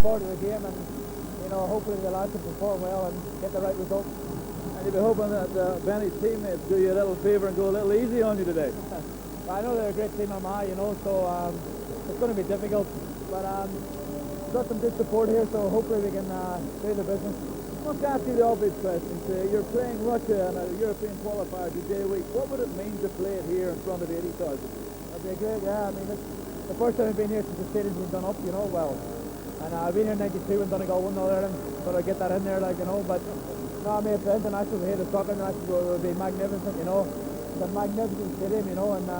forward to the game, and hopefully the lads can perform well and get the right result. And you'll be hoping that Benny's teammates do you a little favour and go a little easy on you today. I know they're a great team, Armagh, so it's going to be difficult, but we've got some good support here, so hopefully we can do the business. I must ask you the obvious question. You're playing Russia in a European qualifier today week. What would it mean to play it here in front of 80,000? That'd be great, yeah. I mean, it's the first time I've been here since the stadium's been done up, well. And I've been here in 92 when Donegal won the Ireland, so I get that in there, but no, I mean, the internationals here, the soccer internationals will be magnificent, It's a magnificent stadium, and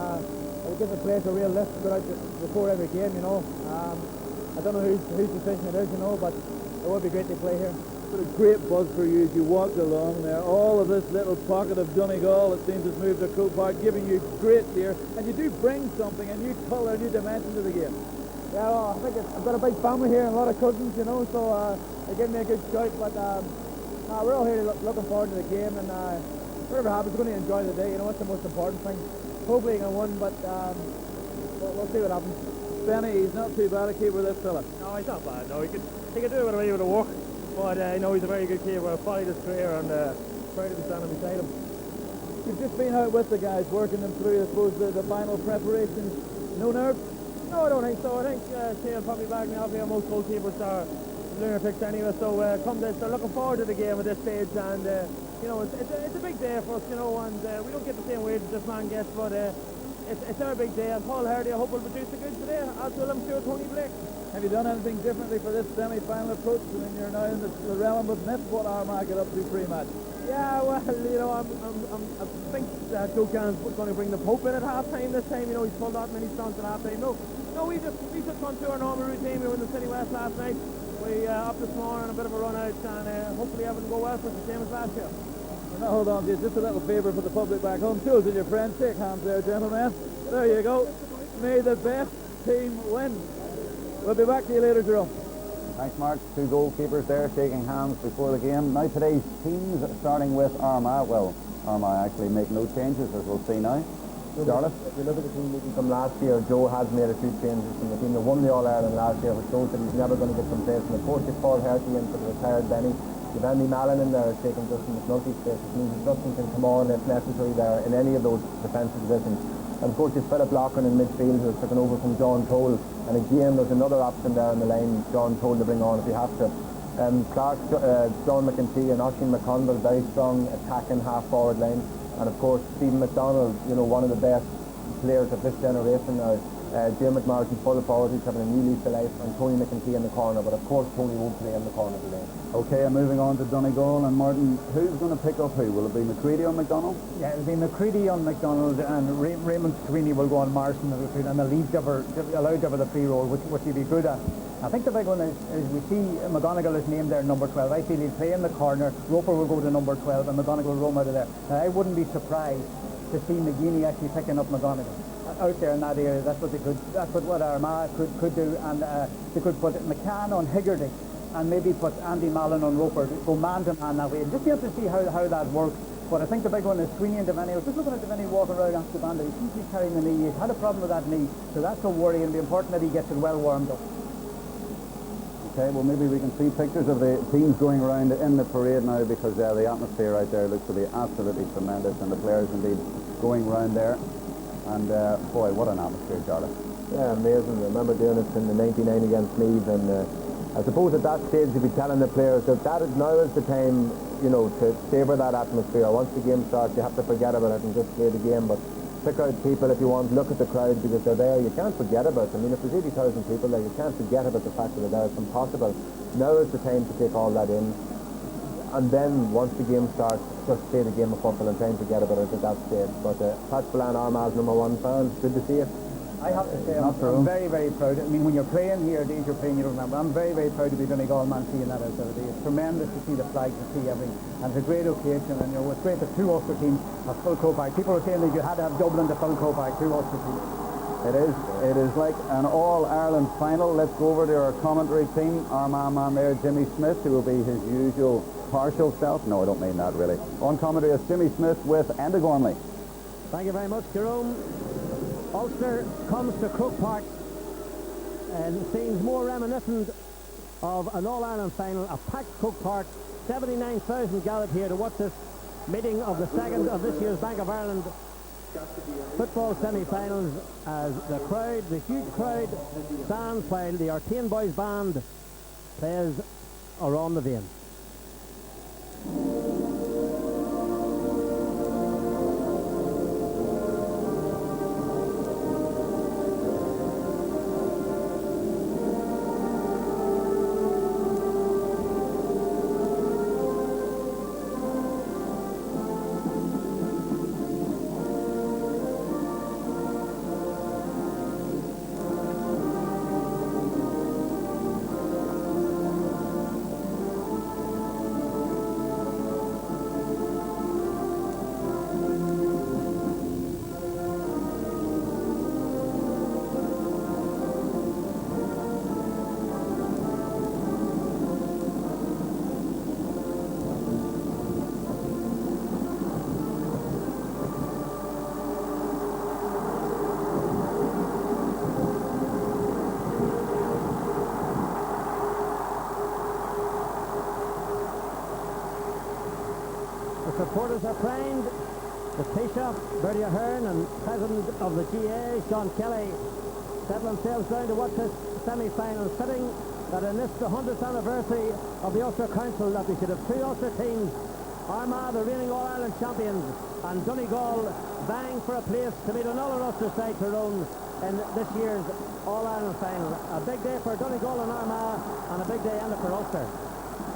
it gives the players a real lift before every game, I don't know whose decision it is, but it would be great to play here. What a great buzz for you as you walked along there. All of this little pocket of Donegal, it seems, has moved to Croke Park, giving you great cheer, and you do bring something, a new colour, a new dimension to the game. Yeah, well, I think I've got a big family here and a lot of cousins, so they give me a good shout, but we're all here looking forward to the game, and whatever happens, we're going to enjoy the day, that's the most important thing. Hopefully you can win, but we'll see what happens. Benny, he's not too bad a keeper, this fella. No, he's not bad, no, he can do it with a bit of work, but he's a very good keeper. I've followed his career and proud to be standing beside him. You've just been out with the guys, working them through, I suppose, the final preparations. No nerves? No, I don't think so. I think Shane probably back me up here. Most goalkeepers are lunatics anyway, so come this, they're looking forward to the game at this stage, and it's a big day for us, and we don't get the same wages this man gets, but it's our big day, and Paul Hardy, I hope, will produce a good today, as will I'm sure Toni Blake. Have you done anything differently for this semi-final approach? I mean, you're now in the realm of myth. What Armagh get up to pre-match? Yeah, well, I think Joe Cannon's going to bring the Pope in at half-time this time. He's pulled out many stunts at half-time. No, we just gone through our normal routine. We were in the City West last night. We up this morning, a bit of a run out, and hopefully everything will go well for us, the same as last year. Well, now hold on to you. Just a little favour for the public back home. Jules and your friends, shake hands there, gentlemen. There you go. May the best team win. We'll be back to you later, Jerome. Thanks, Mark. Two goalkeepers there shaking hands before the game. Now today's teams, starting with Armagh. Well, Armagh actually make no changes, as we'll see now. Charlotte? If you look at the team meeting from last year, Joe has made a few changes from the team that won the All-Ireland last year, which shows that he's never going to get some place. And of course, you've Paul Hardy in for the retired Benny. You've Andy Mallon in there taking Justin McNulty's place, which means that Justin can come on if necessary there in any of those defensive positions. And of course, you've Philip Loughlin in midfield, who has taken over from John Toll. And again, there's another option there on the line, John Toll, to bring on if you have to. Clark, John McEntee and Oisin McConville, very strong attacking half-forward line. And of course, Stephen McDonald, one of the best players of this generation now. Jim McMartin, full of forward, who's having a new lease of life, and Tony McEntee in the corner. But of course, Tony won't play in the corner today. Okay, and moving on to Donegal and Martin, who's going to pick up who? Will it be McCready on McDonald? Yeah, it'll be McCready on McDonald, and Raymond Sweeney will go on Marston, and they'll allow Jibber the free role, which he'll be good at. I think the big one is we see McGonigal is named there number 12. I feel he'll play in the corner, Roper will go to number 12, and McGonigal will roam out of there. Now, I wouldn't be surprised to see McGeaney actually picking up McGonigal out there in that area. That's what they could. That's what Armagh could do, and they could put McCann on Haggard and maybe put Andy Mallon on Roper, go man to man that way. Just be able to see how that works. But I think the big one is Sweeney and Devaney. I was just looking at Devaney walking around after the bandit. He seems to be carrying the knee. He's had a problem with that knee, so that's a worry, and it'll be important that he gets it well warmed up. Okay, well maybe we can see pictures of the teams going around in the parade now, because the atmosphere out there looks to be absolutely tremendous, and the players indeed going round there. And boy, what an atmosphere, Charlotte. Yeah, amazing. I remember doing it in the 99 against Meath, and I suppose at that stage you'd be telling the players that now is the time, to savour that atmosphere. Once the game starts, you have to forget about it and just play the game. But pick out people if you want, look at the crowd, because they're there. You can't forget about them. I mean, if there's 80,000 people there, you can't forget about the fact that they're there. It's impossible. Now is the time to take all that in. And then, once the game starts, just play the game of football and try and forget about it at that stage. But Pat Spillane, Armagh's #1 fan. Good to see it. I have to say, I'm very, very proud. I mean, when you're playing here, days you're playing, you don't remember. I'm very, very proud to be Donegal man seeing that out there today. It's tremendous to see the flags and see everything. And it's a great occasion, and it's great that two Ulster teams have full Croke Park. People were saying that you had to have Dublin to full Croke Park, two Ulster teams. It is like an All-Ireland final. Let's go over to our commentary team. Armagh man there, Jimmy Smith, who will be his usual partial self. No, I don't mean that really. On commentary is Jimmy Smith with Enda Gormley. Thank you very much, Jerome. Ulster comes to Croke Park and seems more reminiscent of an All-Ireland final, a packed Cook Park, 79,000 gathered here to watch this meeting of the second of this year's Bank of Ireland football semi-finals, as the crowd, the huge crowd, stands while the Attain boys band plays Around the Vein. Supporters are primed. The Taoiseach, Bertie Ahern, and President of the GA, Sean Kelly, settle themselves down to watch this semi-final, fitting that in this, the 100th anniversary of the Ulster Council, that we should have two Ulster teams, Armagh, the reigning All-Ireland champions, and Donegal vying for a place to meet another Ulster side, Tyrone, in this year's All-Ireland final. A big day for Donegal and Armagh, and a big day ended for Ulster.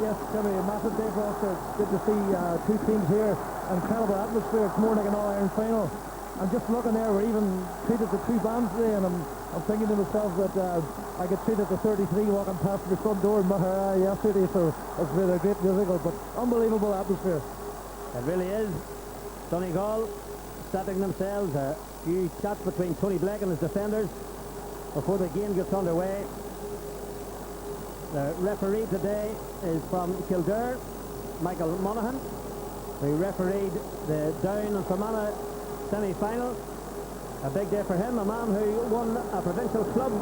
Yes, Jimmy, a massive day for us. It's good to see two teams here. Incredible atmosphere. It's more like an All-Ireland final. I'm just looking there, we're even treated the two bands today, and I'm thinking to myself that I get treated the 33 walking past the front door in Manor yesterday, so it's been a great musical, but unbelievable atmosphere. It really is. Donegal setting themselves, a few shots between Tony Blake and his defenders before the game gets underway. The referee today is from Kildare, Michael Monaghan, who refereed the Down and Fermanagh semi-final. A big day for him, a man who won a provincial club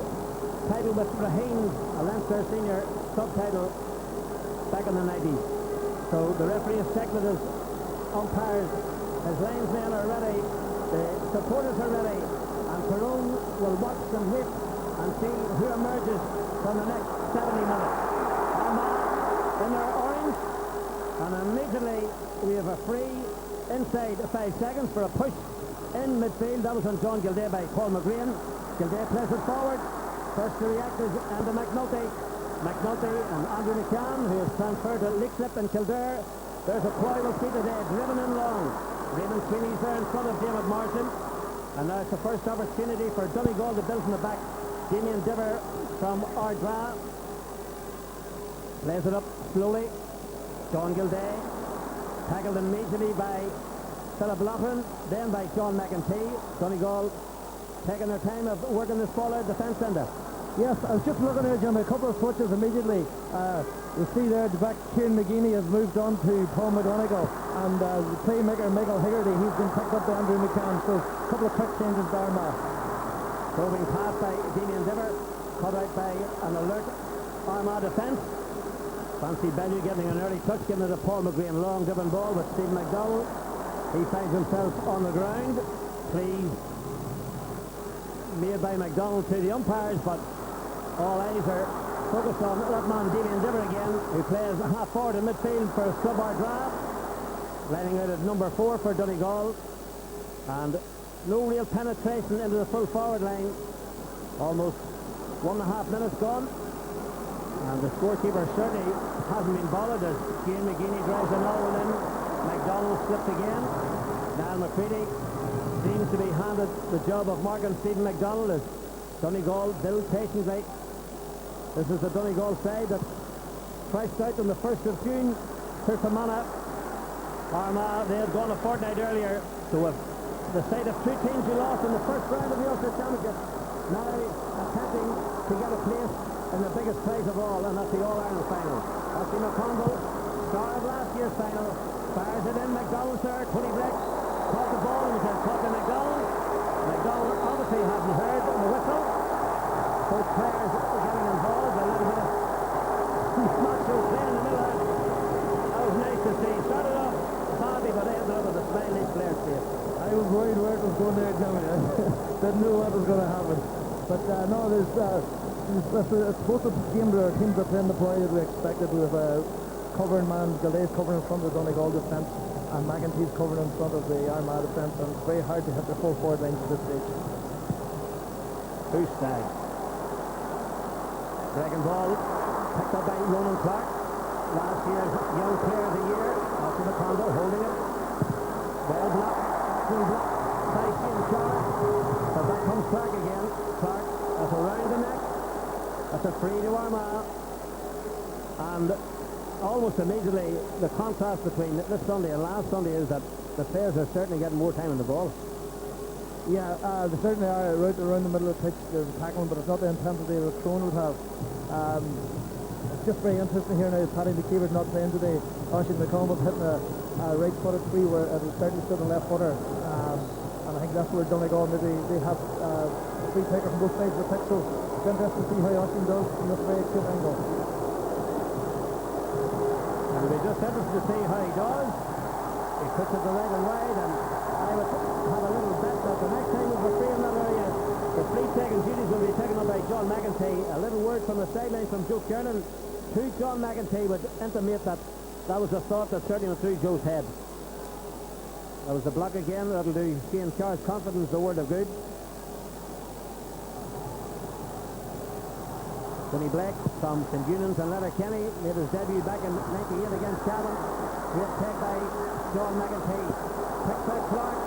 title with Raheen, a Leinster senior subtitle back in the 90s. So the referee is checking with his umpires, his linesmen are ready, the supporters are ready, and Tyrone will watch and wait and see who emerges from the next 70 minutes. Armagh in their orange, and immediately we have a free inside 5 seconds for a push in midfield. That was on John Gildea by Paul McGrain. Gildea plays it forward. First to react is Andy McNulty. McNulty and Andrew McCann, who has transferred to Leixlip in Kildare. There's a ploy we'll see today, driven in long. Raymond Sweeney's there in front of David Martin. And now it's the first opportunity for Donegal to build from the back. Damien Diver from Ardra plays it up slowly. John Gildea tackled immediately by Philip Loughlin, then by John McEntee. Donegal taking their time of working this ball out defence ender. Yes, I was just looking there, Jim, a couple of switches immediately. You see there at the back, Kieran McGeaney has moved on to Paul McGonigal, and the playmaker Michael Haggard, he's been picked up by Andrew McCann, so a couple of quick changes there now. Probing pass by Damien Diver, cut out by an alert Armagh defence. Fancy Bellew getting an early touch, giving it to Paul McGrain, long driven ball with Stephen McDowell. He finds himself on the ground. Please made by McDonald to the umpires, but all eyes are focused on that man Damien Diver again, who plays half forward in midfield for Club Ardra, lining out at number 4 for Donegal, and no real penetration into the full forward line. Almost 1.5 minutes gone, and the scorekeeper certainly hasn't been bothered as Kieran McGeaney drives another one in. McDonald slipped again. Niall McCready seems to be handed the job of marking Stephen McDonald as Donegal build patiently. This is the Donegal side that priced out on the 1st of June to Fermanagh. Armagh, they had gone a fortnight earlier, so with the side of two teams who lost in the first round of the Ulster Championship, now attempting to get a place in the biggest prize of all, and that's the All-Ireland final. Ossie McConville, star of last year's final, fires it in. McDonald there, Tony Blake caught the ball and was caught by McDonald. McDonald obviously hasn't heard the whistle. Both players are getting involved, a little bit of They knew what was going to happen. But no, it's both the teams are playing the play that we expected, with covering man, Gilday's covering in front of the Donegal defence, and McEntee's covering in front of the Armagh defence, and it's very hard to hit the full forward lines at this stage. Two Stag. Dragon ball picked up by Ronan Clark. Last year's young player of the year, after the combo, holding it. Well blocked, full block by Shane Shaw. But back comes Clark again. Clark, that's around the neck. That's a free to Armagh. And almost immediately, the contrast between this Sunday and last Sunday is that the players are certainly getting more time on the ball. Yeah, they certainly are right around the middle of the pitch. They're tackling, but it's not the intensity that Crone would have. It's just very interesting here now. Paddy McKeever's not playing today. Oisin McComb's hitting a right-footed free where it was certainly still the left footer. And I think that's where Donegal maybe they have a free taker from both sides of the pitch. So it's interesting to see how Oisin does from this very acute angle. And we're just interested to see how he does. He puts it the right and wide, and I would have a little bet that the next time we're free in that area, the free taking duties will be taken up by John McEntee. A little word from the sideline from Joe Kiernan to John McEntee would intimate that that was a thought that certainly went through Joe's head. That was the block again. That'll do Shane Carr's confidence the word of good. Tony Blake from St. Eunan's and Letterkenny made his debut back in 98 against Cavan. Great take by John McEntee. Picks out Clark.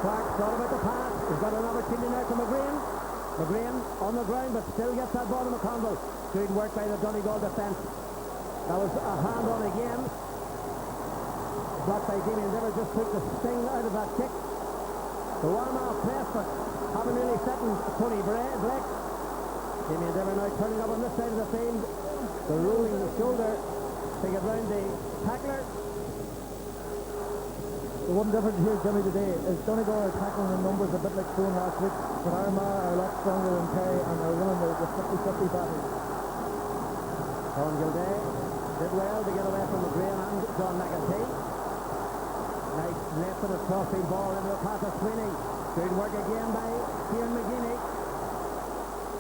Clark thought about the pass. He's got an opportunity now to McGrain. McGrain on the ground, but still gets that ball to McConville. Good work by the Donegal defence. That was a hand on again. Blocked by Damien Dever, just took the sting out of that kick. The Armagh press, but haven't really set in Tony Blake. Damien Dever now turning up on this side of the field. The rolling the shoulder to get round the tackler. The one difference here, Jimmy, today is Donegal are tackling in numbers a bit like Stone last week, but Armagh are a lot stronger than Kerry and are winning the 50-50 battle. John Gilday did well to get away from McGrain and John McEntee. Nice left of a crossing ball into the path of Sweeney. Good work again by Kieran McGeaney.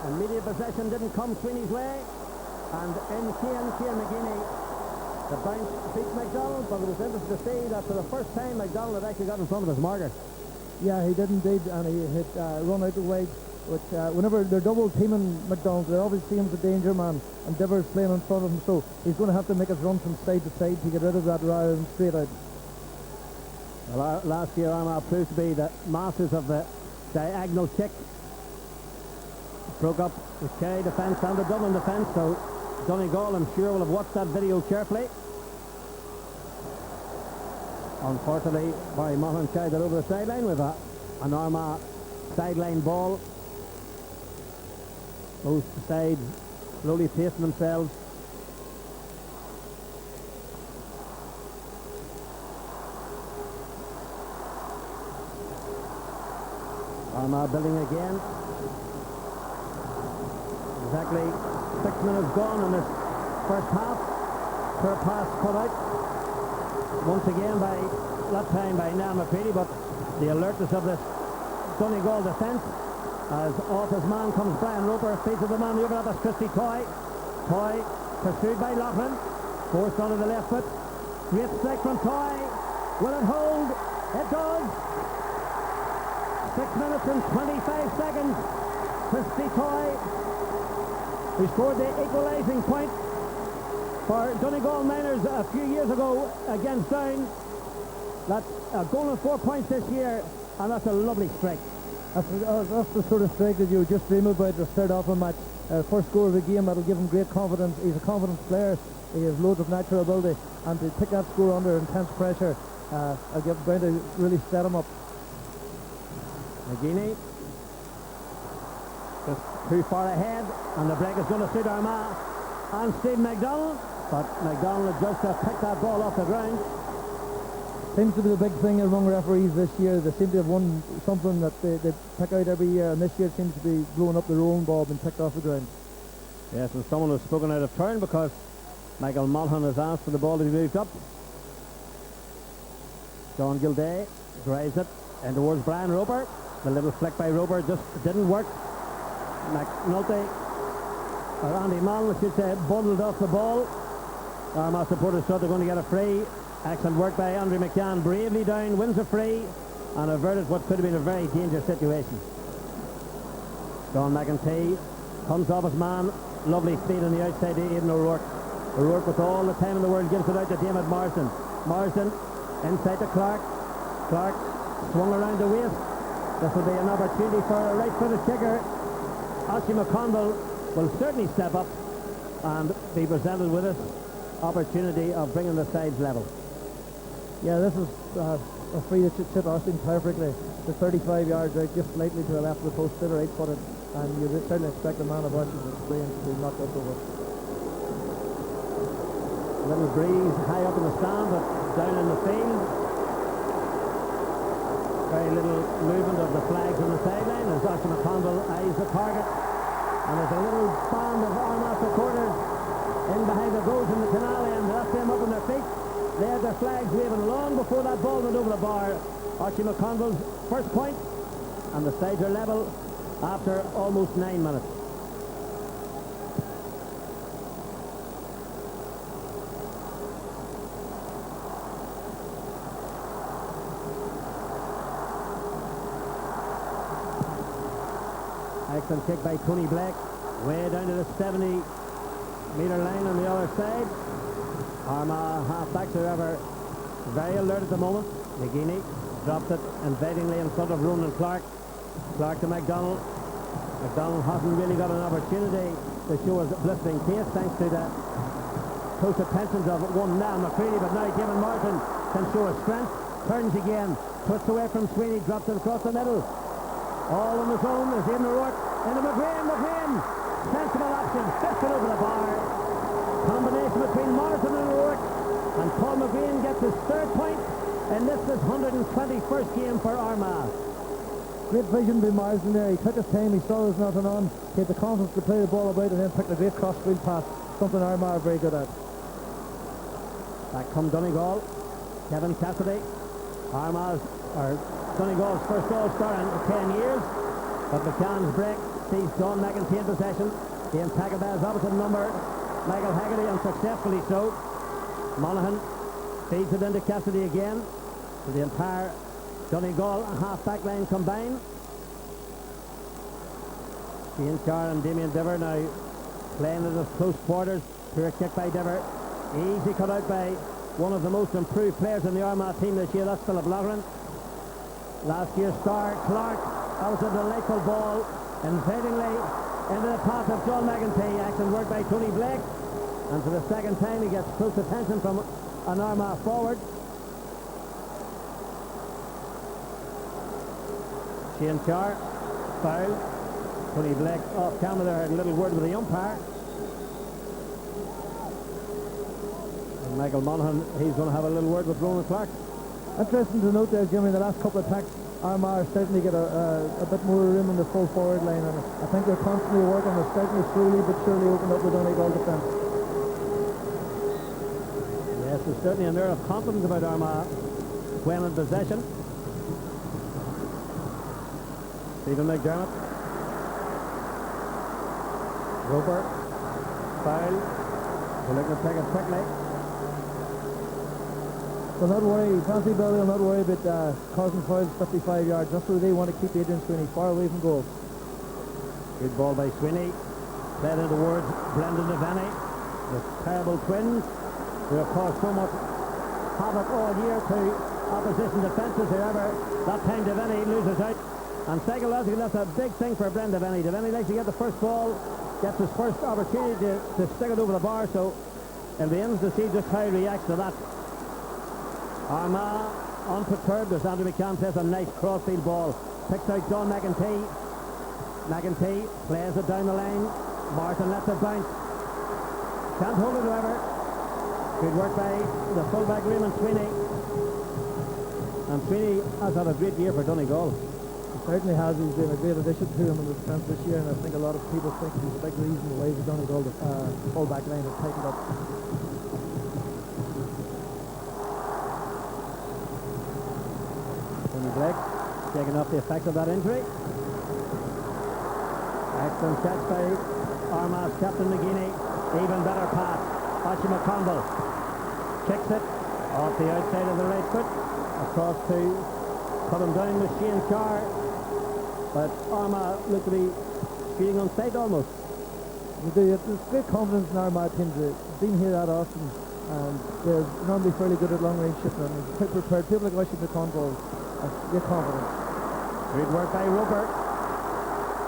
Immediate possession didn't come Sweeney's way, and in Kieran McGeaney, the bounce beat McDonald, but it was interesting to see that for the first time McDonald had actually got in front of his marker. Yeah, he did indeed, and he hit run out the way, which whenever they're double teaming McDonald, they always see him as a danger man, and Diver's playing in front of him, so he's going to have to make us run from side to side to get rid of that rather than straight out. Well, last year Armagh proved to be the masters of the diagonal kick. Broke up the Kerry defence and the Dublin defence, so Donegal, I'm sure, will have watched that video carefully. Unfortunately, Barry Mullen carried it over the sideline with an Armagh sideline ball. Both sides slowly pacing themselves. Armagh building again. Exactly 6 minutes gone in this first half. Per pass put out. Once again by, that time by Niall McCready, but the alertness of this Donegal defence. As off his man comes Brian Roper, feeds of the man, the overlap is Christy Toy. Toy pursued by Loughlin. Forced onto the left foot. Great strike from Toy. Will it hold? It does. 6 minutes and 25 seconds. Christy Toy, who scored the equalising point for Donegal Miners a few years ago against Down. That's a goal and 4 points this year, and that's a lovely strike. That's the sort of strike that you would just dream about to start off a match. First score of the game, that'll give him great confidence. He's a confident player. He has loads of natural ability, and to pick that score under intense pressure, I'll give going to really set him up. McGeaney just too far ahead, and the break is going to suit Armagh and Stephen McDonald, but McDonald just picked that ball off the ground. Seems to be the big thing among referees this year. They seem to have won something that they pick out every year, and this year it seems to be blowing up the rolling ball and picked off the ground. Yes, and someone has spoken out of turn because Michael Mullen has asked for the ball to be moved up. John Gilday drives it in towards Brian Roper. The little flick by Roper just didn't work. McNulty, or Andy Mallon, I should say, bundled off the ball. Armagh supporters thought they were going to get a free. Excellent work by Andrew McCann, bravely down, wins a free, and averted what could have been a very dangerous situation. John McEntee comes off his man, lovely speed on the outside to Aidan O'Rourke. O'Rourke with all the time in the world gives it out to David Marsden. Marsden inside to Clark. Clark swung around the waist. This will be an opportunity for a right-footed kicker. Archie McConville will certainly step up and be presented with this opportunity of bringing the sides level. Yeah, this is a free that should sit Austin perfectly. The 35 yards out, just slightly to the left of the post, still right-footed, and you certainly expect a man of Archie's experience to knock this over. A little breeze high up in the stand, but down in the field. Very little movement of the flags on the sideline as Archie McConville eyes the target. And there's a little band of Armagh supporters in behind the goals in the canal end. That's them up on their feet. They had their flags waving long before that ball went over the bar. Archie McConville's first point, and the sides are level after almost 9 minutes. Excellent kick by Tony Blake, way down to the 70-metre line on the other side. Armagh half-backs, however, very alert at the moment. McGeaney drops it invitingly in front of Ronan Clark. Clark to MacDonald. MacDonald hasn't really got an opportunity to show his blistering pace thanks to the close attentions of one Niall McCready, but now David Martin can show his strength. Turns again, twists away from Sweeney, drops it across the middle. All on his own is Aidan O'Rourke into McGrain. Sensible action, fits it over the bar. Combination between Martin and O'Rourke, and Paul McGrain gets his third point, and this is 121st game for Armagh. Great vision by Marsden there. He took his time, he saw there was nothing on, he had the confidence to play the ball about, and then picked a great cross-field pass, something Armagh are very good at. Back come Donegal, Kevin Cassidy. Donegal's first All-Star in 10 years, but McCann's break sees John McEntee in possession. Being tackled by his opposite number, Michael Haggard, unsuccessfully so. Monaghan feeds it into Cassidy again. So the entire Donegal half-back line combined. Shane Carr and Damien Diver now playing at his close quarters. Poor kick by Diver. Easy cut out by one of the most improved players in the Armagh team this year. That's Philip Loughran. Last year's star Clark. That was a delightful ball, invitingly into the path of John McEntee. Excellent work by Tony Blake. And for the second time he gets close attention from an Armagh forward. Shane Carr, foul. Tony Blake off camera there, had a little word with the umpire. And Michael Monaghan, he's going to have a little word with Ronan Clark. Interesting to note there, Jimmy, in the last couple of attacks, Armagh certainly get a bit more room in the full forward line, and I think they're constantly working. They're certainly slowly but surely opened up the Donegal defence. Yes, there's certainly an air of confidence about Armagh when in possession. Stephen McDermott. Roper. Foul. They're looking to take it quickly. They'll not worry, Fancy Billy will not worry about causing fouls 55 yards. That's where they want to keep Adrian Sweeney far away from goal. Good ball by Sweeney. Played in towards Brendan Devaney. The terrible twins who have caused so much havoc all year to opposition defences. However, that time Devaney loses out. And psychologically, that's a big thing for Brendan Devaney. Devaney likes to get the first ball, gets his first opportunity to stick it over the bar, so it'll be interesting to see just how he reacts to that. Armagh unperturbed as Andrew McCann plays a nice crossfield ball. Picks out John McEntee. McEntee plays it down the line. Martin lets it bounce. Can't hold it, however. Good work by the fullback Raymond Sweeney. And Sweeney has had a great year for Donegal. He certainly has. He's been a great addition to him in the defence this year, and I think a lot of people think he's a big reason why the Donegal fullback line has tightened up. Tony Blake shaking off the effect of that injury. Excellent catch by Armagh's captain McGeaney. Even better pass. Archie McConville kicks it off the outside of the right foot across to put him down with Shane Carr. But Armagh look to be feeling on side almost. There's great confidence in Armagh teams. They've been here that often, and they're normally fairly good at long range shooting, and they're quite prepared. People like Archie McConville have great confidence. Good work by Roper.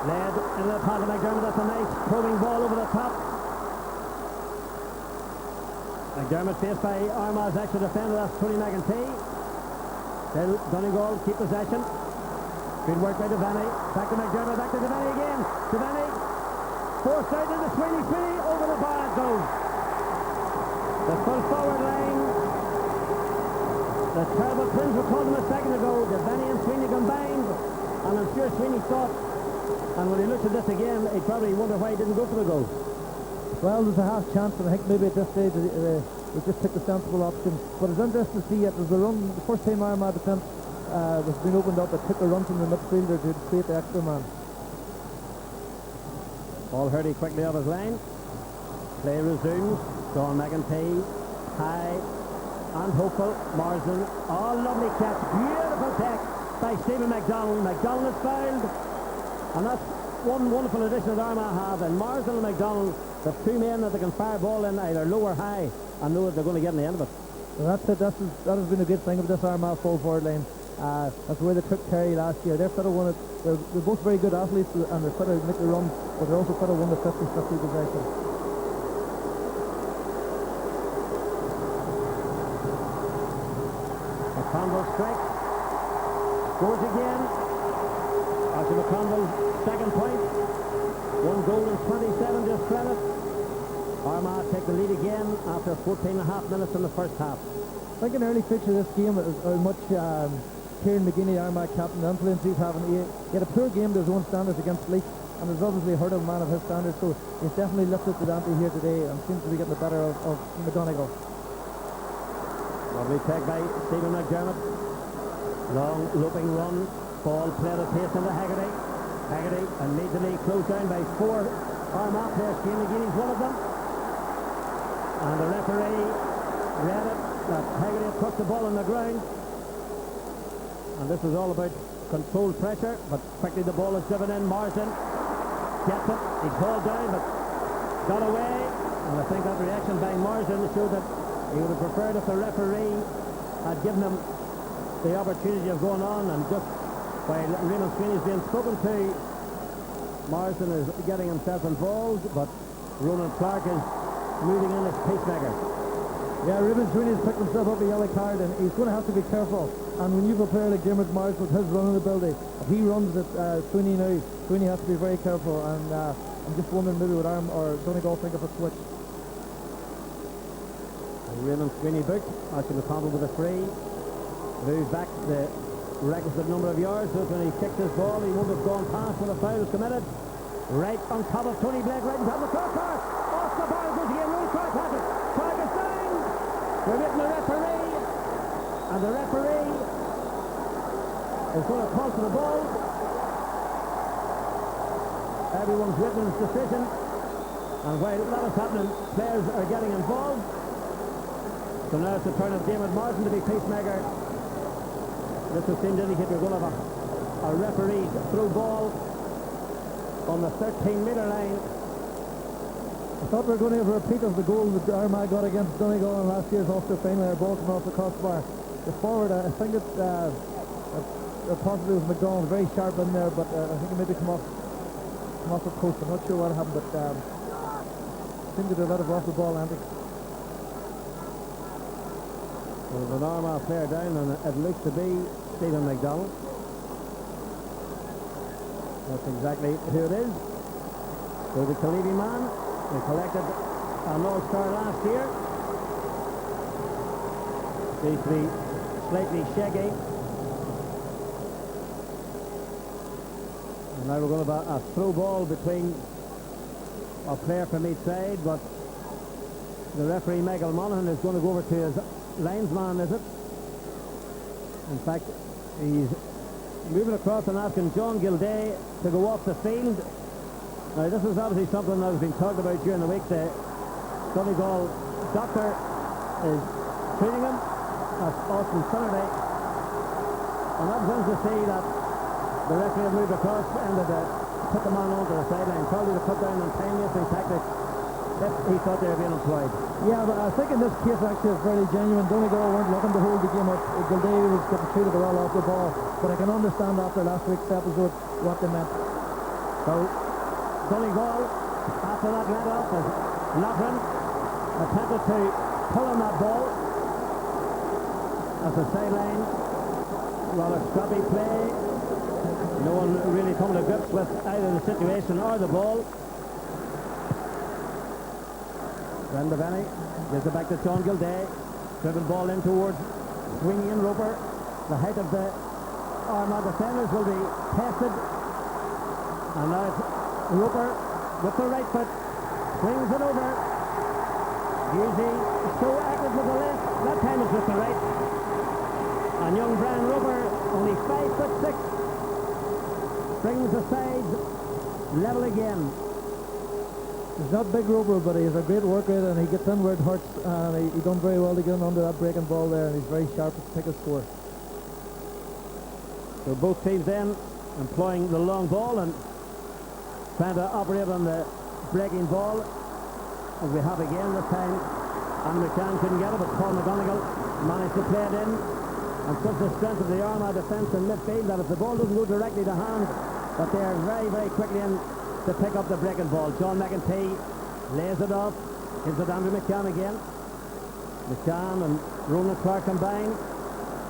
Led into the path of McDermott. That's a nice probing ball over the top. McDermott faced by Armagh's extra defender. That's Toni McEntee. Still Donegal keep possession. Good work by Devaney. Back to McDermott. Back to Devaney again. Devaney forced out into Sweeney. Sweeney over the bar it goes. The full forward line. The terrible twins were called them a second ago. Devaney and Sweeney combined. And I'm sure Sweeney thought, and when he looked at this again, he probably wondered why he didn't go for the goal. Well, there's a half chance, and I think maybe at this stage we just picked the sensible option. But it's interesting to see it. There's a run, the first time Armagh defence was being opened up, it took a run from the midfielder to create the extra man. Paul Hurdy quickly off his line. Play resumes. Sean McEntee, high and hopeful. Marsden, oh lovely catch, beautiful catch by Stephen McDonald. McDonald is fouled, and that's one wonderful addition that Armagh have. And Marsden and McDonald, the two men that they can fire ball in either low or high and know that they're going to get in the end of it. Well, that's it. That has been a good thing of this Armagh full forward line. That's the way they took Kerry last year. They're sort of they're both very good athletes, and they're sort of make the run, but they're also sort of won the 50-50 possession. McConville strikes, scores again. Archie McConville's second point. 1 goal in 27 to his credit. Armagh take the lead again after 14.5 minutes in the first half. I think an early fixture of this game is how much Kieran McGeaney, Armagh captain, influence he's having. He had a poor game to his own standards against Leek, and has obviously hurt a man of his standards, so he's definitely lifted the ante here today and seems to be getting the better of McGonigal. Lovely take by Stephen McDermott. Long looping run. Ball played at pace into Haggerty. Haggerty immediately closed down by 4 Armagh players. Kieran McGeaney's one of them. And the referee read it that Haggerty had touched the ball on the ground. And this was all about controlled pressure, but quickly the ball is driven in. Marsden gets it. He's hauled down, but got away. And I think that reaction by Marsden showed that he would have preferred if the referee had given him the opportunity of going on, and just while Raymond Sweeney is being spoken to, Marsden is getting himself involved, but Ronan Clark is moving in as pacemaker. Yeah, Raymond Sweeney has picked himself up a yellow card, and he's going to have to be careful. And when you have a player like Dermot Marsden with his running ability, if he runs at Sweeney now, Sweeney has to be very careful. And I'm just wondering maybe would Arm or Donegal think of a switch. Raymond Sweeney booked. Archie McConville with a free. Moves back the requisite number of yards. So when he kicks his ball, he won't have gone past when the foul was committed. Right on top of Tony Blake, right on top of the crossbar. Off the bar goes again. Ronan Clark has it. Clark is down. They're getting the referee. And the referee is going to call for the ball. Everyone's witnessed his decision. And while that is happening, players are getting involved. So now it's the turn of David Marsden to be pacemaker. This would seem to indicate we're going to have a referee through ball on the 13-metre line. I thought we were going to have a repeat of the goal that Armagh got against Donegal in last year's Ulster final. Our ball came off the crossbar. The forward, I think it possibly was McDonald, very sharp in there, but I think it maybe come off the post. I'm not sure what happened, but seemed to be a lot of off the ball antics. There's an Armagh player down, and it looks to be Stephen McDonald. That's exactly who it is. So the Kalibi man, they collected an All-Star last year. Seems to be slightly shaggy. And now we're going to have a throw ball between a player from each side, but the referee, Michael Monaghan, is going to go over to his linesman, is it? In fact, he's moving across and asking John Gilday to go off the field. Now this is obviously something that has been talked about during the week. The Donegal doctor is treating him at Austin Saturday, and that brings to see that the referee have moved across and put the man onto the sideline, probably to put down Attain tactics if he thought they were being employed. Yeah, but I think in this case actually it's very genuine. Donegal weren't looking to hold the game up. Gilday was getting treated well off the ball, but I can understand after last week's episode what they meant. So Donegal, after that let off, is Loughran attempted to pull on that ball at the sideline. Rather scrappy play. No one really coming to grips with either the situation or the ball. Brenda Benny gives it back to John Gilday. Driven ball in towards Sweeney and Roper. The height of the Armagh defenders will be tested. And now it's Roper with the right foot. Swings it over. Usually so active with the left. That time it's with the right. And young Brian Roper, only 5'6", brings the sides level again. He's not big Roper, but he's a great work rate, and he gets in where it hurts, and he done very well to get in under that breaking ball there, and he's very sharp to pick a score. So both teams then employing the long ball and trying to operate on the breaking ball. As we have again this time, Andy McCann couldn't get it, but Paul McGonigal managed to play it in. And such the strength of the Armagh defence in midfield that if the ball doesn't go directly to hand, that they are very, very quickly in to pick up the breaking ball. John McEntee lays it off, gives it Andrew McCann again. McCann and Ronan Clark combine.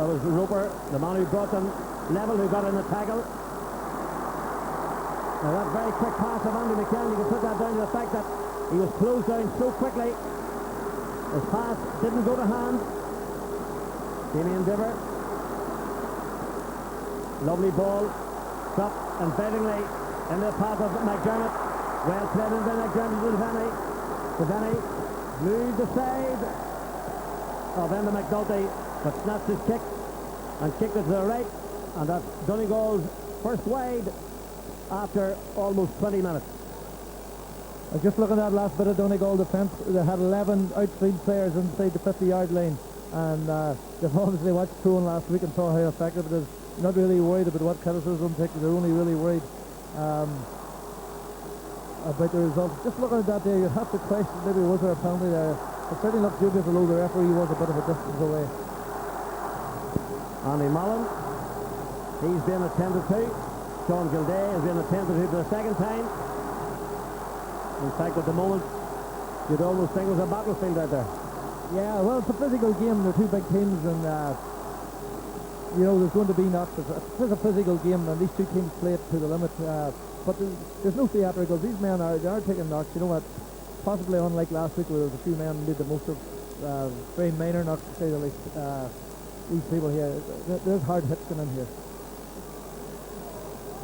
That was Roper, the man who brought them level, who got in the tackle. Now that very quick pass of Andrew McCann, you can put that down to the fact that he was closed down so quickly. His pass didn't go to hand. Damien Diver. Lovely ball. Dropped invitingly into the path of McDermott. Well played in by McDermott to Devaney. Devaney moved aside of Enda McNulty, but snapped his kick and kicked it to the right. And that's Donegal's first wide after almost 20 minutes. I was just looking at that last bit of Donegal defence. They had 11 outfield players inside the 50-yard line. And they've obviously watched throwing last week and saw how effective it is. Not really worried about what criticism takes. They're only really worried about the results. Just looking at that there, you'd have to question maybe was there a penalty there. It certainly looked dubious, although the referee was a bit of a distance away. Andy Mullen, he's been attended to. Sean Gilday has been attended to for the second time. In fact, at the moment, you'd almost think it was a battlefield out there. Yeah, well, it's a physical game. They're two big teams, and you know, there's going to be knocks. It's a physical game, and these two teams play it to the limit. But there's no theatricals. These men are taking knocks. You know what? Possibly unlike last week, where there was a few men who did the most of very minor knocks, to say the least. These people here, there's hard hits going in here.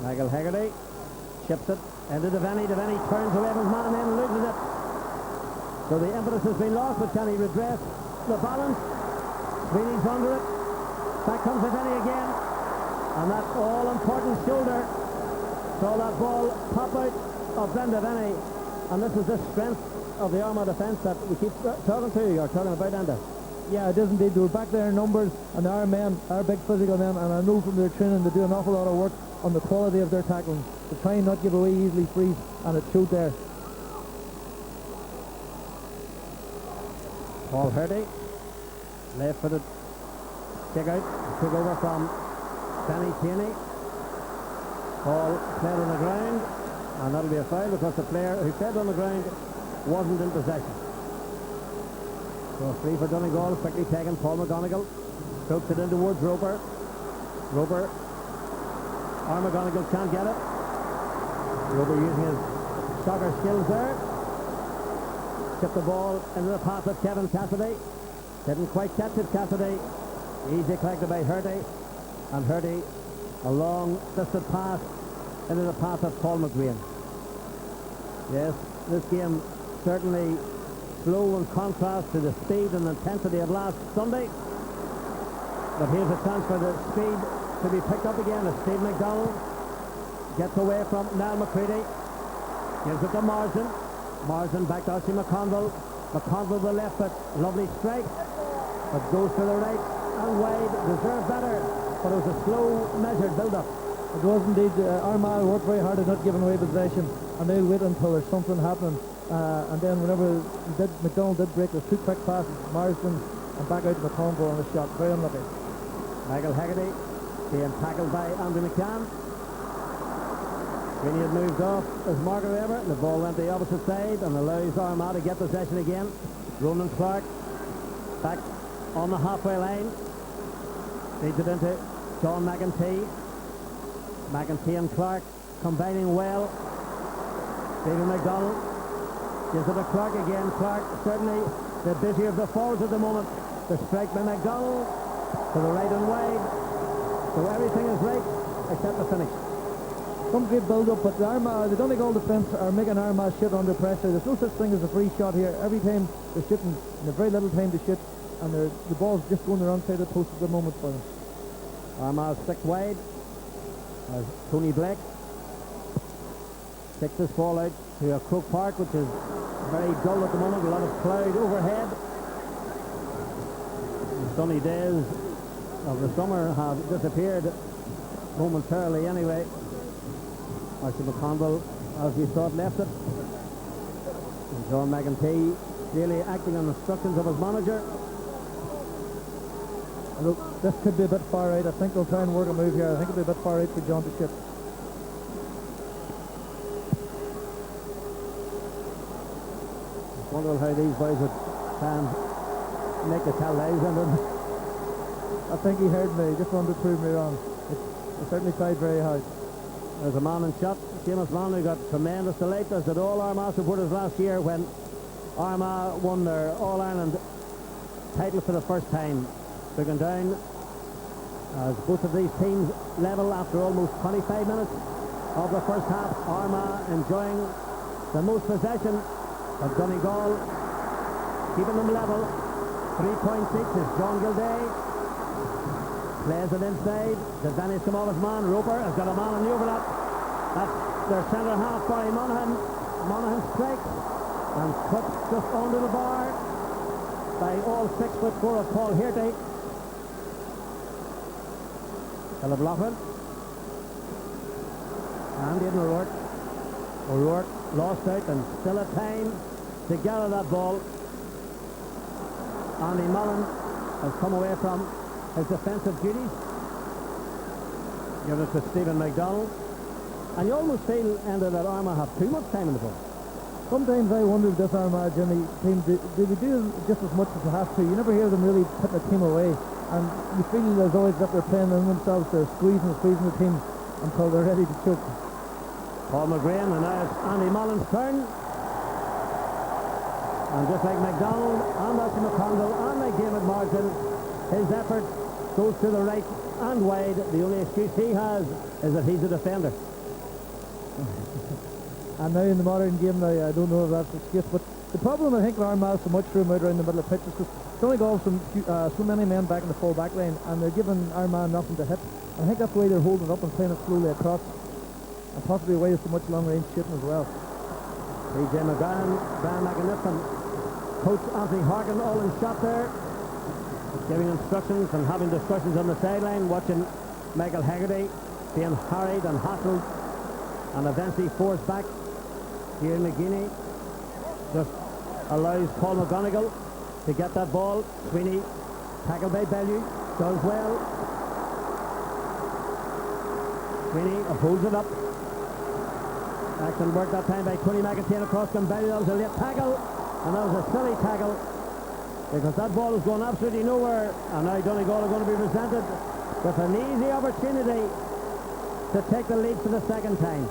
Michael Haggerty chips it into Devaney. Devaney turns away from his man and then loses it. So the impetus has been lost, but can he redress the balance? Sweeney's under it. Back comes Devaney again. And that all-important shoulder saw that ball pop out of Brenda Devaney. And this is the strength of the Armagh defence that we keep talking about, Enda. Yeah, it is indeed. They were back there in numbers, and our men are big physical men, and I know from their training they do an awful lot of work on the quality of their tackling to try and not give away easily free, and it showed there. Paul Hurdy, left-footed kick out, took over from Danny Toni. Paul played on the ground, and that'll be a foul because the player who played on the ground wasn't in possession. So free for Donegal, quickly taken. Paul McGonigal strokes it in towards Roper. Roper, McGonigal can't get it. Roper using his soccer skills there. Tipped the ball into the path of Kevin Cassidy. Didn't quite catch it, Cassidy. Easy collected by Hurdy. And Hurdy, a long distant pass into the path of Paul McGuinn. Yes, this game certainly slow in contrast to the speed and intensity of last Sunday. But here's a chance for the speed to be picked up again as Steve McDonald gets away from Niall McCready. Gives it to Marsden. Marsden back to Archie McConville. McConville the left foot. Lovely strike. But goes to the right and wide. Deserved better. But it was a slow, measured build-up. It was indeed. Armagh worked very hard at not giving away possession, and they'll wait until there's something happening. And then whenever McDonald did break, there's 2 quick passes. Marsden and back out to McConville on a shot. Very unlucky. Michael Haggerty being tackled by Andrew McCann. Sweeney had moved off as Margaret Ever. The ball went the opposite side and allows Armagh to get possession again. Ronan Clark back on the halfway line. Feeds it into John McEntee. McEntee and Clark combining well. Stephen McDonald gives it to Clark again. Clark certainly the busier of the forwards at the moment. The strike by McDonald to the right and wide. So everything is right except the finish. Some great build-up, but the Donegal defence are making Armagh shit under pressure. There's no such thing as a free shot here. Every time they're shooting, in a very little time to shoot, and the ball's just going the wrong side of the post at the moment for them. Armagh 6 wide as Tony Blake takes this ball out to a Croke Park, which is very dull at the moment. A lot of cloud overhead. The sunny days of the summer have disappeared momentarily anyway. Archie McConville, as we thought, left it. And John McEntee really acting on instructions of his manager. Look, this could be a bit far out. I think they'll try and work a move here. I think it'll be a bit far out for John to shoot. I wonder how these boys would try and make the tell lives in them. I think he heard me. He just wanted to prove me wrong. It certainly tried very hard. There's a man in shot. Seamus Longley got tremendous delight, as did all Armagh supporters last year when Armagh won their All-Ireland title for the first time. Looking down as both of these teams level after almost 25 minutes of the first half. Armagh enjoying the most possession, but Donegal keeping them level. 3 points each is John Gilday. Plays it inside. The Dennis Kamala's man. Roper has got a man in the overlap. That's their centre half, Barry Monaghan. Monaghan strikes and cuts just under the bar by all 6'4" of Paul Hirty. Philip Loughlin. And Aidan O'Rourke. O'Rourke lost out and still a time to gather that ball. Andy Mullen has come away from his defensive duties. Give it to Stephen McDonald. And you almost feel, Enda, that Armagh have too much time in the ball. Sometimes I wonder if this Armagh Jimmy team, do they do just as much as they have to? You never hear them really putting a team away. And you feel as always that they're playing in themselves, they're squeezing the team until they're ready to choke. Paul McGrain, and now it's Andy Mullen's turn. And just like McDonald and Archie McConville and McDavid Marsden, his effort goes to the right and wide. The only excuse he has is that he's a defender. And now in the modern game, now I don't know if that's the excuse, but the problem I think with Armagh so much room out around the middle of the pitch is because Donegal have so many men back in the full back line, and they're giving Armagh nothing to hit. And I think that's the way they're holding it up and playing it slowly across, and possibly away so much long range shooting as well. PJ McGann, Brian McInnes, and Coach Anthony Harkin all in shot there, giving instructions and having discussions on the sideline, watching Michael Haggerty being harried and hassled and eventually forced back. Here McGuinness just allows Paul McGonigal to get that ball. Sweeney, tackled by Bellew, does well. Sweeney holds it up. Excellent work that time by Tony McEntee across from Bellew. That was a late tackle, and that was a silly tackle because that ball is going absolutely nowhere, and now Donegal are going to be presented with an easy opportunity to take the lead for the second time.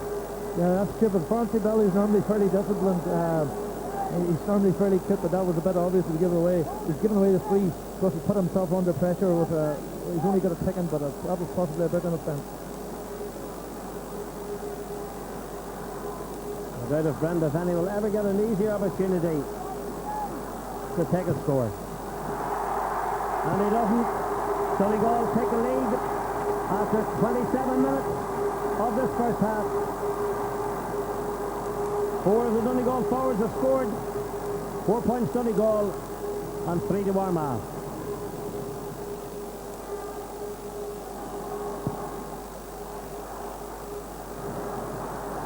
Yeah, that's true, but Francie Bellew is normally fairly disciplined. He's normally fairly quick, but that was a bit obvious to give it away. He's given away the free because he put himself under pressure with he's only got a ticking, but that was possibly a bit of an offence. I doubt if Brenda Fanny will ever get an easier opportunity to take a score. And he doesn't. Donegal take the lead after 27 minutes of this first half. 4 of the Donegal forwards have scored. 4 points Donegal and 3 to Armagh.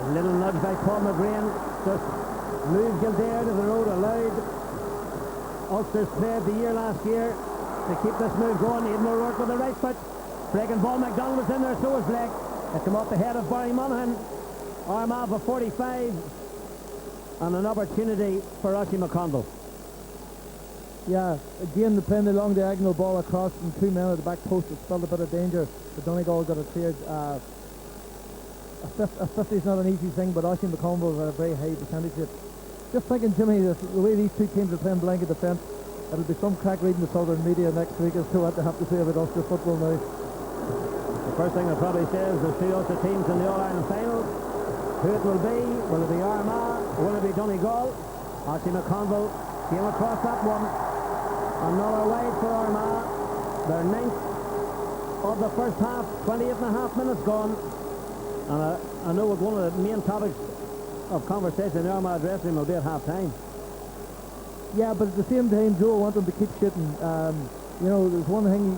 A little nudge by Paul McGrain, just moved Kildare to the road, allowed Ulster's play of the year last year to keep this move going. Even more work with the right foot. Breaking ball, McDonald was in there, so was Blake. It came off the head of Barry Monaghan. Armagh for 45 and an opportunity for Oisin McConville. Yeah, again they're playing the long diagonal ball across and 2 men at the back post. It spelled a bit of danger, but Donegal got it cleared. A 50 is not an easy thing, but Oisin McConville had a very high percentage rate. Just thinking, Jimmy, the way these two teams are playing blanket defence, it'll be some crack reading the southern media next week as to what they have to say about Ulster football now. The first thing they'll probably say is there's 2 Ulster teams in the All-Ireland final. Who it will be? Will it be Armagh? Or will it be Donegal? Oisin McConville came across that one. Another wide for Armagh. Their 9th of the first half, 28.5 minutes gone. And I know one of the main topics of conversation in the Armagh dressing room will be at half-time. Yeah, but at the same time, Joe, I want them to keep shooting. You know, there's one thing,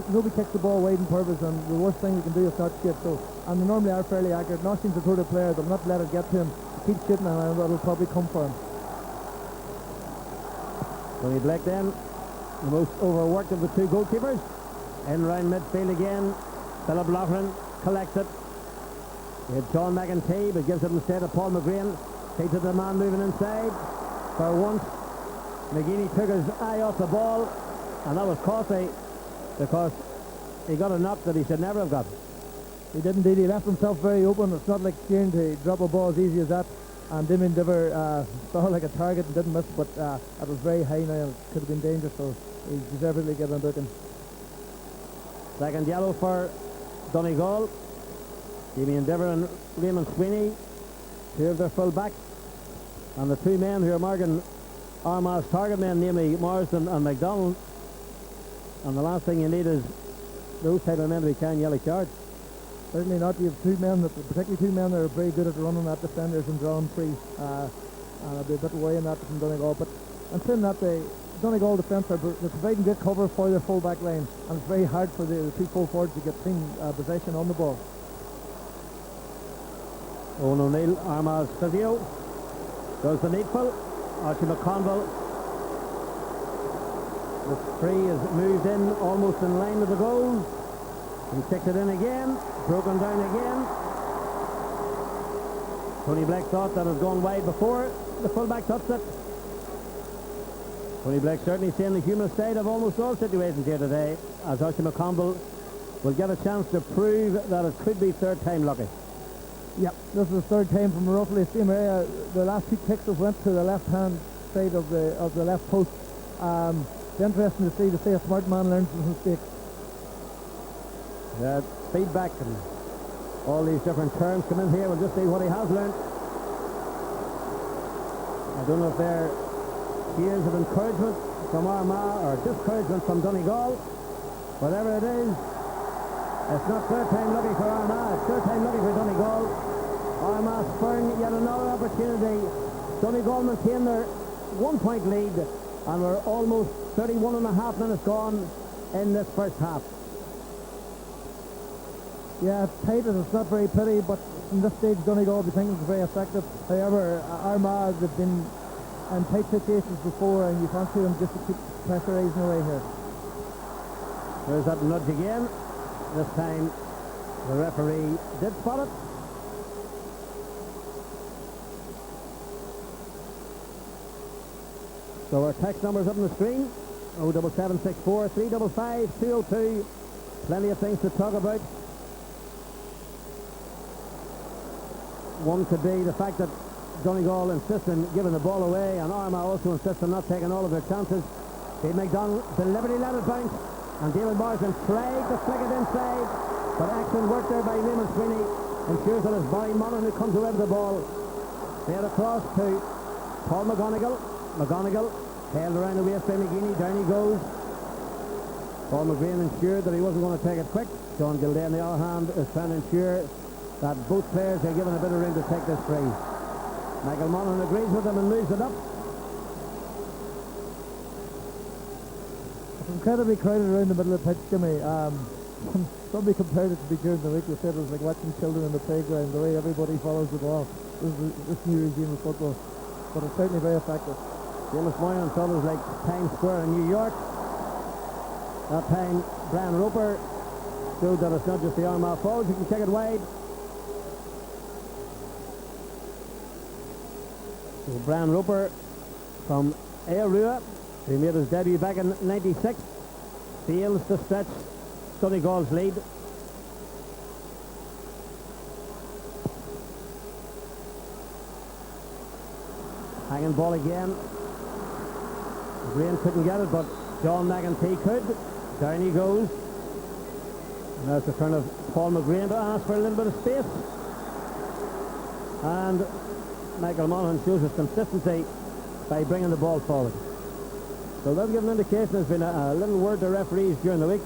nobody kicks the ball wide on purpose, and the worst thing we can do is not shit. So, and they normally are fairly accurate. Nothing's a sort of player, they'll not let it get to him. Keep shooting, and it'll probably come for him. Tony Blake then, the most overworked of the 2 goalkeepers. In round midfield again, Philip Loughran collects it. He had Sean McEntee, but gives it instead to Paul McGrain. Takes it to the man moving inside. For once, McGeady took his eye off the ball, and that was costly because he got a knock that he should never have got. He did indeed. He left himself very open. It's not like Kieran to drop a ball as easy as that. And Damien Diver saw like a target and didn't miss, but it was very high now and it could have been dangerous, so he deservedly given a booking. Second yellow for Donegal. Damien Diver and Raymond Sweeney, 2 of their full backs. And the 2 men who are marking Armagh's target men, namely Morrison and McDonald. And the last thing you need is those type of men to be carrying yellow cards. Certainly not. You have 2 men, particularly 2 men that are very good at running at defenders and drawing free. And I'll be a bit worrying that from Donegal. But I'm saying that the Donegal defence are providing good cover for their full back line. And it's very hard for the 2 full forwards to get clean possession on the ball. Owen O'Neill, Armagh's physio, does the needful. Oisin McConville. The free is moved in almost in line with the goal. He kicks it in again, broken down again. Tony Blake thought that it had gone wide before the fullback touched it. Tony Blake certainly seeing the humorous side of almost all situations here today, as Oisin McConville will get a chance to prove that it could be 3rd time lucky. Yep, this is the 3rd time from roughly the same area. The last 2 kicks have went to the left-hand side of the left post. It's interesting to see a smart man learns from his mistakes. Feedback and all these different terms come in here. We'll just see what he has learned. I don't know if they're years of encouragement from Armagh or discouragement from Donegal. Whatever it is, it's not 3rd time lucky for Armagh, it's 3rd time lucky for Donegal. Armagh spurring yet another opportunity. Donegal maintain their 1-point lead, and we're almost 31.5 minutes gone in this first half. Yeah, it's tight and it's not very pretty, but in this stage Donegal will be thinking it's very effective. However, Armagh, they've been in tight situations before, and you fancy them just to keep pressurising away here. There's that nudge again. This time the referee did spot it. So our text numbers up on the screen: 07764 355 202. Plenty of things to talk about. One could be the fact that Donegal insist on giving the ball away, and Armagh also insist on not taking all of their chances. Dave McDonald deliberately let it bounce, and David Morrison tried to flick it inside, but excellent work there by Raymond Sweeney ensures that it's Barry Monaghan who comes away with the ball. Played across to Paul McGonigal. McGonigal held around the waist by McGeady. Down he goes. Paul McGreen ensured that he wasn't going to take it quick. John Gilday, on the other hand, is trying to ensure that both players are given a bit of room to take this free. Michael Monaghan agrees with him and moves it up. It's incredibly crowded around the middle of the pitch, Jimmy. Somebody compared it to be during the week. They said it was like watching children in the playground, the way everybody follows the ball. This new regime of football. But it's certainly very effective. James Moylan thought it was like Times Square in New York. That time, Brian Roper showed that it's not just the Armagh forwards who can kick it wide. So Brian Roper from Airua, who made his debut back in '96, fails to stretch Donegal's lead. Hanging ball again. Green couldn't get it, but John McEntee could. Down he goes. And there's the turn of Paul McGreen to ask for a little bit of space. And Michael Monaghan shows his consistency by bringing the ball forward. So that'll give an indication. There's been a little word to referees during the week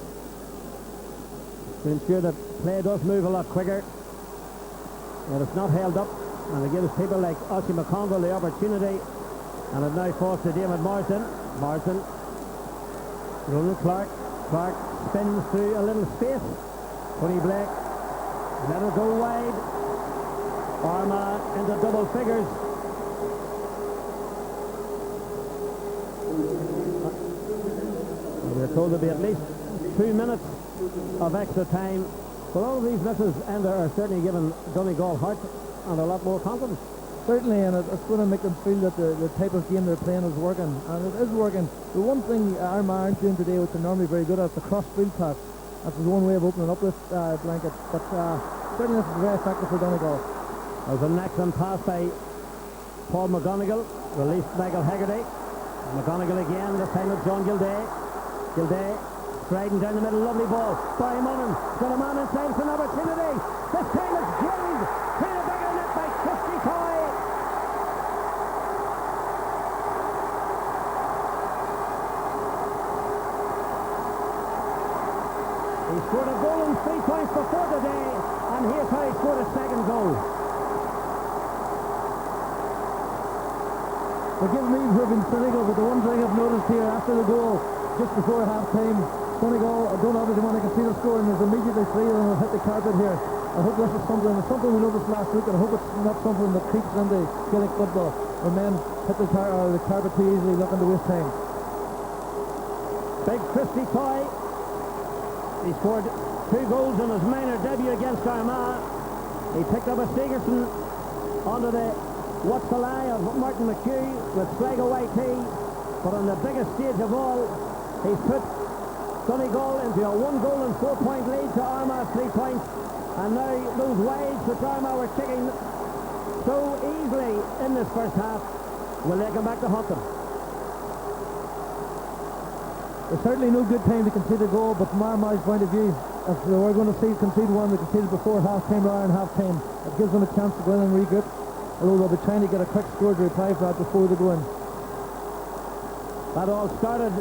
to ensure that play does move a lot quicker, that it's not held up, and it gives people like Ossie McConville the opportunity. And it now falls to David Marsden. Marsden, Roland Clark. Clark spins through a little space. Tony Blake, let it go wide. Armagh into double figures. We're told there'll be at least 2 minutes of extra time. But all of these misses are certainly giving Donegal heart and a lot more confidence. Certainly, and it's going to make them feel that the type of game they're playing is working. And it is working. The one thing Armagh aren't doing today, which they're normally very good at, is the cross-field pass. That's one way of opening up this blanket. But certainly this is very effective for Donegal. There's an excellent pass by Paul McGonigal. Released Michael Haggerty. McGonigal again, this time with John Gilday. Gilday striding down the middle, lovely ball. Barry Monaghan got a man inside for an opportunity. This time it's drilled through the back of the net by Christy Coy. He scored a goal and 3 points before the day, and here's how he scored a second goal. Forgive me for being cynical, but the one thing I've noticed here after the goal, just before half-time, Donegal don't obviously want to concede a score, and there's immediately 3 of them have hit the carpet here. I hope this is something we noticed last week, and I hope it's not something that creeps into Gaelic football, where men hit the carpet too easily, looking to waste time. Big Christy Coy. He scored 2 goals in his minor debut against Armagh. He picked up a Sigerson onto the what's the lie of Martin McHugh with Sligo YT, but on the biggest stage of all, he's put Donegal into a 1-goal and 4-point lead to Armagh's 3 points, and now those wides which Armagh were kicking so easily in this first half will they come back to haunt them. There's certainly no good time to concede a goal, but from Armagh's point of view, if they were going to concede one, they conceded before half-time rather than half-time. It gives them a chance to go in and regroup, although they'll be trying to get a quick score to reply for that before they go in. That all started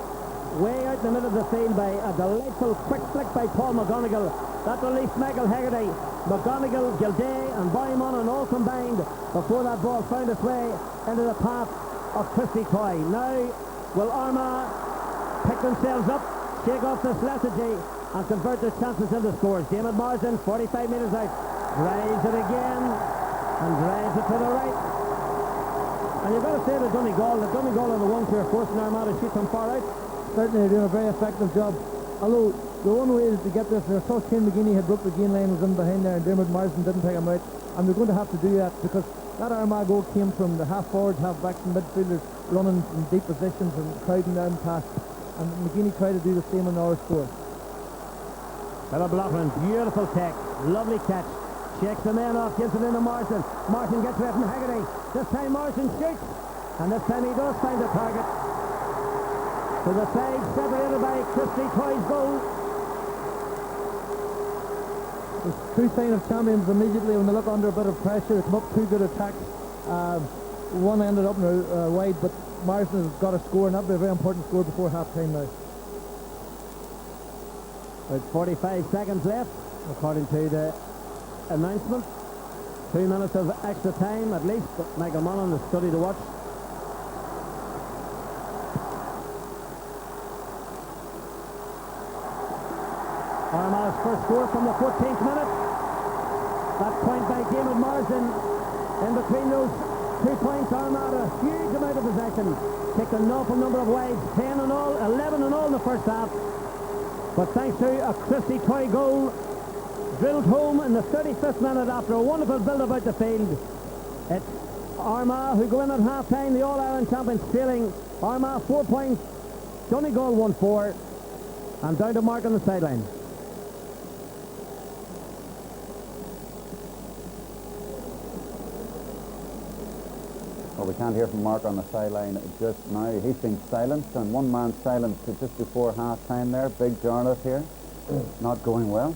way out in the middle of the field by a delightful quick flick by Paul McGonigal. That released Michael Haggerty. McGonigal, Gilday and Barry Monaghan all combined before that ball found its way into the path of Christy Coy. Now will Armagh pick themselves up, shake off this lethargy and convert their chances into scores. David Marsden, 45 metres out, drives it again and drives it to the right. And you've got to say to Donegal that Donegal on the 1-2 are forcing Armagh to shoot from far out. Certainly they're doing a very effective job. Although the one way to get this, I saw Shane McGinney had broke the gain line, was in behind there, and Dermot Marsden didn't take him out. And they're going to have to do that because that Armagh goal came from the half forwards, half backs and midfielders running in deep positions and crowding down past. And McGinney tried to do the same in our score. Philip Loughlin, beautiful tech, lovely catch. Shakes the man off, gives it into Marsden. Marsden gets away from Haggerty. This time Marsden shoots, and this time he does find the target. To the side, separated by Christy Coy's goal. There's true sign of champions immediately when they look under a bit of pressure. They come up 2 good attacks. One ended up wide, but Marsden has got a score, and that'll be a very important score before half-time now. With 45 seconds left, according to the announcement. 2 minutes of extra time at least, but Michael Mullen has studied the watch. Armagh's first score from the 14th minute. That point by David Morrison. In between those 2 points, Armagh had a huge amount of possession. Kicked an awful number of wides, 10 in all, 11 in all in the first half. But thanks to a Christie toy goal, drilled home in the 35th minute after a wonderful build-up out the field. It's Armagh who go in at half-time, the All-Ireland champions trailing. Armagh 4 points, Donegal 1-4, and down to Mark on the sideline. Well, we can't hear from Mark on the sideline just now. He's been silenced, and one man silenced just before half-time there. Big Jarlath here. Not going well.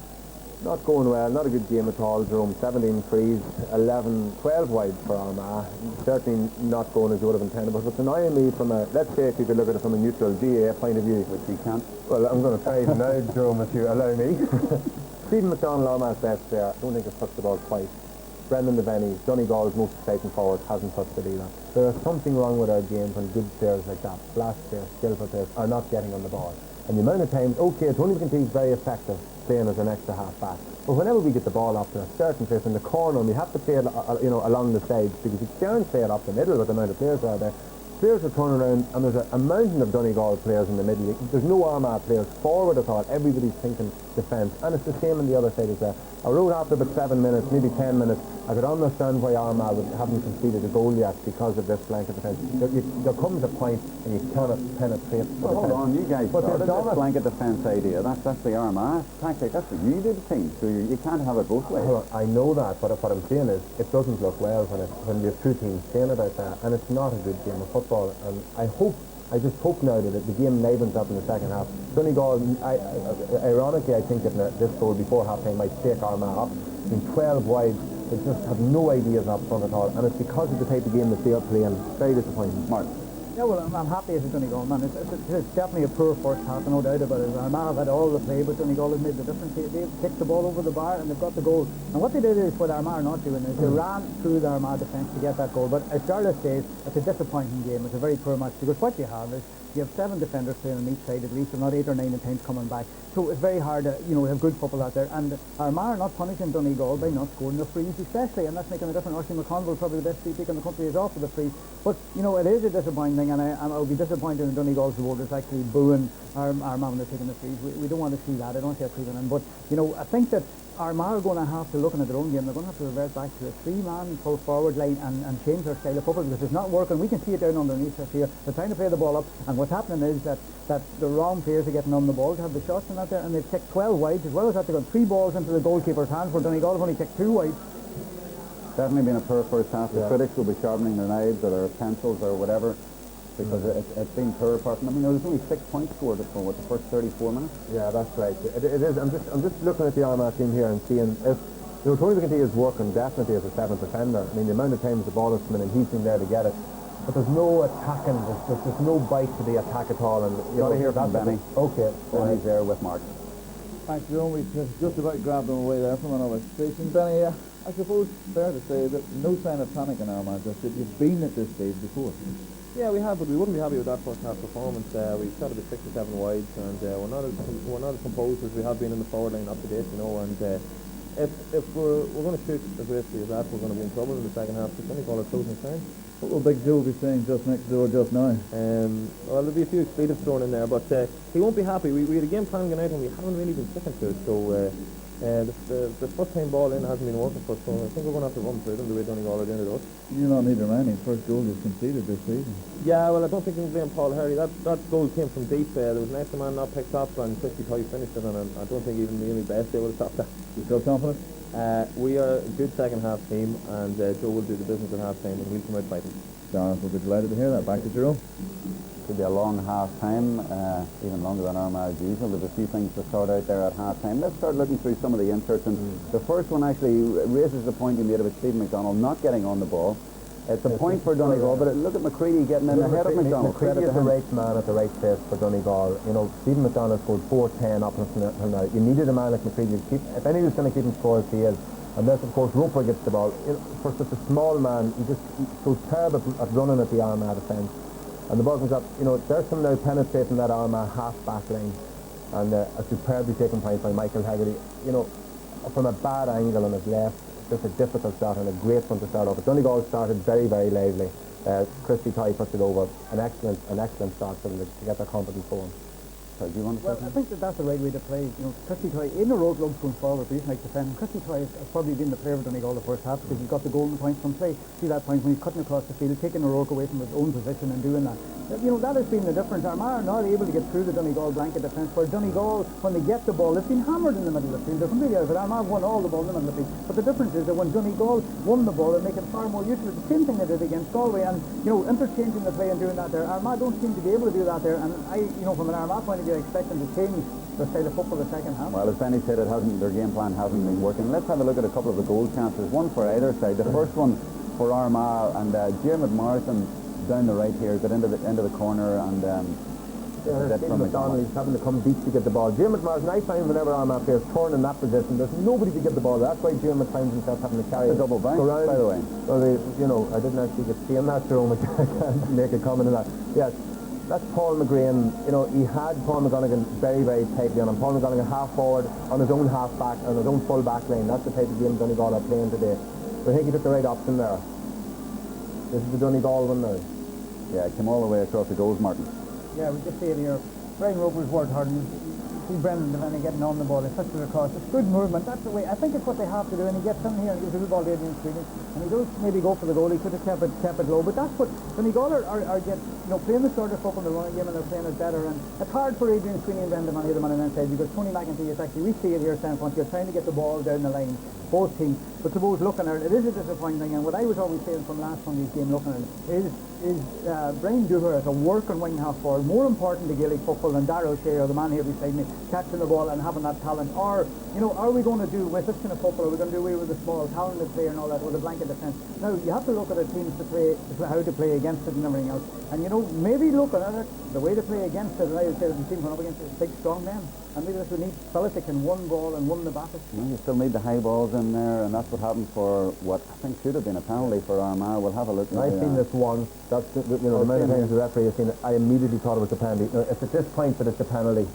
Not going well, not a good game at all, Jerome. 17 frees, 12 wide for Armagh. Certainly not going as you would have intended. But what's annoying me from a, let's say if you could look at it from a neutral GAA point of view. Which you can't. Well, I'm going to try it now, Jerome, if you allow me. Stephen McDonald, Armagh's best player, I don't think has touched the ball twice. Brendan Devaney, Donegal's most exciting forward, hasn't touched it either. There is something wrong with our game when good players like that, flash players, skillful players, are not getting on the ball. And the amount of times, okay, Toni is very effective playing as an extra half back. But whenever we get the ball up to a certain place in the corner, and we have to play it, along the sides, because you can't play it up the middle with the amount of players that are there. Players are turning around, and there's a mountain of Donegal players in the middle. There's no Armagh players forward at all. Everybody's thinking defence, and it's the same on the other side as well. I wrote after about 7 minutes, maybe 10 minutes, I could understand why Armagh haven't conceded a goal yet because of this blanket defence. There comes a point, and you cannot penetrate. Well, hold on, you guys started this blanket defence idea. That's the Armagh tactic. That's what you do to teams, so you can't have it both ways. Well, I know that, but what I'm saying is, it doesn't look well when you have two teams playing it out there, and it's not a good game of football. And I just hope now that the game livens up in the second half. Donegal, ironically, I think that this goal before half-time might take Armagh up. I mean, 12 wide, they just have no ideas up front at all, and it's because of the type of game that they are playing. Very disappointing. Mark. Yeah, well, I'm happy as a Donegal man. It's definitely a poor first half, no doubt about it. Armagh have had all the play, but Donegal has made the difference. They've kicked the ball over the bar and they've got the goal. And what they did is, what Armagh are not doing, is they ran through the Armagh defence to get that goal. But as Charlotte says, it's a disappointing game. It's a very poor match, because what you have is you have 7 defenders playing on each side at least, and not 8 or 9 at times coming back. So it's very hard to, have good football out there. And Armagh are not punishing Donegal by not scoring the frees, especially, and that's making a difference. Archie McConville, probably the best free kick in the country, is off for the frees. But, it is a disappointing thing, and I'll be disappointed in Donegal's supporters actually booing Armagh when they're taking the frees. We don't want to see that. I don't see that creeping in. But, I think that Armagh are going to have to, looking at their own game, they're going to have to revert back to a 3-man full forward line and change their style of football, because it's not working. We can see it down underneath us here. They're trying to play the ball up, and what's happening is that the wrong players are getting on the ball to have the shots and that there, and they've kicked 12 wides. As well as that, they've got 3 balls into the goalkeeper's hands, where Donegal have only kicked 2 wides. Definitely been a poor first half. The critics will be sharpening their knives or their pencils or whatever, because it's been poor apart from, there's only 6 points scored for the first 34 minutes. Yeah, that's right. It is. I'm just looking at the Armagh team here and seeing if Toni McGinty is working definitely as a 7th defender. I mean, the amount of times the ball has come in and he's been there to get it, but there's no attacking. There's no bite to the attack at all. And got to hear from Benny. Okay, Benny's there with Mark. Thanks, Jerome. We just about grabbed them away there from another station. Benny, I suppose fair to say that no sign of panic in Armagh, just that you've been at this stage before. Yeah, we have, but we wouldn't be happy with that first half performance. We started with 6 or 7 wides, and we're not as composed as we have been in the forward line up to date, And if we're going to shoot as risky as that, we're going to be in trouble in the second half. It's only called a closing time. What will Big Joe be saying just next door just now? Well, there'll be a few expletives thrown in there, but he won't be happy. We had a game plan going out, and we haven't really been sticking to it. So the first time ball in hasn't been working for us, so I think we're going to have to run through them the way Donegal are doing it us. You're not need reminding, first goal is conceded this season. Yeah, well, I don't think we can blame Paul Harry. That goal came from deep. There was an extra man not picked up, and Christie Toy finished it, and I don't think even me and my best they would have stopped that. You still confident? We are a good second half team, and Joe will do the business at half time, and we'll come out fighting. Darren, we'll be delighted to hear that. Back to Jerome. Could be a long half time, even longer than Armagh as usual. There's a few things to sort out there at half time. Let's start looking through some of the inserts, and the first one actually raises the point you made about Stephen McDonald not getting on the ball. It's a point for Donegal, but look at McCready getting in ahead of McDonald. McCready is the right man at the right place for Donegal. You know, Stephen McDonald scored 4-10 up until now. You needed a man like McCready to keep, if any was going to keep him score field. Unless, of course, Roper gets the ball. You know, for such a small man, he's so terrible at running at the Armagh defence. And the ball comes up, you know, there's some now penetrating that Armagh half-back line. And a superbly taken point by Michael Haggard. You know, from a bad angle on his left. Just a difficult start and a great one to start off. But Donegal started very, very lively. Christy Toy puts it over. An excellent start for them to get their confidence going. So do you want to Well, I think that's the right way to play. You know, Christy Toy in the road clubs going forward, but he's like defending. Christy Toy has probably been the player of Donegal the first half because he's got the golden points from play. See that point when he's cutting across the field, taking the rope away from his own position and doing that. You know, that has been the difference. Armagh are not able to get through the Donegal blanket defence, where Donegal, when they get the ball, it's been hammered in the middle of the field. They're completely out of it. Armagh won all the ball in the middle of the field. But the difference is that when Donegal won the ball, they make it far more useful. The same thing they did against Galway, and, you know, interchanging the play and doing that there. Armagh don't seem to be able to do that there, and I, you know, from an Armagh point of view, I expect them to change the style of football the second half. Well, as Benny said, their game plan hasn't been working. Let's have a look at a couple of the goal chances, one for either side. The first one for Armagh, and Diarmuid Morrison down the right here, got into the corner, and Stephen McDonald is having to come deep to get the ball. Diarmuid Morrison, I find whenever Armagh players turn in that position, there's nobody to get the ball. That's why Diarmuid finds himself having to carry a double bounce, by the way. Well, you know, I didn't actually get to see him that throw. I can't make a comment on that. Yes. That's Paul McGrain. You know, he had Paul McGonigan very, very tightly on him. Paul McGonigan half forward on his own half back, on his own full back line. That's the type of game Donegal are playing today. So I think he took the right option there. This is the Donegal one now. Yeah, it came all the way across the goals, Martin. Yeah, we just see it here. Brian Roper's worked hard, and see Brendan Devaney getting on the ball. He puts it across. It's good movement. That's the way. I think it's what they have to do. And he gets in here and gives a good ball to Adrian Sweeney. And he does maybe go for the goal. He could have kept it low. But that's what Donegal are getting, you know, playing the sort of football in the running game, and they're playing it better. And it's hard for Adrian Sweeney and Brendan Devaney, the man on the inside, because Tony McEntee is actually, we see it here, Sam Fonte, you're trying to get the ball down the line. Both teams. But suppose looking at it is a disappointing, and what I was always saying from last Sunday's game looking at it is Brian Dooher as a working wing half forward more important to Gaelic football than Darrell Shea or the man here beside me catching the ball and having that talent? Or, you know, are we going to do with this kind of football, are we going to do away with the small talented player and all that with a blanket defence? Now you have to look at the teams to play, how to play against it and everything else, and you know, maybe looking at it, the way to play against it, and I would say that the team going up against it is big strong men, and maybe this would need fellas that can one ball and one the battles. You still need the high balls in there, and that's what happened for what I think should have been a penalty for Armagh. We'll have a look. I've seen this once. That's the many times the referee has seen it. I immediately thought it was a penalty. Now, if at this point that it's a penalty,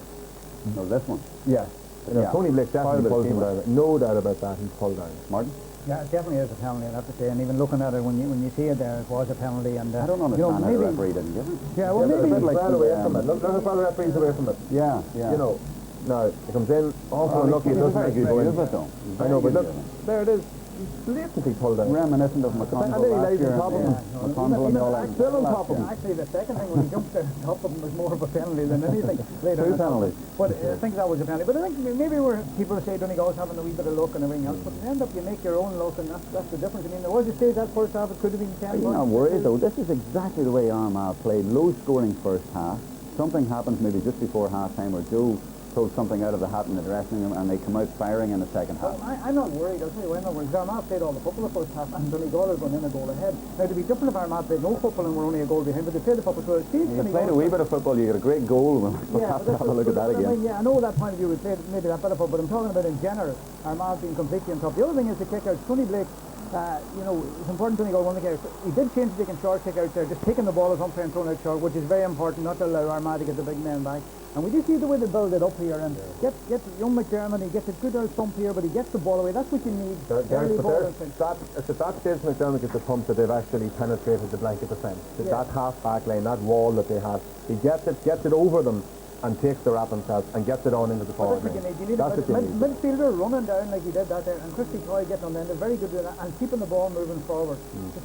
no, this one. Yeah. You know, Yeah. Tony Blake definitely pulled him down. No doubt about that. He's pulled down. Martin? Yeah, it definitely is a penalty, I'd have to say, and even looking at it, when you see it there, it was a penalty, and I don't understand you know, how the maybe, referee didn't give it. yeah, well, Yeah, maybe but like ran the, away from it. Look how the referee's away from it. Yeah, yeah. You know, now it comes in. Also unlucky. It doesn't make you go in. I know, but look, there it is. He's blatantly pulled down. Reminiscent of McConville And then he last lays year. on top of him. McConville and all that. Still on top of him. actually the second thing when he jumped there on top of him was more of a penalty than anything later. Two penalties. But I think that was a penalty. But I think maybe people say Donegal's having a wee bit of luck and everything else, but in the end up you make your own luck, and that's the difference. I mean, there was a stage that first half it could have been 10. Are you not worried though? This is exactly the way Armagh played. Low scoring first half. Something happens maybe just before half time, or Joe throws something out of the hat in the dressing room, and they come out firing in the second half. Well, I'm not worried. I'll tell you why I'm not worried. Armagh played all the football the first half, and Donegal are going in a goal ahead. Now, to be different if Armagh played no football and were only a goal behind, but they played the football. So You played a wee bit of football, you got a great goal. We'll have to have a look at that again. Yeah, I know that point of view would say maybe that bit of football, but I'm talking about in general. Armagh being completely on top. The other thing is the kickouts. Tony Blake, you know, it's important Donegal won the kickouts. He did change to taking short kickouts there, just taking the ball as umpire and throwing it short, which is very important, not to allow Armagh to get the big men back. And we just see the way they build it up here, and get young McDermott, he gets a good old thump here, but he gets the ball away. That's what you need. It's at that stage McDermott gets the pump that they've actually penetrated the blanket defence. That half back line, that wall that they have. He gets it over them and takes the rap himself and gets it on into the forward line. That's what you need. Midfielder running down like he did that there, and Christy Toy getting on the end, they're very good doing that, and keeping the ball moving forward.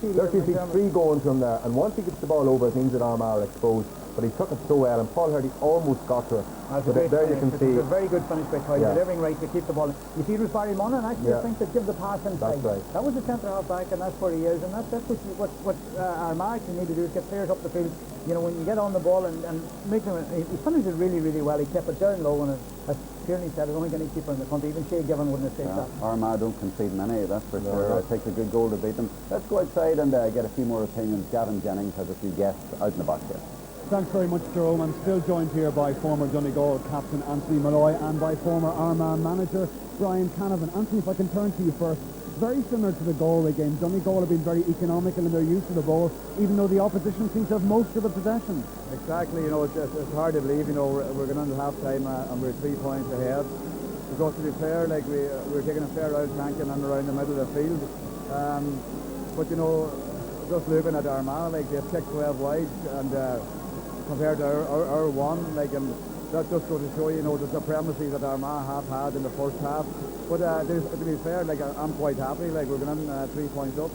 There's usually three going from there, and once he gets the ball over, it means that Armagh are exposed. but he took it so well, and Paul Hardy almost got to it. That's But there you can see. It's a very good finish by Hoyle, Yeah. delivering right to keep the ball. You see, it was Barry Monaghan actually, Yeah. I think, that give the pass inside. That's right. That was the centre half back, and that's where he is. And that's what Armagh actually need to do is get players up the field. You know, when you get on the ball and make them, he finished it really, really well. He kept it down low, and as Tierney said, I don't think any keeper in the country, even Shea Given, wouldn't have saved that. Armagh don't concede many, that's for sure. It takes a good goal to beat them. Let's go outside and get a few more opinions. Gavin Jennings has a few guests out in the box here. Thanks very much, Jerome. I'm still joined here by former Donegal captain Anthony Malloy and by former Armagh manager Brian Canavan. Anthony, if I can turn to you first. Very similar to the Galway game. Donegal have been very economical in their use of the ball, even though the opposition seems to have most of the possession. Exactly, you know, it's hard to believe, you know, we're going into half-time and we're 3 points ahead. We've got to be fair, like we're taking a fair out tanking and around the middle of the field. But, you know, just looking at Armagh, like they've kicked 12 wide and compared to our one, like, and that just goes to show, you know, the supremacy that Armagh have had in the first half. But to be fair, like I'm quite happy, like we're going 3 points up.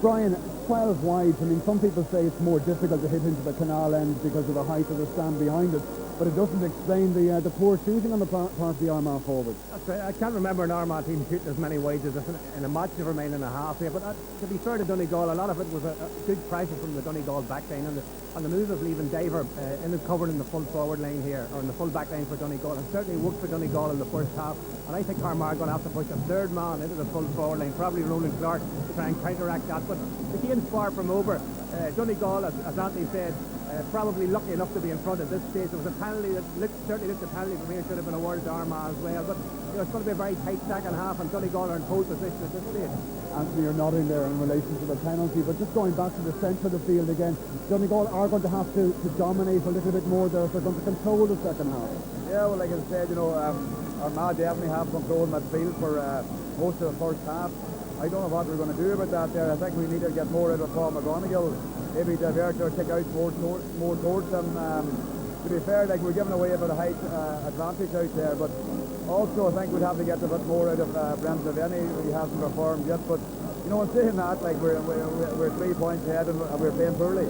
Brian, 12 wides, I mean, some people say it's more difficult to hit into the canal end because of the height of the stand behind it, but it doesn't explain the poor shooting on the part of the Armagh forwards. That's right. I can't remember an Armagh team shooting as many wides as this in a match, never mind in a half here. But to be fair to Donegal, a lot of it was a good pressure from the Donegal back line, and the move of leaving Diver in and covered in the full forward line here, or in the full back line for Donegal, and certainly worked for Donegal in the first half. And I think Armagh are going to have to push a third man into the full forward line, probably Roland Clark, to try and counteract that. But the game's far from over. Donegal, as Anthony said, probably lucky enough to be in front at this stage. There was a penalty that certainly looked a penalty from here, should have been awarded to Armagh as well. But you know, it's going to be a very tight second half, and Donegal are in pole position at this stage. Anthony, you're nodding there in relation to the penalty, but just going back to the centre of the field again, Donegal are going to have to dominate a little bit more there if they're going to control the second half. Yeah, well, like I said, you know, Armagh definitely have control in midfield for most of the first half. I don't know what we're going to do about that there. I think we need to get more out of Paul McGonigal, maybe divert or kick out more towards them. To be fair, like we're giving away a bit of height advantage out there, but also I think we'd have to get a bit more out of Brent Devaney. He hasn't performed yet, but you know, in saying that, like we're 3 points ahead and we're playing poorly.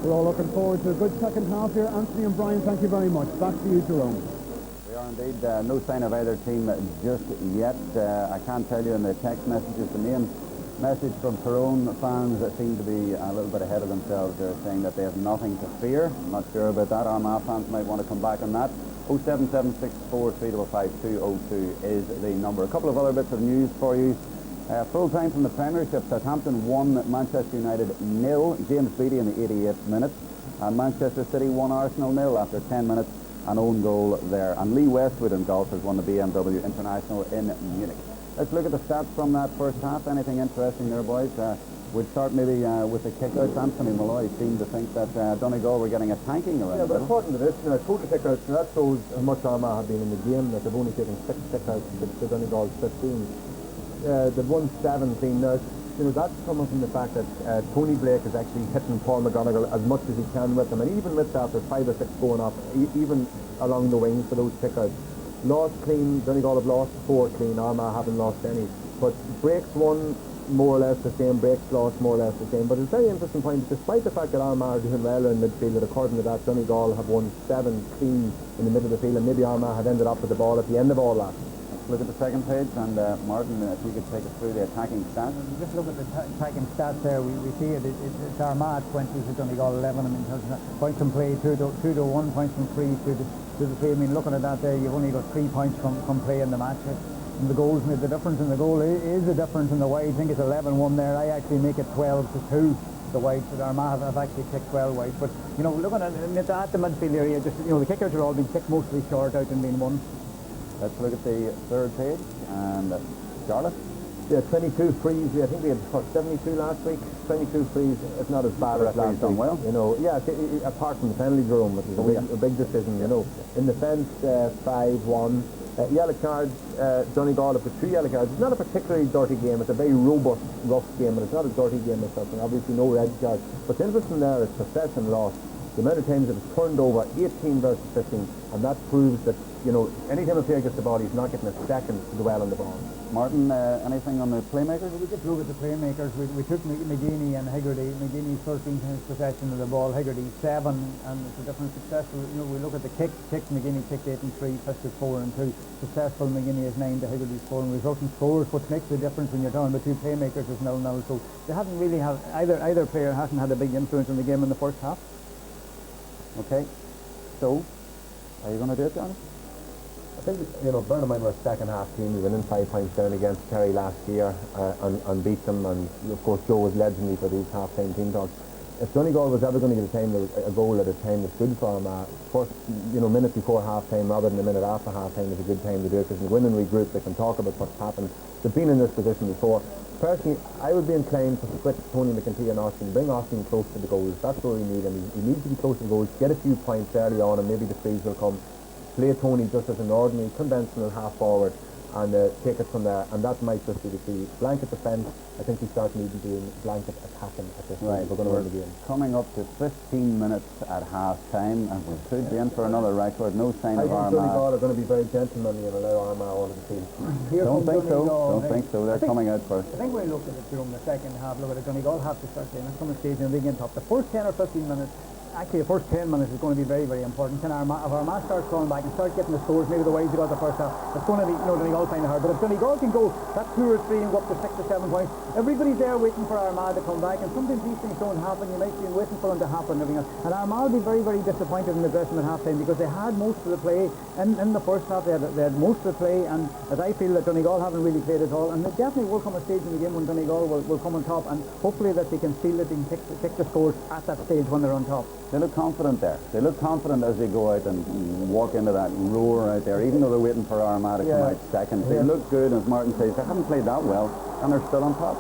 We're all looking forward to a good second half here. Anthony and Brian, thank you very much. Back to you, Jerome. We are indeed. No sign of either team just yet. I can't tell you in the text messages. The main message from Tyrone fans that seem to be a little bit ahead of themselves. They're saying that they have nothing to fear. I'm not sure about that. Armagh fans might want to come back on that. 07764355202 is the number. A couple of other bits of news for you. Full time from the Premiership. Southampton 1, Manchester United 0. James Beattie in the 88th minute. And Manchester City 1, Arsenal 0 after 10 minutes. An own goal there. And Lee Westwood in golf has won the BMW International in Munich. Let's look at the stats from that first half. Anything interesting there, boys? We'd start maybe with the kickouts. Anthony Malloy seemed to think that Donegal were getting a tanking around. Yeah, but according to this, total kickouts, that shows how much Armagh have been in the game, that they've only taken 6 kickouts to Donegal's 15. They've won 17. Now, you know, that's coming from the fact that Tony Blake is actually hitting Paul McGonigal as much as he can with them, and even with that, there's 5 or 6 going off, even along the wings for those kickouts. Lost clean, Donegal have lost 4 clean, Armagh haven't lost any. But breaks won, more or less the same, breaks lost, more or less the same. But it's a very interesting point, despite the fact that Armagh are doing well in midfield, that according to that, Donegal have won 7 clean in the middle of the field, and maybe Armagh have ended up with the ball at the end of all that. Look at the second page, and Martin, if you could take us through the attacking stats. Just look at the attacking stats there. We see it's Armagh 20 to Donegal 11. I mean, points from play 2 to 1, points from free 2 to 3. I mean, looking at that there, you've only got 3 points from play in the match. And the goals made the difference, and the goal is the difference in the wide. I think it's 11-1 there. I actually make it 12-2. The wides, but Armagh have actually kicked 12 wides. But you know, looking at the midfield area, just the kickouts have all been kicked mostly short out and being won. Let's look at the third page, and Charlotte. Yeah, 22 frees. I think we had 72 last week. 22 frees. It's not as bad as last week. Well, you know. Yeah, apart from the penalty, Jerome, which is a big decision. You know, in defence, 5-1. Yellow cards. Donegal have got 2 yellow cards. It's not a particularly dirty game. It's a very robust, rough game, but it's not a dirty game as such. And obviously, no red cards. What's interesting there is possession lost. the amount of times that it's turned over, 18 versus 15, and that proves that, you know, anytime a player gets the ball, he's not getting a second to dwell on the ball. Martin, anything on the playmakers? We just look at the playmakers. We took McGeaney and Haggerty. McGeaney 13 times possession of the ball, Haggerty 7, and it's a different successful. You know, we look at the kicks. McGeaney kicked 8 and 3, Fisk 4 and 2. Successful, McGeaney is 9 to Haggerty's 4, and resulting scores. What makes the difference when you're talking about two playmakers is 0-0. So they haven't really had either player hasn't had a big influence in the game in the first half. Okay, so are you going to do it, Donnie? I think, you know, bear in mind we're a second half team. We went in 5 points down against Kerry last year and beat them, and of course Joe was legendary for these half-time team talks. If Donegal was ever going to get a goal at a time that's good for them, first, you know, minute before half-time rather than a minute after half-time is a good time to do it, because they win and regroup, they can talk about what's happened. They've been in this position before. Personally, I would be inclined to switch Toni McEntee and Austin, bring Austin close to the goals. That's what we need, and he needs to be close to the goals, get a few points early on, and maybe the frees will come. Play Toni just as an ordinary, conventional half-forward, and take it from there, and that might just be the key. Blanket defence, I think we start needing to do blanket attacking at this point. We're going to win the game. Coming up to 15 minutes at half-time, and we could be in for another record. No sign of Armagh. I think Donegal are going to be very gentlemanly and allow Armagh onto the field. Don't think so. They're coming out first. I think when we look at it during the second half, look at it, Donegal have to start playing at some stage in the game top. The first 10 or 15 minutes, actually the first 10 minutes is going to be very, very important. If Armagh starts going back and start getting the scores, maybe the ways they got the first half, it's going to be, you know, Donegal finding it hard. But if Donegal can go that 2 or 3 and go up to 6 or 7 points, everybody's there waiting for Armagh to come back, and sometimes these things don't happen. You might be waiting for them to happen and everything else. And Armagh will be very, very disappointed in the dressing at half time, because they had most of the play in the first half. They had most of the play, and as I feel that Donegal haven't really played at all, and there definitely will come a stage in the game when Donegal will come on top, and hopefully that they can seal it and take the scores at that stage when they're on top. They look confident there. They look confident as they go out and walk into that roar out there, even though they're waiting for Armagh to come out second. They look good, as Martin says. They haven't played that well, and they're still on top.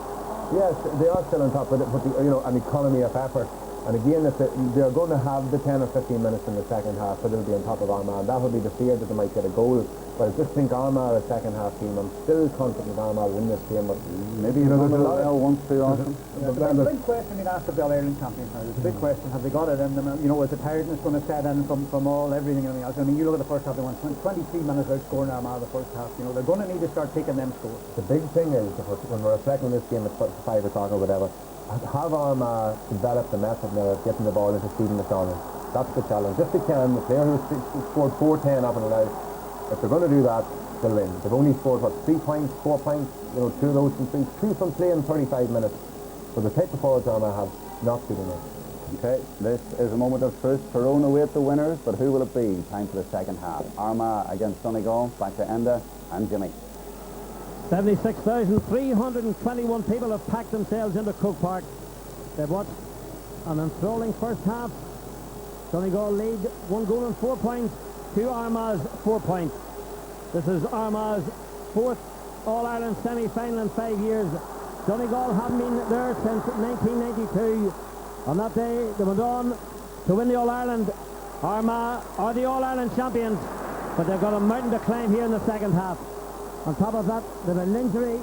Yes, they are still on top, but you know, an economy of effort. And again, if they're going to have the 10 or 15 minutes in the second half, so they'll be on top of Armagh, and that will be the fear that they might get a goal. But I just think Armagh are a second half team. I'm still confident Armagh will win this game, but maybe you know, there's a once too often. There's a big question being asked of the All-Ireland champions now. There's a big question. Have they got it in them? You know, is the tiredness going to set in from everything and everything else? I mean, you look at the first half, they won 23 minutes outscoring Armagh the first half. You know, they're going to need to start taking them scores. The big thing is, when we're reflecting this game at 5 o'clock or whatever, have Armagh developed the method now of getting the ball into Stephen McDonald. That's the challenge. If they can, the player who scored 4-10 up and out, if they're going to do that, they'll win. They've only scored, 3 points, 4 points, you know, 2 of those from 3, 2 from playing 35 minutes. So the type of forwards Armagh have, not good enough. Okay, this is a moment of truth. Tyrone await the winners, but who will it be? Time for the second half. Armagh against Donegal. Back to Enda and Jimmy. 76,321 people have packed themselves into Croke Park. They've watched an enthralling first half. Donegal lead 1 goal and 4 points to Armagh's 4 points. This is Armagh's 4th All-Ireland semi-final in 5 years. Donegal haven't been there since 1992. On that day, they went on to win the All-Ireland. Armagh are the All-Ireland champions, but they've got a mountain to climb here in the second half. On top of that, there's an injury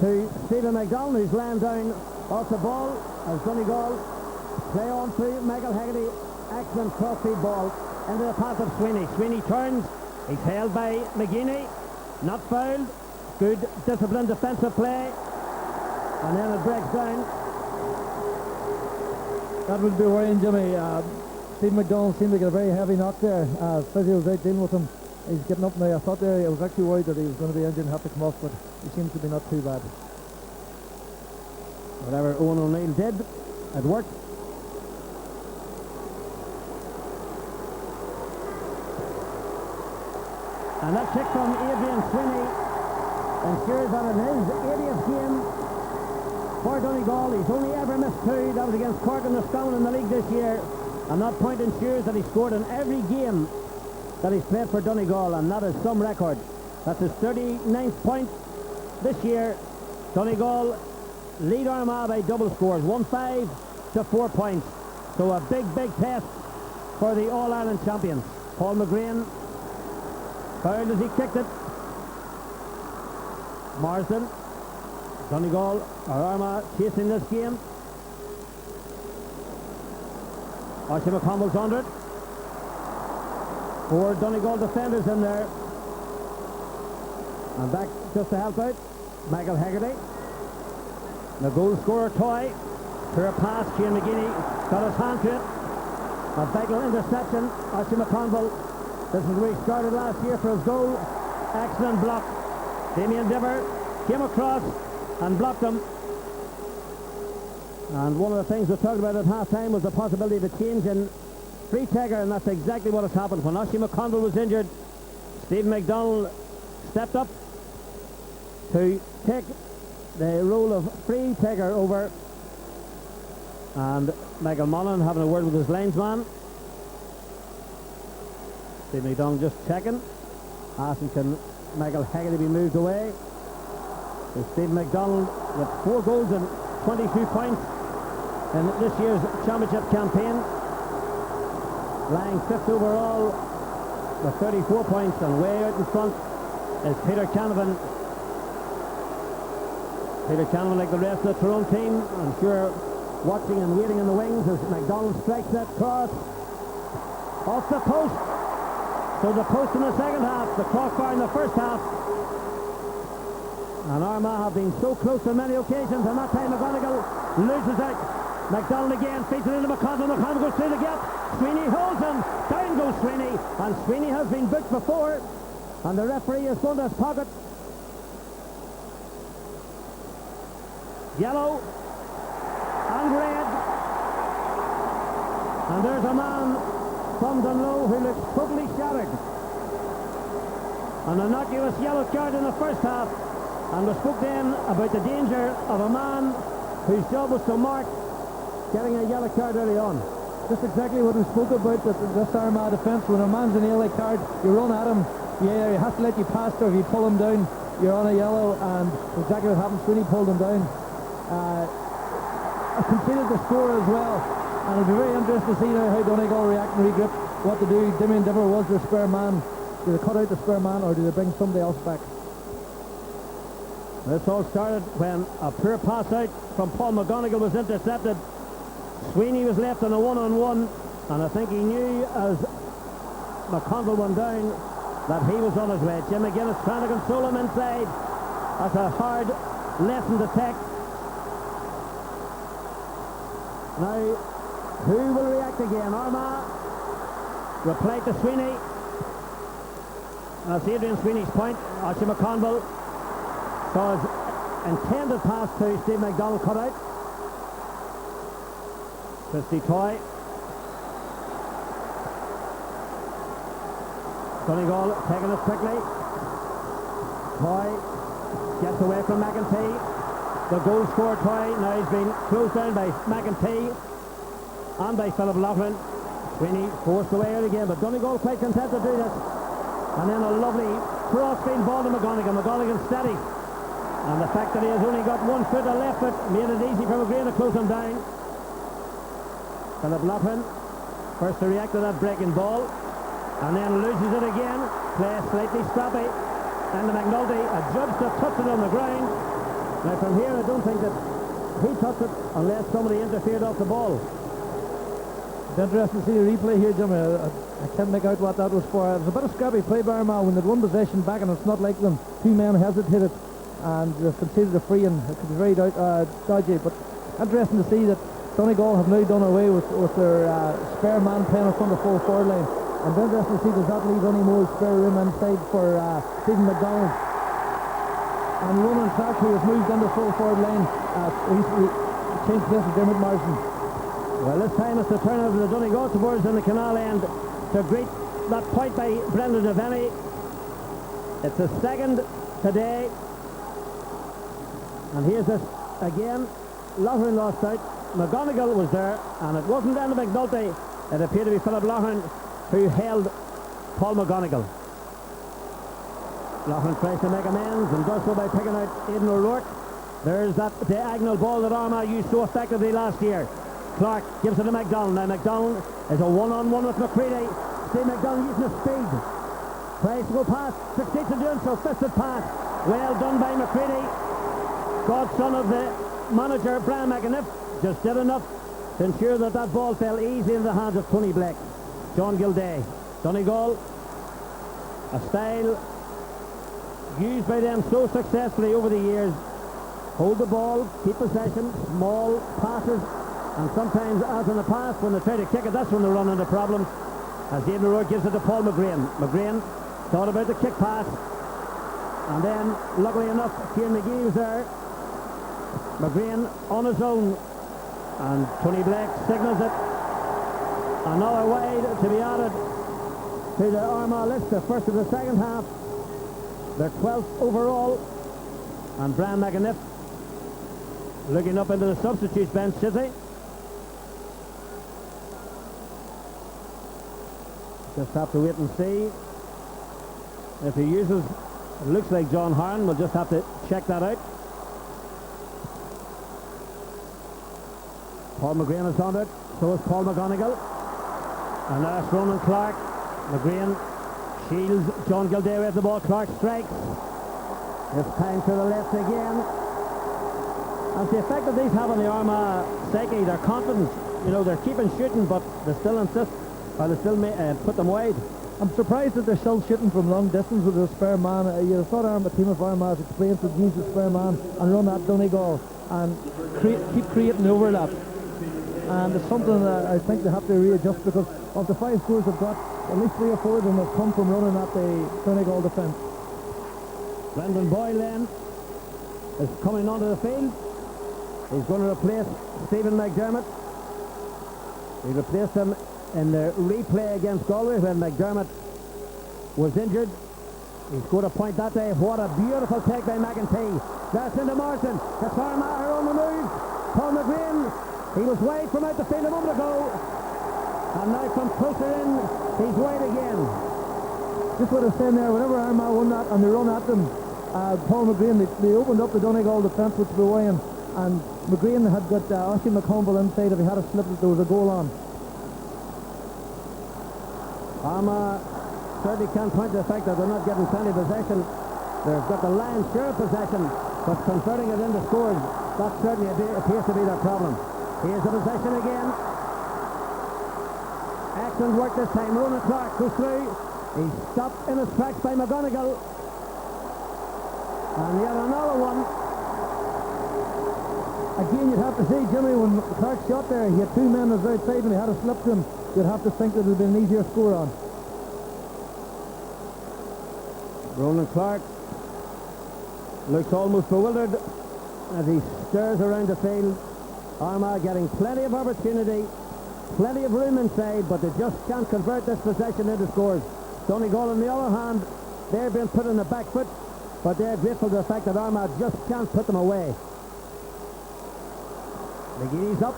to Stephen McDonald, who's laying down off the ball as Donegal play on through Michael Haggerty. Excellent crossfield ball into the path of Sweeney. Sweeney turns. He's held by McGeaney. Not fouled. Good disciplined defensive play. And then it breaks down. That would be worrying, Jimmy. Stephen McDonald seemed to get a very heavy knock there. Physio was out dealing with him. He's getting up now. I thought there, I was actually worried that he was going to be injured and have to come off, but he seems to be not too bad. Whatever Owen O'Neill did, it worked. And that kick from Adrian Sweeney ensures that in his 80th game for Donegal, he's only ever missed 2. That was against Cork and Liscone in the league this year. And that point ensures that he scored in every game that he's played for Donegal, and that is some record. That's his 39th point this year. Donegal lead Armagh by double scores, 1-5 to 4 points. So a big, big test for the All-Ireland champions. Paul McGrain fouled as he kicked it. Marsden, Donegal or Armagh chasing this game. Archie McConville's under it. 4 Donegal defenders in there. And back just to help out, Michael Haggerty. The goal scorer, Toy. Poor pass, Cian McGinney got his hand to it. A vital interception, Archie McConville. This is where he started last year for his goal. Excellent block. Damien Diver came across and blocked him. And one of the things we talked about at half-time was the possibility of a change in free taker, and that's exactly what has happened. When Archie McConville was injured, Stephen McDonald stepped up to take the role of free taker over, and Michael Mullen having a word with his linesman. Stephen McDonald just checking, asking can Michael Haggerty be moved away. So Stephen McDonald with 4 goals and 22 points in this year's championship campaign, lying 5th overall with 34 points, and way out in front is Peter Canavan. Peter Canavan, like the rest of the Tyrone team, I'm sure watching and waiting in the wings as McDonald strikes that cross off the post. So the post in the second half, the crossbar in the first half. And Armagh have been so close on many occasions, and that time McGonigal loses out. McDonald again feeds it into McConville. McConville goes through the gap. Sweeney holds him. Down goes Sweeney. And Sweeney has been booked before. And the referee has gone to his pocket. Yellow and red. And there's a man from Dunlow who looks totally shattered. An innocuous yellow card in the first half. And we spoke then about the danger of a man whose job was to mark getting a yellow card early on. Just exactly what we spoke about, that this Armagh defence, when a man's an yellow card, you run at him, yeah, he has to let you pass, or if you pull him down, you're on a yellow, and exactly what happened, Sweeney pulled him down. Conceded the score as well, and it'll be very interesting to see now how Donegal react and regrip, what to do. Damien Diver was their spare man. Do they cut out the spare man, or do they bring somebody else back? This all started when a poor pass out from Paul McGonigal was intercepted. Sweeney was left on a one-on-one, and I think he knew as McConville went down that he was on his way. Jim McGuinness trying to console him inside. That's a hard lesson to take. Now, who will react again? Armagh reply to Sweeney. That's Adrian Sweeney's point. Archie McConville saw his intended pass to Steve McDonald cut out. Christy Toy. Donegal taking it quickly. Toy gets away from McEntee. The goal scorer Toy now has been closed down by McEntee and by Philip Loughlin. Sweeney forced away out again, but Donegal quite content to do this. And then a lovely cross-field ball to McGonigal. McGonigal steady. And the fact that he has only got 1 foot, a left foot, made it easy for McGrain to close him down. Philip Loughlin first to react to that breaking ball, and then loses it again. Play slightly scrappy, and the McNulty adjudged to touch it on the ground. Now from here I don't think that he touched it unless somebody interfered off the ball. It's interesting to see the replay here, Jimmy. I can't make out what that was for. It was a bit of scrappy play by Armagh when they'd one possession back, and it's not like them. 2 men hesitated and they've conceded a free, and it could be very dodgy, but interesting to see that Donegal have now done away with their spare man playing in front of full forward line. And then interesting to see, does that leave any more spare room inside for Stephen McDonald? And Ronan Clark, who has moved into full forward line, recently changed place with Dermot Marsden. Well, this time it's the turn of the Donegal supporters in the canal end to greet that point by Brendan Devaney. It's the second today. And here's this again. Loughlin lost out. McGonigal was there, and it wasn't then the McNulty. It appeared to be Philip Loughlin who held Paul McGonigal. Loughlin tries to make amends and does so by picking out Aidan O'Rourke. There's that diagonal ball that Armagh used so effectively last year. Clark gives it to McDonald. Now McDonald is a one-on-one with McCready. Steve McDonald using his speed. Tries to go past, succeeds in doing so. Fisted pass. Well done by McCready. Godson of the manager, Brian McAniff, just did enough to ensure that that ball fell easy in the hands of Tony Blake. John Gilday. Donegal, a style used by them so successfully over the years. Hold the ball, keep possession, small passes, and sometimes, as in the past, when they try to kick it, that's when they run into problems. As David O'Rourke gives it to Paul McGrain. McGrain thought about the kick pass, and then, luckily enough, Kieran McGee was there. McGrain on his own, and Tony Blake signals it. Another wide to be added to the Armagh list, the first of the second half. Their 12th overall. And Brian McAniff looking up into the substitutes bench, is he? Just have to wait and see if he uses, it looks like John Harn. We'll just have to check that out. Paul McGrain is on it, so is Paul McGonigal. And that's Ronan Clark. McGrain shields John Gilday with the ball. Clark strikes. This time to the left again. And the effect that these have on the Armagh psyche, their confidence, you know, they're keeping shooting, but they still insist, or they still put them wide. I'm surprised that they're still shooting from long distance with a spare man. You'd have thought a team of Armagh's experience would use the spare man and run at Donegal and keep creating overlap. And it's something that I think they have to readjust, because of the 5 scores they've got, at least 3 or 4 of them have come from running at the Donegal defence. Brendan Boyle then is coming onto the field. He's going to replace Stephen McDermott. He replaced him in the replay against Galway when McDermott was injured. He scored a point that day. What a beautiful take by McEntee. That's into Martin. It's Armagh on the move. Paul McGrain. He was wide from out the field a moment ago. And now from closer in, he's wide again. Just what I was saying there, whenever Armagh won that and they run at them, Paul McGrain, they opened up the Donegal defence, which were weighing, and McGrain had got Oisin McConville inside. If he had a slip, there was a goal on. Armagh certainly can't point to the fact that they're not getting plenty of possession. They've got the lion's share of possession, but converting it into scores, that certainly appears to be their problem. Here's the possession again. Excellent work this time. Ronan Clark goes through. He's stopped in his tracks by McGonigal. And yet another one. Again, you'd have to see, Jimmy, when Clark shot there, he had 2 men on his outside and he had a slip to him. You'd have to think that it would have been an easier score on. Ronan Clark looks almost bewildered as he stirs around the field. Armagh getting plenty of opportunity, plenty of room inside, but they just can't convert this possession into scores. Donegal, on the other hand, they're being put on the back foot, but they're grateful to the fact that Armagh just can't put them away. McGee's up.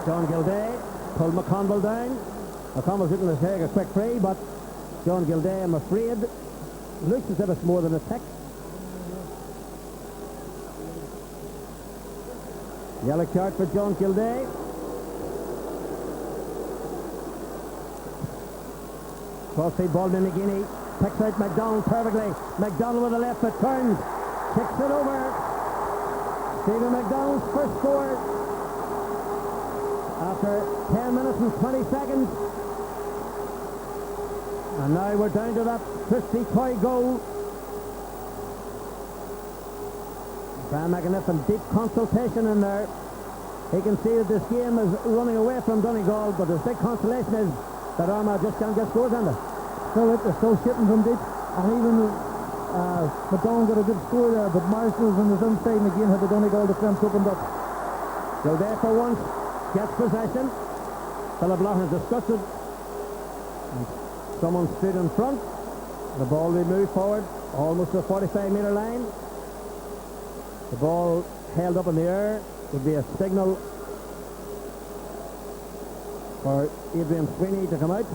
John Gilday pulled McConville down. McConville's looking to take a quick free, but John Gilday, I'm afraid, looks as if it's more than a tick. Yellow card for John Gilday. Crossfield ball to McGinney. Picks out McDonald perfectly. McDonald with a left foot turns. Kicks it over. Stephen McDonald's first score after 10 minutes and 20 seconds. And now we're down to that 50-toy goal. Brian McAniff in deep consultation in there. He can see that this game is running away from Donegal, but the big consolation is that Armagh just can't get scores on it. They're still shooting from deep, and even McDonald got a good score there, but Marshall's on his inside, and again had the Donegal defence opened up. So there for once gets possession. Philip Loughlin disgusted. And someone stood in front. The ball will be moved forward almost to the 45-metre line. The ball held up in the air would be a signal for Adrian Sweeney to come out.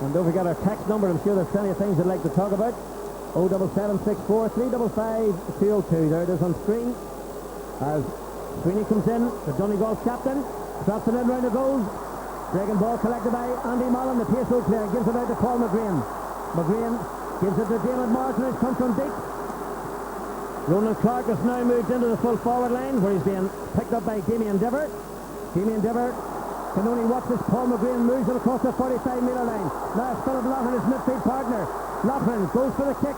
And don't forget our text number. I'm sure there's plenty of things you'd like to talk about. 07764 355 202. There it is on screen. As Sweeney comes in, the Donegal captain, drops it in round the goals. Breaking ball collected by Andy Mullen, the PSO player, gives it out to Paul McGrain. McGrain gives it to David Martin, who's come from deep. Ronan Clark has now moved into the full forward line where he's being picked up by Damien Dever. Damien Dever can only watch this. Paul McGreen moves it across the 45-metre line. Now it's Philip Loughlin, his midfield partner. Loughlin goes for the kick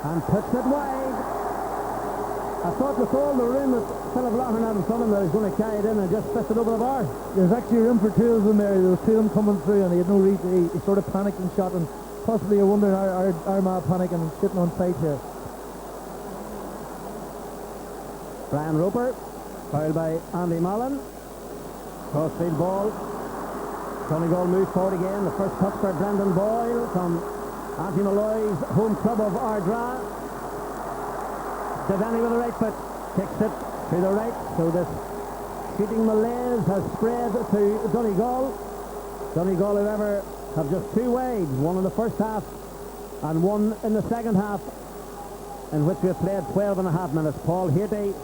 and puts it wide. I thought with all the room that Philip Loughlin had in front of him that he was going to carry it in and just fist it over the bar. There's actually room for two of them there. There was two of them coming through and he had no reason. He sort of panicked and shot, and possibly you're wondering our Armagh panicking and sitting on side here. Brian Roper, fouled by Andy Mallon. Crossfield ball. Donegal moves forward again. The first touch for Brendan Boyle from Anthony Malloy's home club of Ardra. Devaney with the right foot. Kicks it to the right. So this shooting malaise has spread to Donegal. Donegal, however, have just two wides. One in the first half and one in the second half, in which we have played 12 and a half minutes. Paul Haty,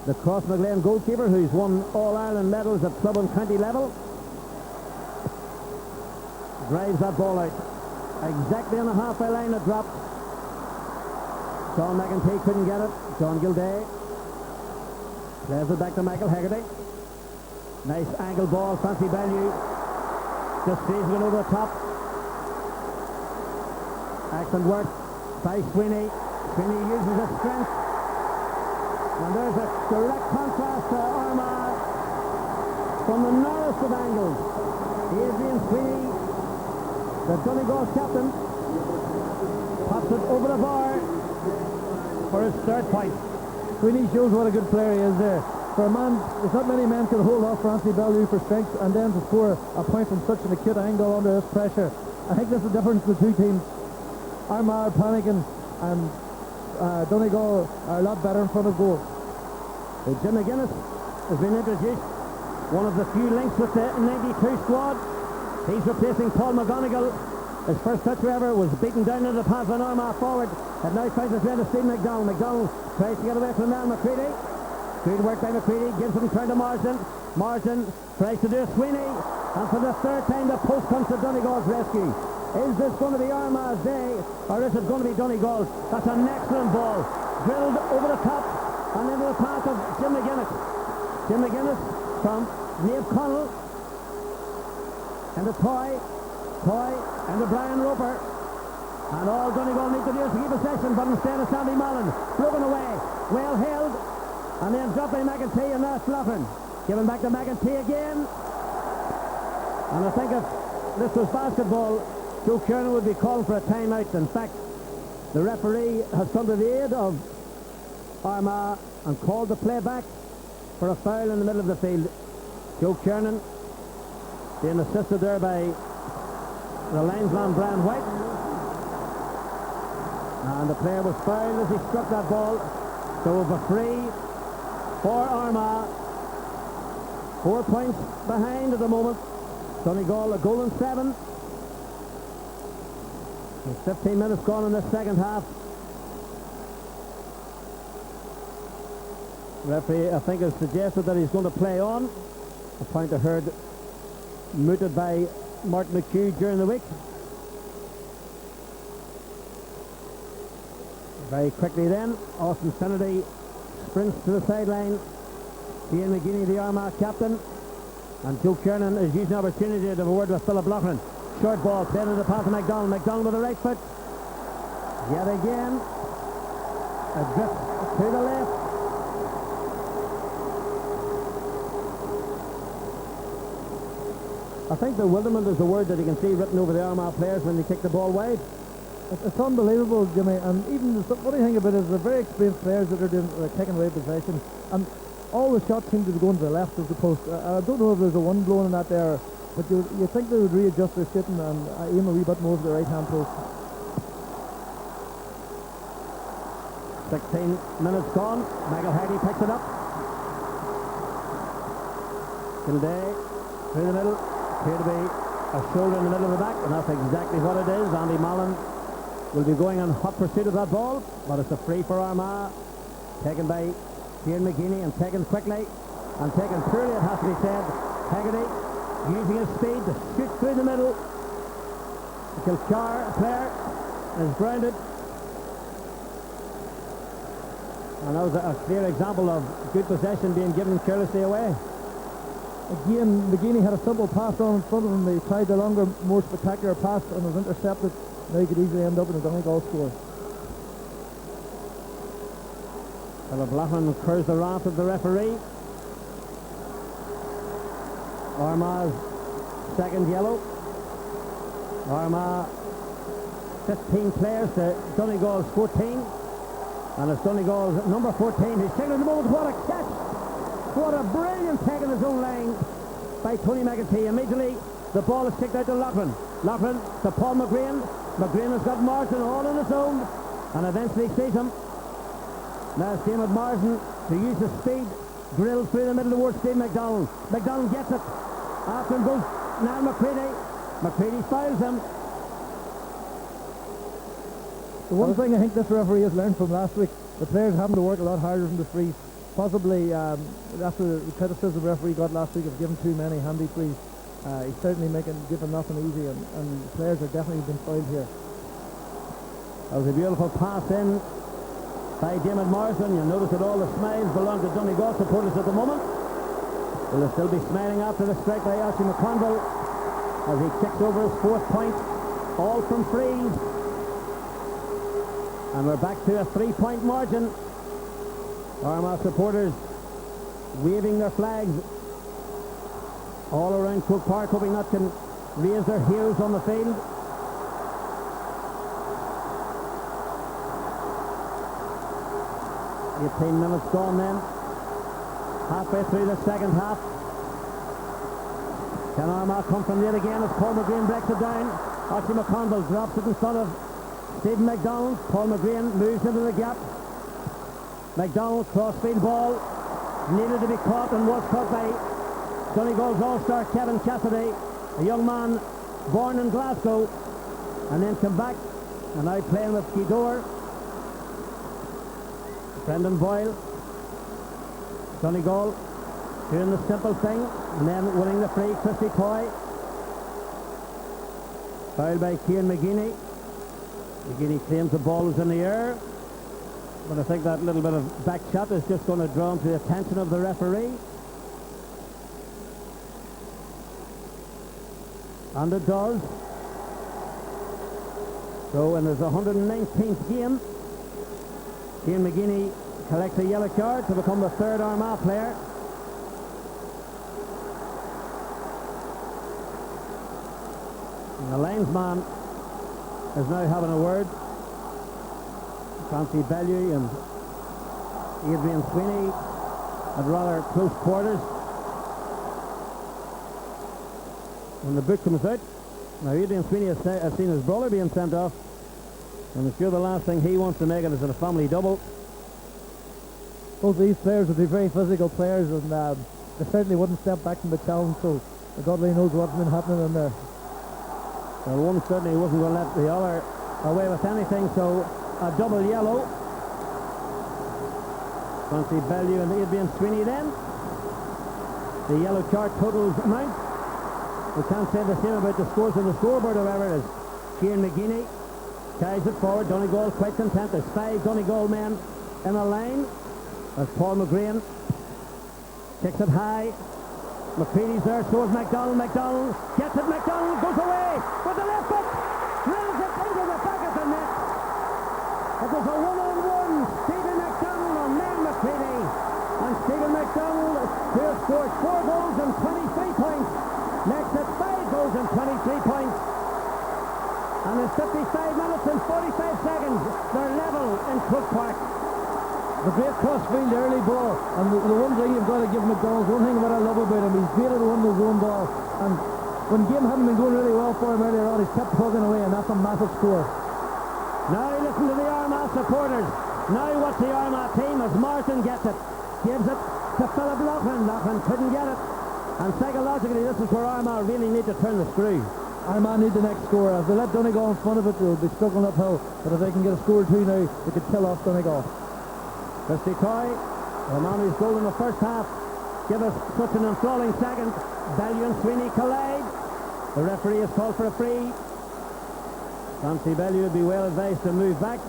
the Crossmaglen goalkeeper, who's won All-Ireland medals at club and county level, drives that ball out. Exactly on the halfway line it dropped. Sean McEntee couldn't get it. John Gilday plays it back to Michael Haggard. Nice angle ball, fancy value. Just squeezing it over the top. Excellent work by Sweeney. Sweeney uses his strength. And there's a direct contrast to Armagh from the narrowest of angles. Adrian Sweeney, the Donegal captain, pops it over the bar for his third point. Sweeney shows what a good player he is there. For a man, there's not many men can hold off for Anthony Bellew for strength and then to score a point from such an acute angle under this pressure. I think that's the difference in the two teams. Armagh are panicking and Donegal are a lot better in front of goal. Jim McGuinness has been introduced, one of the few links with the 92 squad. He's replacing Paul McGonigal. His first touch, however, was beaten down into the path of an Armagh forward, and now finds his way to Stephen McDonald. McDonald tries to get away from Mel McCready. Good work by McCready, gives him turn to Marsden. Marsden tries to do a Sweeney, and for the third time the post comes to Donegal's rescue. Is this going to be Armagh's day, or is it going to be Donegal's? That's an excellent ball, drilled over the top and into the path of Jim McGuinness. Jim McGuinness from Niamh Connell, and the Toy, and the Brian Roper. And all Donegal need to do is to keep possession, but instead it's Andy Mallon, broken away, well held, and then dropped by McEntee, and now it's Loughlin. Given back to McEntee again. And I think if this was basketball, Joe Kiernan would be called for a timeout. In fact, the referee has come to the aid of Armagh and called the play back for a foul in the middle of the field. Joe Kiernan being assisted there by the linesman Brian White. And the player was fouled as he struck that ball. So a free for Armagh. 4 points behind at the moment. Donegal a goal and 7. There's 15 minutes gone in this second half. The referee, I think, has suggested that he's going to play on. A point I heard mooted by Mark McHugh during the week. Very quickly then, Austin Finnerty sprints to the sideline. Ian McGinney, the Armagh captain, and Joe Kiernan is using the opportunity to have a word with Philip Loughlin. Short ball, played in the path of McDonald. McDonald with the right foot. Yet again, a drift to the left. I think bewilderment is the word that you can see written over the Armagh players when they kick the ball wide. It's unbelievable, Jimmy, and even the funny thing about it is they're very experienced players that are taking away possession, and all the shots seem to be going to the left of the post. I don't know if there's a one blown in that there, but you think they would readjust their shooting and aim a wee bit more to the right-hand post. 16 minutes gone. Michael Hardy picks it up. Gilday through the middle. Appear to be a shoulder in the middle of the back, and that's exactly what it is. Andy Mallon will be going on hot pursuit of that ball, but it's a free for Armagh, taken by Ian McGinney and taken quickly and taken poorly, it has to be said. Haggerty using his speed to shoot through the middle. The Kilcar player is grounded. And that was a clear example of good possession being given carelessly away. Again, McGeaney had a simple pass on in front of him. They tried the longer, more spectacular pass and was intercepted. Now he could easily end up in a Donegal score. Philip Laughlin incurs the wrath of the referee. Armagh's second yellow. Armagh 15 players to Donegal's 14. And it's Donegal's number 14 who's taken at the moment. What a catch! What a brilliant take in his own line by Toni McEntee. Immediately the ball is kicked out to Laughlin. Laughlin to Paul McGrain. McGrain has got Marsden all on his own and eventually sees him. Now it's David Marsden to use his speed. Drills through the middle towards Steve McDonald. McDonald gets it. After him goes now McCready. McCready fouls him. The one thing I think this referee has learned from last week, the players having to work a lot harder from the frees. Possibly after the criticism the referee got last week of giving too many handy frees, he's certainly giving nothing easy, and the players are definitely been fouled here. That was a beautiful pass in by David Marsden. You'll notice that all the smiles belong to Donegal supporters at the moment. Will they still be smiling after the strike by Archie McConville as he kicks over his 4th point, all from frees. And we're back to a 3-point margin. Armagh supporters waving their flags all around Croke Park, hoping that can raise their heroes on the field. "18 minutes gone then. Halfway through the second half. Can Armagh come from there again as Paul McGrain breaks it down? Archie McConville drops it in front of Stephen McDonald. Paul McGrain moves into the gap. McDonald, crossfield ball, needed to be caught and was caught by Donegal's all-star Kevin Cassidy, a young man born in Glasgow, and then come back and now playing with Gidor. Brendan Boyle. Donegal doing the simple thing and then winning the free. Christy Toy. Fouled by Ciarán McGeaney. McGeaney claims the ball was in the air, but I think that little bit of back shot is just going to draw him to the attention of the referee. And it does. So in his 119th game, Ciarán McGeaney collects a yellow card to become the 3rd Armagh player. And the linesman is now having a word. Francie Bellew and Adrian Sweeney at rather close quarters. When the book comes out, now Adrian Sweeney has seen his brother being sent off, and I'm sure the last thing he wants to make it is in a family double. Both these players would be very physical players, and they certainly wouldn't step back from the challenge, so God only knows what's been happening in there. Well, one certainly wasn't going to let the other away with anything, so a double yellow. Francie Bellew and Adrian Sweeney then. The yellow card totals amount. We can't say the same about the scores on the scoreboard, however, as Ciarán McGeaney carries it forward. Donegal quite content. There's 5 Donegal men in a line. As Paul McGrain kicks it high. McCready's there, so is McDonald. McDonald gets it. McDonald goes away with the left foot. Drills it into the back of the net. It was a one-on-one. Stephen McDonald on Mel McCready. And Stephen McDonald, who has scored 4 goals and 23 points, makes it 5 goals and 23 points. And in 55 minutes and 45 seconds, they're level in Croke Park. The great crossfield early ball, and the one thing you've got to give McDonald, one thing what I love about him, he's great at winning his own ball, and when the game hadn't been going really well for him earlier on, he's kept plugging away, and that's a massive score. Now listen to the Armagh supporters. Now watch the Armagh team as Martin gets it. Gives it to Philip Laughlin. Laughlin couldn't get it. And psychologically, this is where Armagh really need to turn the screw. Armagh need the next score. If they let Donegal in front of it, they'll be struggling uphill. But if they can get a score or 2 now, they could kill off Donegal. Christy Toy, the man who's goal in the first half, give us such an enthralling second. Bellew and Sweeney collide. The referee has called for a free. Francie Bellew would be well advised to move back.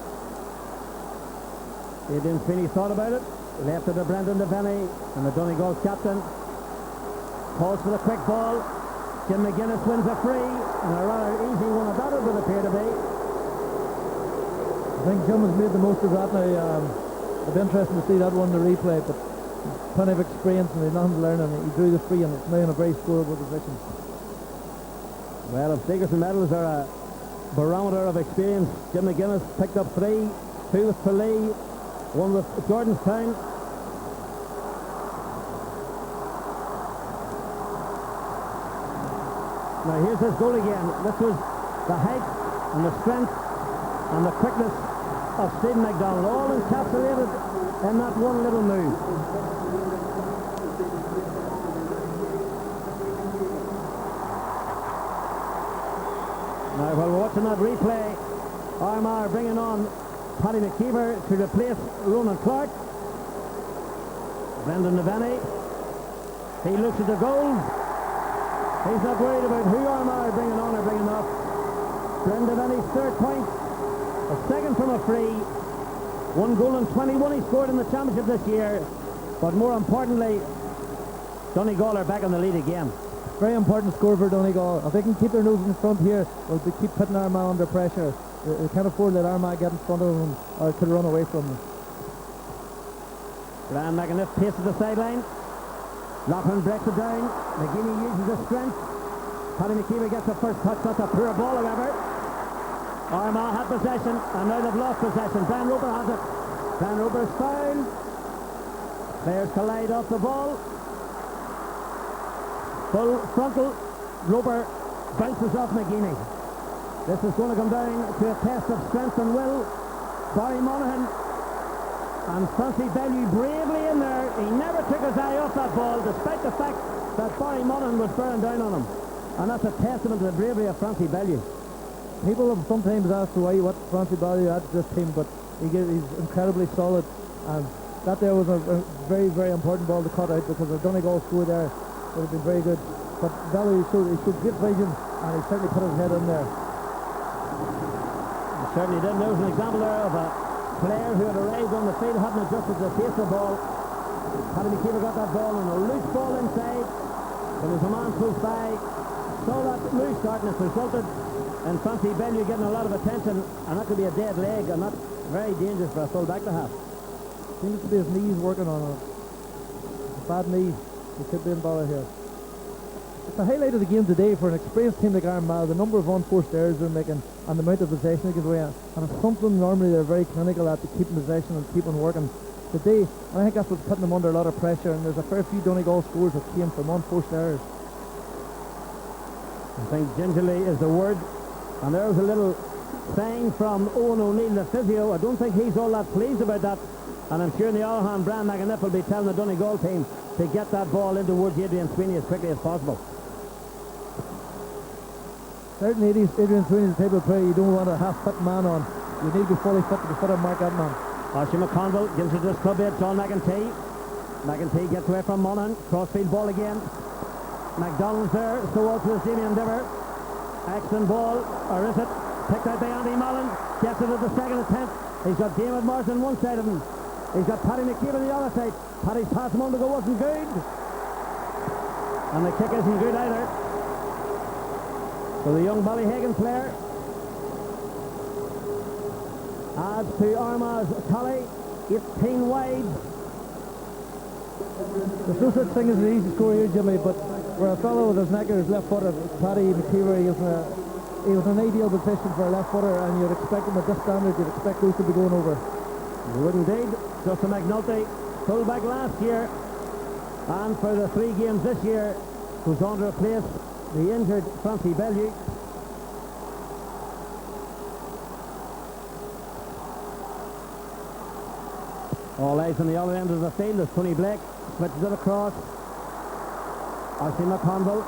Adrian Sweeney thought about it, left it to Brendan Devaney, and the Donegal captain calls for the quick ball. Jim McGuinness wins a free, and a rather easy one of that it would appear to be. I think Jim has made the most of that now. It'll be interesting to see that one in the replay, but plenty of experience and he's nothing to learn, and he drew the free, and it's now in a very scoreable position. Well, if Sigerson medals are a barometer of experience, Jim McGuinness picked up 3, 2 with Tralee, 1 with Jordanstown. Now here's his goal again. This was the height and the strength and the quickness of Stephen McDonald, all encapsulated in that one little move. Now while we're watching that replay, Armagh are bringing on Paddy McKeever to replace Ronan Clark. Brendan Devaney, he looks at the goal. He's not worried about who Armagh are bringing on or bringing off. Brendan Devaney's third point, a second from a free. 1 goal and 21 he scored in the championship this year. But more importantly, Donegal are back in the lead again. Very important score for Donegal. If they can keep their nose in front here, well, they keep putting Armagh under pressure. They can't afford to let Armagh get in front of them or to run away from them. Brian McAniff paces the sideline. Loughlin breaks it down. McGeady uses his strength. Paddy McKeever gets the first touch. That's a poor ball, however. Armagh had possession, and now they've lost possession. Brian Roper has it. Brian Roper's foul. Players collide off the ball. Full frontal. Roper bounces off McGeady. This is going to come down to a test of strength and will. Barry Monaghan and Francie Bellew bravely in there. He never took his eye off that ball, despite the fact that Barry Monaghan was bearing down on him. And that's a testament to the bravery of Francie Bellew. People have sometimes asked why what Francie Bellew adds to this team, but he's incredibly solid. And that there was a very, very important ball to cut out, because a Donegal score there would have been very good. But Bellew showed great vision, and he certainly put his head in there. He certainly did. There was an example there of a player who had arrived on the field, hadn't adjusted to face the ball. Paddy McKeever got that ball on a loose ball inside. There was a man close by, saw that loose start, and it resulted in Francie Bellew getting a lot of attention, and that could be a dead leg, and that's very dangerous for a full back to have. Seems to be his knees working on it. It's a bad knee. He could be in bother here. It's the highlight of the game today for an experienced team like Armagh, the number of unforced errors they're making and the amount of possession they give away. And it's something normally they're very clinical at, to keeping possession and keeping working. Today, I think that's what's putting them under a lot of pressure, and there's a fair few Donegal scores that came from unforced errors. I think gingerly is the word. And there was a little thing from Owen O'Neill, the physio. I don't think he's all that pleased about that. And I'm sure in the other hand, Brian McAniff will be telling the Donegal team to get that ball in towards Adrian Sweeney as quickly as possible. Certainly Adrian Sweeney's the type of player you don't want a half-fit man on. You need to be fully fit to be fit and mark that man. Archie McConville gives it to his clubmate John McEntee. McEntee gets away from Monaghan. Crossfield ball again. McDonald's there, so also is Damien Dever. Excellent ball, or is it? Picked out by Andy Mallon. Gets it at the second attempt. He's got David Morris on one side of him. He's got Paddy McKeever on the other side. Paddy's pass a moment ago wasn't good. And the kick isn't good either. So the young Ballyhagan player adds to Armagh's tally, 18 wide. There's no such thing as an easy score here, Jimmy, but for a fellow with his neck or his left footer, Paddy McKeever, he was an ideal position for a left footer, and you'd expect him at this standard, you'd expect those to be going over. You would indeed. Justin McNulty, fullback last year, and for the 3 games this year, who's on to replace the injured Francie Bellew. All eyes on the other end of the field as Tony Blake switches it across. Archie McConville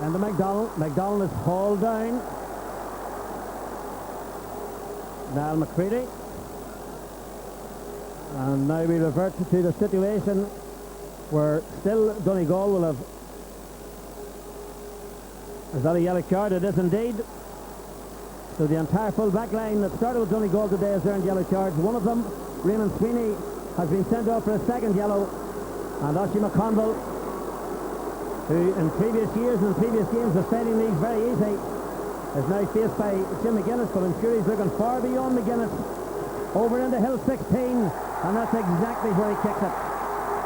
and the McDonald. McDonald is hauled down. Niall McCready. And now we revert to the situation where still Donegal will have... Is that a yellow card? It is indeed. So the entire full back line that started with Donegal today has earned yellow cards. One of them, Raymond Sweeney, has been sent off for a second yellow. And Oshie McConville, who in previous years and previous games was finding these very easy, is now faced by Jim McGuinness, but I'm sure he's looking far beyond McGuinness. Over into Hill 16, and that's exactly where he kicks it.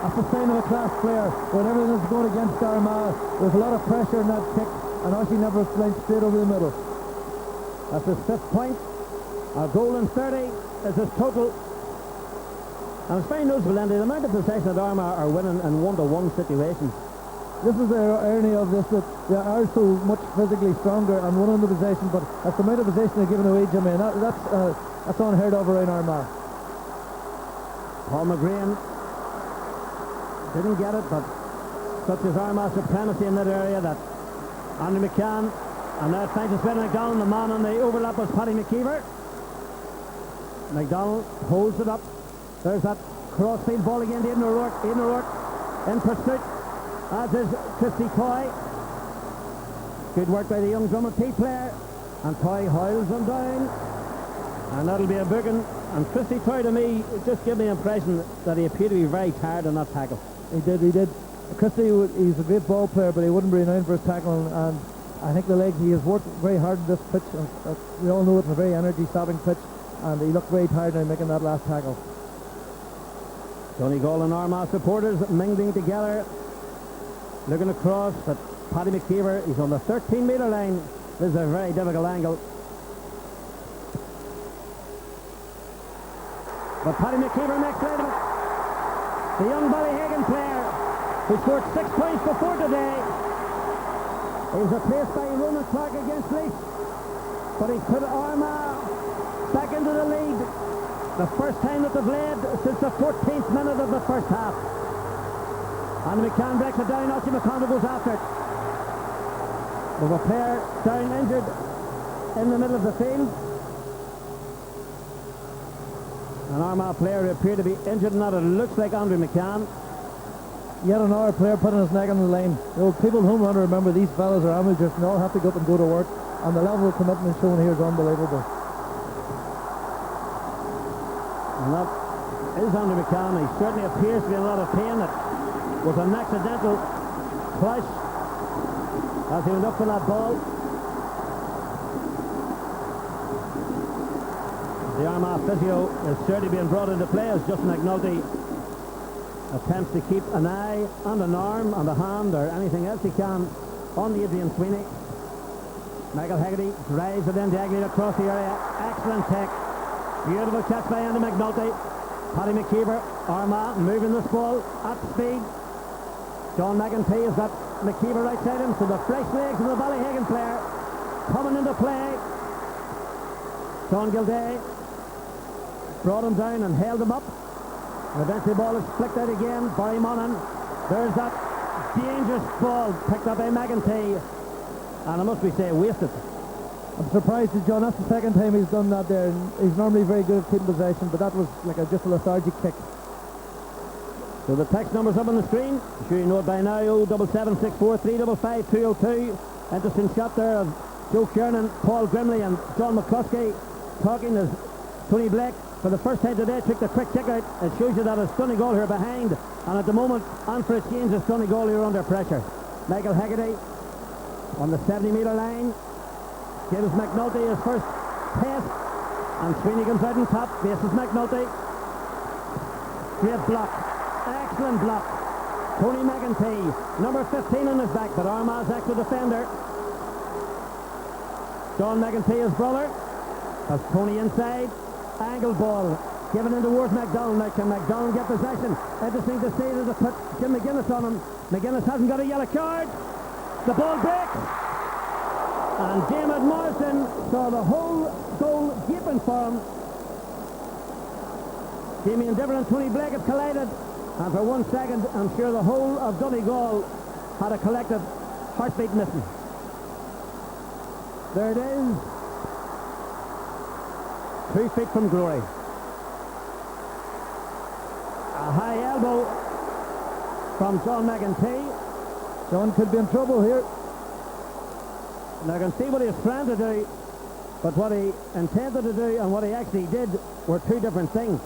That's the sign of a class player. When everything is going against Armagh, there's a lot of pressure in that kick, and Oshie never flinched straight over the middle. That's his 5th point. A goal in 30 is his total. And it's very noticeable, Andy, the amount of possession that Armagh are winning in one-to-one situations. This is the irony of this, that they are so much physically stronger and won on the possession, but that's the amount of possession they're giving away, Jimmy, and that's unheard of around Armagh. Paul McGrain didn't get it, but such is Armagh's supremacy in that area that Andrew McCann, and now finds his better McDonald. The man on the overlap was Paddy McKeever. McDonald holds it up. There's that crossfield ball again to Aidan O'Rourke. Aidan O'Rourke in pursuit, as is Christy Toy. Good work by the young Drummond player, and Toy hoils him down, and that'll be a booking. And Christy Toy, to me, just gave me the impression that he appeared to be very tired on that tackle. He did. Christy, he's a great ball player, but he wouldn't be renowned for his tackle, and I think the legs, he has worked very hard on this pitch, and we all know it's a very energy-sapping pitch, and he looked very tired now making that last tackle. Donegal and Armagh supporters mingling together, looking across at Paddy McKeever. He's on the 13-metre line. This is a very difficult angle. But Paddy McKeever makes light of it. The young Ballyhagan player who scored 6 points before today. He was replaced by Ronan Clark against Leith. But he put Armagh back into the lead. The first time that they've led since the 14th minute of the first half. And McCann breaks it down. Oshie McConville goes after it. With a player down injured in the middle of the field. An Armagh player who appeared to be injured in that. It looks like Andrew McCann. Yet another player putting his neck on the line. You know, people at home want to remember these fellas are amateurs and all have to go up and go to work. And the level of commitment shown here is unbelievable. And that is Andrew McCann. He certainly appears to be in a lot of pain. It was an accidental clash as he went up for that ball. The Armagh physio is certainly being brought into play as Justin McNulty attempts to keep an eye and an arm and a hand or anything else he can on Adrian Sweeney. Michael Haggard drives it in diagonally across the area. Excellent take. Beautiful catch by Andy McNulty. Paddy McKeever, Armagh moving this ball at speed. John McEntee has got McKeever right side him, so the fresh legs of the Ballyhagan player coming into play. Sean Gilday brought him down and held him up. And eventually the ball is flicked out again. Barry Monaghan. There's that dangerous ball picked up by McEntee. And I must be saying, wasted. I'm surprised that John, that's the second time he's done that there. He's normally very good at keeping possession, but that was like just a lethargic kick. So the text number's up on the screen. I'm sure you know it by now. 07764355202. Interesting shot there of Joe Kiernan, Paul Grimley and John McCluskey talking as Tony Blake for the first time today took the quick kick out. It shows you that it's Donegal who are behind, and at the moment and for a change it's Donegal who are under pressure. Michael Haggerty on the 70-metre line gives McNulty his first test, and Sweeney comes out on top, faces McNulty. Great block, excellent block. Tony McEntee, number 15 on his back, but Armagh's extra defender. John McEntee's brother has Tony inside. Angle ball given in towards McDonald. Now can McDonald get possession? Interesting to see that they put Jim McGuinness on him. McGuinness hasn't got a yellow card. The ball breaks. And Diarmaid Morrison saw the whole goal gaping for him. Damien Diver and Tony Blake have collided. And for 1 second, I'm sure the whole of Donegal had a collective heartbeat missing. There it is. 2 feet from glory. A high elbow from John McEntee. John could be in trouble here. And I can see what he's trying to do. But what he intended to do and what he actually did were two different things.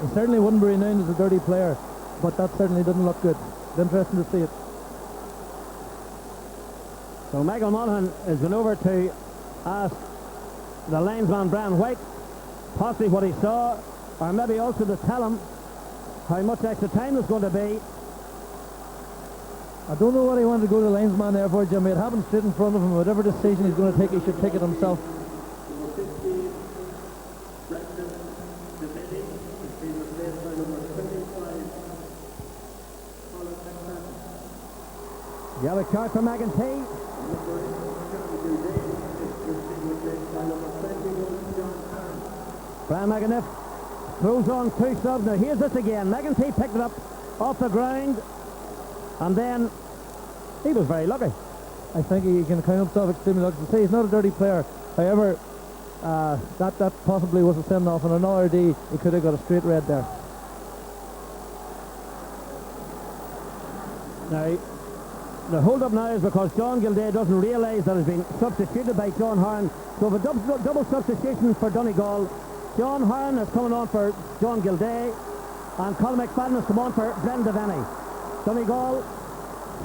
He certainly wouldn't be renowned as a dirty player, but that certainly didn't look good. It's interesting to see it. So Michael Monaghan has gone over to ask the linesman Brian White possibly what he saw, or maybe also to tell him how much extra time there's going to be. I don't know what he wanted to go to the linesman there for, Jimmy. It happened straight in front of him. Whatever decision he's going to take, he should take it himself. Yellow card for McEntee. Brian McAniff throws on two subs. Now here's this again. McEntee picked it up off the ground, and then he was very lucky. I think he can count himself extremely lucky. To say he's not a dirty player. However, that possibly was a send-off, and another day he could have got a straight red there. Now, the hold-up now is because John Gilday doesn't realise that he's been substituted by John Horan. So a double substitution for Donegal. John Horan is coming on for John Gilday, and Colin McFadden has come on for Brendan Devaney. Donegal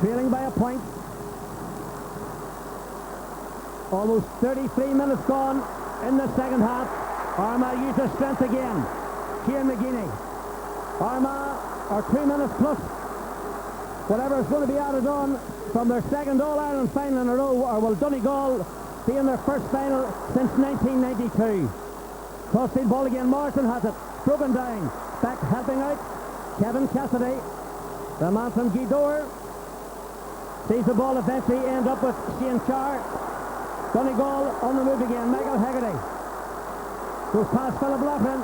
trailing by a point. Almost 33 minutes gone in the second half. Armagh used their strength again. Cian McGeaney. Armagh are 2 minutes plus whatever is going to be added on from their second All-Ireland final in a row, or will Donegal be in their first final since 1992. Crossfield ball again. Morrison has it. Broken down. Back helping out. Kevin Cassidy. The man from Gidor sees the ball eventually end up with Shane Carr. Donegal on the move again. Michael Haggard goes past Philip Laughlin.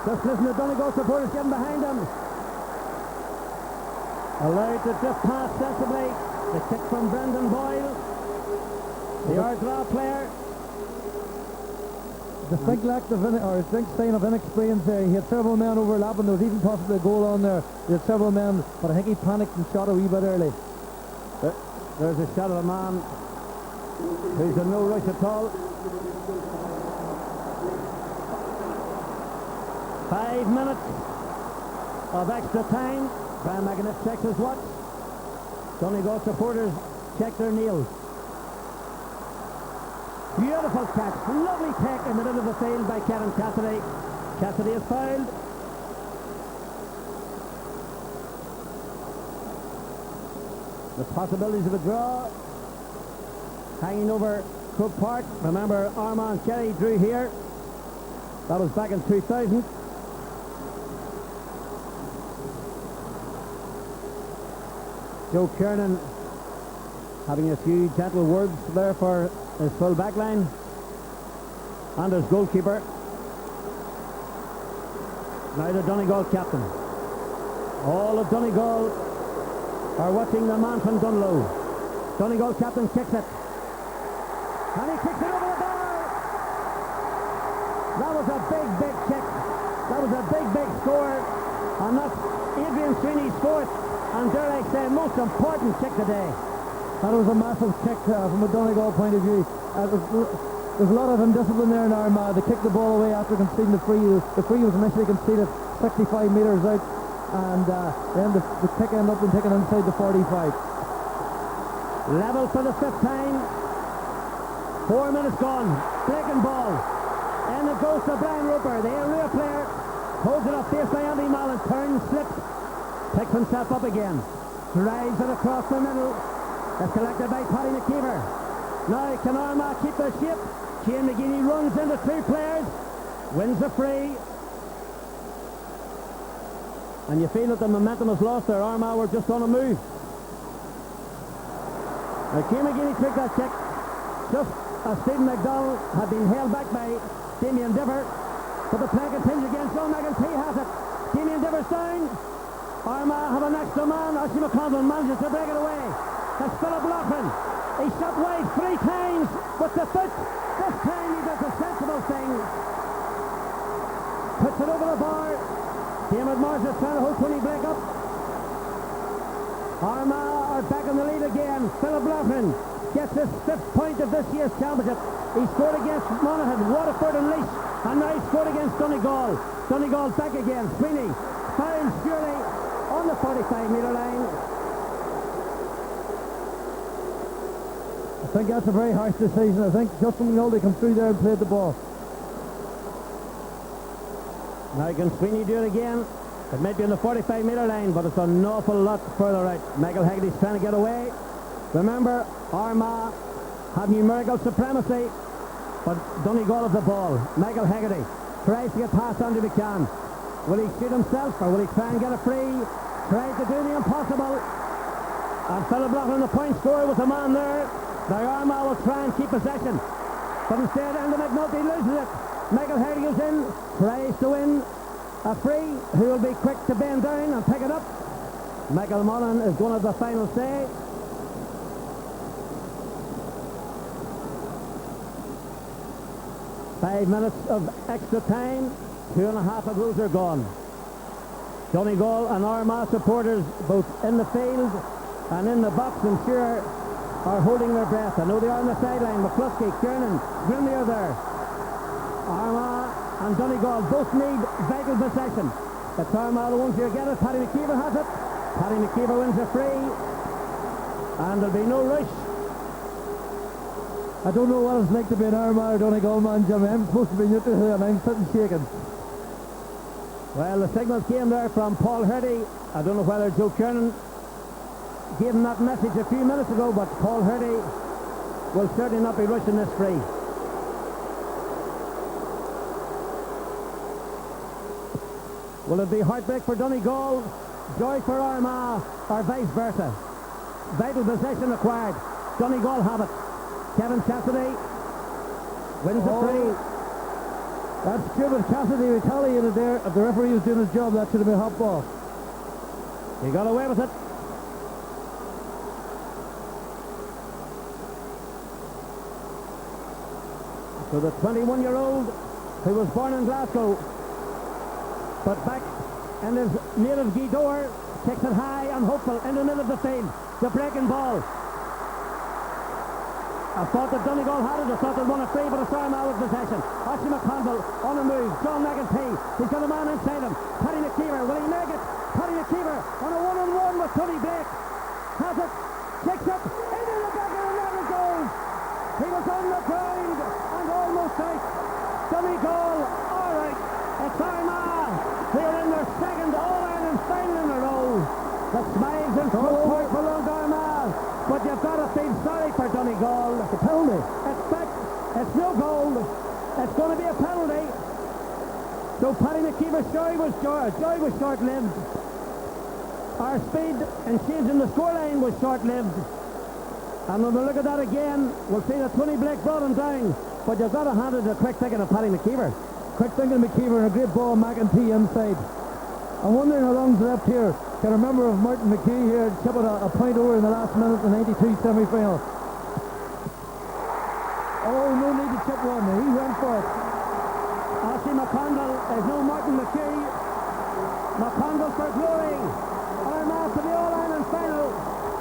Just listen to Donegal supporters getting behind him. Allowed to just pass sensibly. The kick from Brendan Boyle, the Ardra player. The big lack of big sign of inexperience there. He had several men overlapping. There was even possibly a goal on there. He had several men, but I think he panicked and shot a wee bit early. There's a shot of a man who's in no rush at all. 5 minutes of extra time. Brian McAniff checks his watch. Donegal supporters check their nails. Beautiful catch. Lovely take in the middle of the field by Kevin Cassidy. Cassidy is fouled. The possibilities of a draw hanging over Croke Park. Remember, Armagh and Kerry drew here. That was back in 2000. Joe Kiernan having a few gentle words there for his full back line and his goalkeeper. Now the Donegal captain. All of Donegal are watching the man from Dunlow. Donegal captain kicks it. And he kicks it over the bar. That was a big kick. That was a big score. And that's Adrian Sweeney's fourth, and dare I say, most important kick today. That was a massive kick from a Donegal point of view. There's a lot of indiscipline there in Armagh. They kicked the ball away after conceding the free. The free was initially conceded 65 metres out, and then the kick ended up being taken inside the 45. Level for the fifth time. 4 minutes gone. Breaking ball. And it goes to Brian Roper, the area player. Holds it up, faced by Andy Mallon. Turns, slips. Picks himself up again. Drives it across the middle. It's collected by Paddy McKeever. Now can Armagh keep their shape? Cian McGeaney runs into two players. Wins the free. And you feel that the momentum is lost there. Armagh were just on a move. Now Cian McGeaney took that kick just as Stephen McDonald had been held back by Damien Diver. But the play continues again. John McEntee has it. Damien Diver's down. Armagh have an extra man. Archie McConville manages to break it away. That's Philip Laughlin. He shot wide 3 times with the foot. This time he does a sensible thing. Puts it over the bar. David Morris is trying to hold Tony Blake up. Armagh are back in the lead again. Philip Laughlin gets his 5th point of this year's championship. He scored against Monaghan, Waterford and Laois, and now he scored against Donegal. Donegal back again. Sweeney fouls Fury on the 45-metre line. I think that's a very harsh decision. I think Justin McNulty come through there and played the ball. Now can Sweeney do it again? It might be on the 45-metre line, but it's an awful lot further out. Michael Haggerty's trying to get away. Remember, Armagh have numerical supremacy, but Donegal have the ball. Michael Haggerty tries to get past Andy McCann. Will he shoot himself, or will he try and get a free? Tries to do the impossible. And Philip Loughlin, the point scorer, with a man there. Now Armagh will try and keep possession, but instead Andy McNulty loses it. Michael Haggerty goes in, tries to win a free, who will be quick to bend down and pick it up. Michael Mullen is going to have the final say. Five minutes of extra time, 2.5 of those are gone. Donegal and Armagh supporters, both in the field and in the box, I'm sure, are holding their breath. I know they are on the sideline. McCluskey, Kiernan, Grimley are there. Armagh and Donegal both need vital possession. It's Armagh the ones who get it. Paddy McKeever has it. Paddy McKeever wins a free, and there'll be no rush. I don't know what it's like to be an Armagh or Donegal man, Jimmy. I'm supposed to be neutral here and I'm sitting shaking. Well, the signal came there from Paul Hurdy. I don't know whether Joe Kiernan gave him that message a few minutes ago, but Paul Hurdy will certainly not be rushing this free. Will it be heartbreak for Donegal, joy for Armagh, or vice versa? Vital possession acquired. Donegal have it. Kevin Cassidy wins the free. That's stupid. Cassidy retaliated there. If the referee was doing his job, that should have been a hot ball. He got away with it. So the 21-year-old who was born in Glasgow, but back in his native Gweedore, kicks it high and hopeful in the middle of the field. The breaking ball. I thought that Donegal had it. I thought they'd won a free, but it's Armagh with possession. Archie McConville on the move. John McEntee. He's got a man inside him. Paddy McKeever. Will he make it? Paddy McKeever on a one-on-one with Tony Blake. Has it. Kicks it. Into the back of the net it goes. He was on the ground and almost out. Donegal. All right. It's Armagh. They're in their second All-Ireland final in a row. The smiles in front court belong to Armagh. But you've got to feel sorry for Donegal. It's a penalty. It's back. It's no goal. It's going to be a penalty. So Paddy McKeever's joy was short-lived. Our speed in changing the scoreline was short-lived. And when we look at that again, we'll see that Tony Blake brought him down. But you've got to hand it a quick thinking of Paddy McKeever. Quick thinking of McKeever and a great ball, McEntee inside. I'm wondering how long's left here. Can I remember if Martin McKee here had chipped a point over in the last minute of the 92 semi-final. Oh, no need to chip one. He went for it. Archie McConville, there's no Martin McKee. McConville for glory. Armagh to the All-Ireland final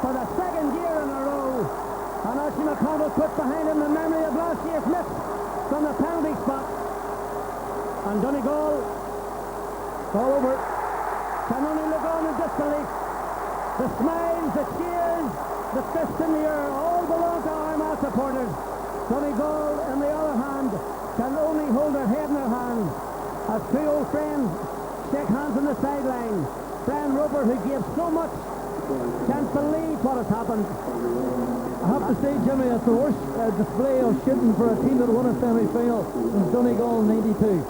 for the second year in a row. And Archie McConville puts behind him the memory of last year's miss from the penalty spot. And Donegal, all over, can only look on in disbelief. The smiles, the cheers, the fists in the air, all belong to Armagh supporters. Donegal, on the other hand, can only hold their head in their hands as two old friends shake hands on the sideline. Brian Roper, who gave so much, can't believe what has happened. I have to say, Jimmy, it's the worst display of shooting for a team that won a semi-final since Donegal in 92.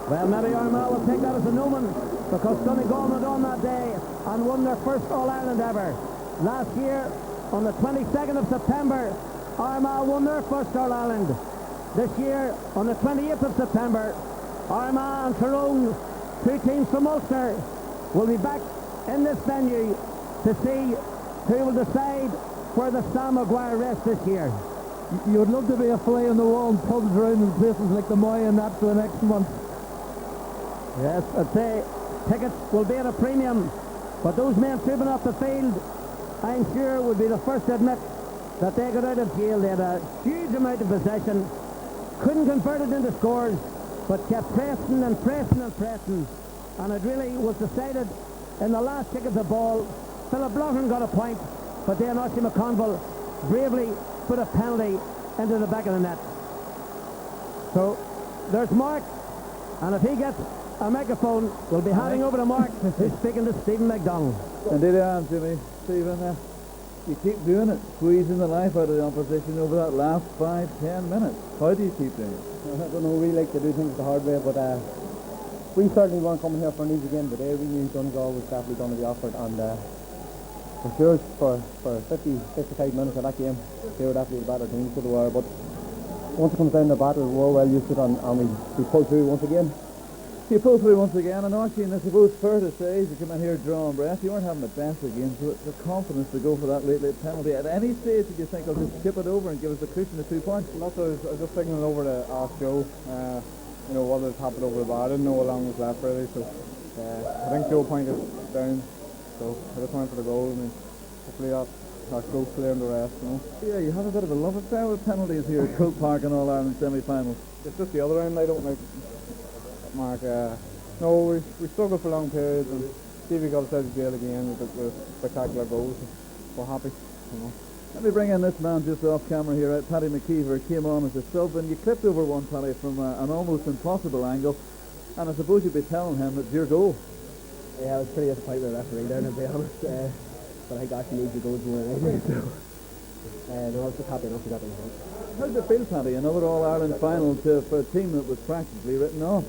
Well, maybe Armagh will take that as an omen, because Donegal went on that day and won their first All-Ireland ever. Last year, on the 22nd of September, Armagh won their first All-Ireland. This year, on the 28th of September, Armagh and Tyrone, two teams from Ulster, will be back in this venue to see who will decide where the Sam Maguire rests this year. You would love to be a fly on the wall and pubs around in places like the Moy and that for the next month. Yes, I'd say tickets will be at a premium, but those men trooping off the field, I'm sure, would be the first to admit that they got out of jail. They had a huge amount of possession, couldn't convert it into scores, but kept pressing and pressing and pressing. And it really was decided in the last kick of the ball. Philip Loughlin got a point, but then Oisin McConville bravely put a penalty into the back of the net. So there's Mark, and if he gets a microphone, we'll be handing over to Mark, who's speaking to Stephen McDonald. Indeed I am, Jimmy. Stephen, you keep doing it, squeezing the life out of the opposition over that last 5-10 minutes. How do you keep doing it? I don't know, we like to do things the hard way, but we certainly weren't coming here for an easy game today. We knew Donegal was definitely going to be offered, and for sure, for 55 minutes of that game, they were definitely the better team, so they were. But once it comes down to the battle, we're well used to it, and we pulled through once again. You pulled through once again, and Archie, I suppose fair to say, as you come in here drawing breath, you weren't having the best of games, so it's the confidence to go for that late penalty. At any stage, did you think, I'll just chip it over and give us the cushion of 2 points? Well, I was just thinking over to ask Joe, what had happened over the bar. I didn't know how long was left really, so I think Joe pointed down, so I just went for the goal, and hopefully that goes clear in the rest, Yeah, you have a bit of a love affair with penalties here at Croke Park in All-Ireland semi-finals. It's just the other end I don't like, Mark. No, we struggled for long periods, and Stevie got us out of jail again with spectacular goals. We're happy, Let me bring in this man just off camera here. Paddy McKeever came on as a sub, and you clipped over one, Paddy, from an almost impossible angle, and I suppose you'd be telling him it's your goal. Yeah, I was pretty disappointed with the referee there, to be honest, but I think actually needs to go more anyway, so no, I was just happy enough to get the result. How did it feel, Paddy? Another All-Ireland final for a team that was practically written off.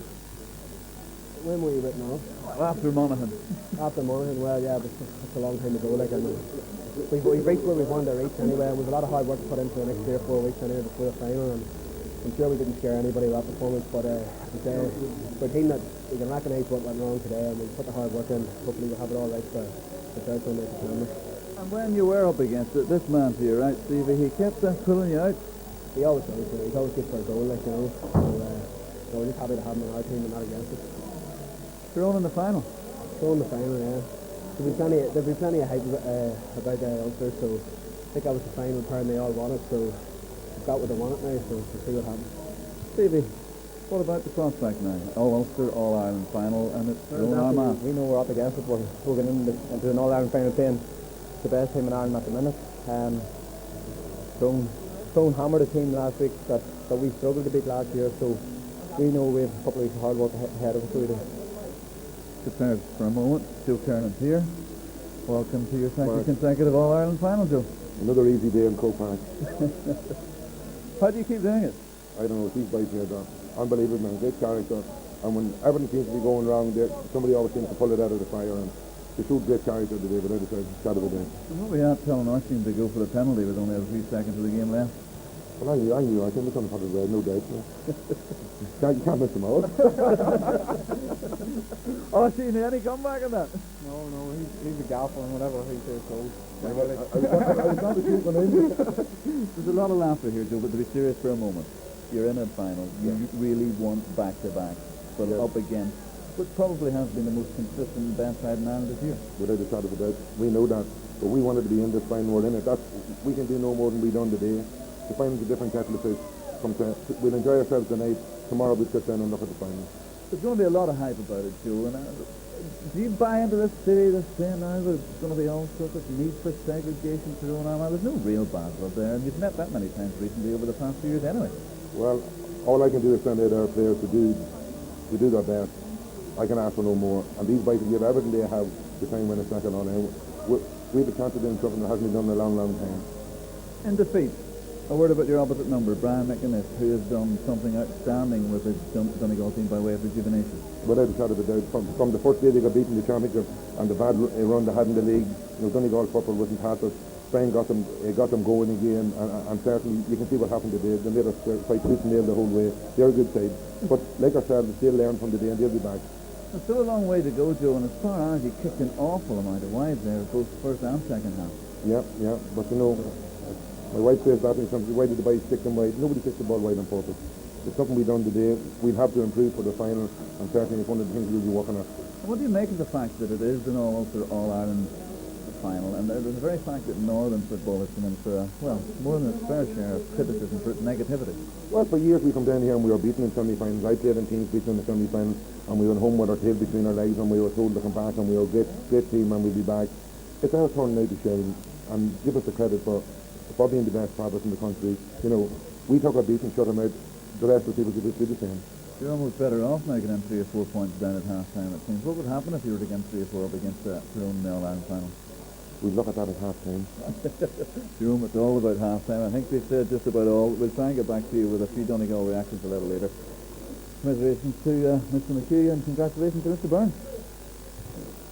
When were you written off? Well, after Monaghan. After Monaghan, well, yeah, but it's a long time ago. Like, and we've reached where we wanted to reach anyway, and we've a lot of hard work to put into the next 3 or 4 weeks anyway before the final, and I'm sure we didn't scare anybody with that performance, but for a team that we can recognise what went wrong today, and we put the hard work in, hopefully we'll have it all right for the third Sunday in September. And when you were up against it, this man to your right, Stevie, he kept pulling you out. He always does, he's always good for a goal, like, so we're just happy to have him on our team and not against us. Thrown in the final. Thrown in the final, yeah. There'll be plenty of hype about the Ulster, so I think that was the final turn they all wanted, so we've got what they wanted now, so we'll see what happens. Stevie, what about the prospect now? All Ulster, All Ireland final, and it's thrown Armagh. We know we're up against it, we're going into an All Ireland final playing the best team in Ireland at the minute. Stone hammered a team last week that we struggled to beat last year, so we know we have a couple of weeks of hard work ahead of us, so we do. Prepared for a moment. Joe Kernan's here. Welcome to your second consecutive All-Ireland final, Joe. Another easy day in Croke Park. How do you keep doing it? I don't know, these guys here, Don. Unbelievable, man. Great character. And when everything seems to be going wrong, somebody always seems to pull it out of the fire, and they showed great character today, without a shadow of a doubt. What we had telling our team to go for the penalty with only 3 seconds of the game left. Well, I knew I couldn't have put it red, no doubt. You can't miss them all. Oh, see, any comeback on that? No, he's a gaffer and whatever he says goes. I was not the cute one in. There's a lot of laughter here, Joe, but to be serious for a moment, you're in a final. You really want back-to-back, but up against which probably has been the most consistent and best side in Ireland this year. Without a shadow of a doubt. We know that. But we wanted to be in this final, we're in it. We can do no more than we done today. The final's a different kettle of fish. We'll enjoy ourselves tonight. Tomorrow we'll sit down and look at the final. There's going to be a lot of hype about it, Joe. And do you buy into this theory that's saying now that it's going to be all sorts of need for segregation thrown on? There's no real battle up there, and you've met that many times recently over the past few years anyway. Well, all I can do is send out our players to do their best. I can ask for no more. And these boys will give everything they have to try and win a second on. We have a chance of doing something that hasn't been done in a long, long time. In defeat, a word about your opposite number, Brian McInnes, who has done something outstanding with the Donegal team by way of rejuvenation. Without a shadow of a doubt, from the first day they got beaten in the championship and the bad run they had in the league, Donegal football wasn't past us. Brian got them going again, and certainly you can see what happened today. They made us fight tooth and nail the whole way. They're a good side, but like ourselves, they'll learn from the day and they'll be back. There's still a long way to go, Joe, and as far as you kicked an awful amount of wides there, both first and second half. Yeah, but my wife says that in something, why did the boys stick them wide? Nobody sticks the ball wide on purpose. It's something we've done today. We'll have to improve for the final, and certainly it's one of the things we'll be working on. What do you make of the fact that it is an All-Ulster, All-Ireland final? and there's the very fact that Northern football has come in for more than its fair share of criticism for its negativity. Well, for years we come down here and we were beaten in semi-finals. I played in teams beaten in the semi-finals, and we went home with our tail between our legs, and we were told to come back, and we were a great team, and we'll be back. It's our turn now to shine and give us the credit for being the best fathers in the country. You know, we took our beat and shut them out. The rest of the people should do the same. You're almost better off now getting 3 or 4 points down at half-time, it seems. What would happen if you were to get 3 or 4 up against Tyrone in the All-Ireland final? We'd look at that at half-time. Jerome, it's all about half-time. I think we've said just about all. We'll try and get back to you with a few Donegal reactions a little later. Commiserations to Mr. McHugh, and congratulations to Mr. Byrne.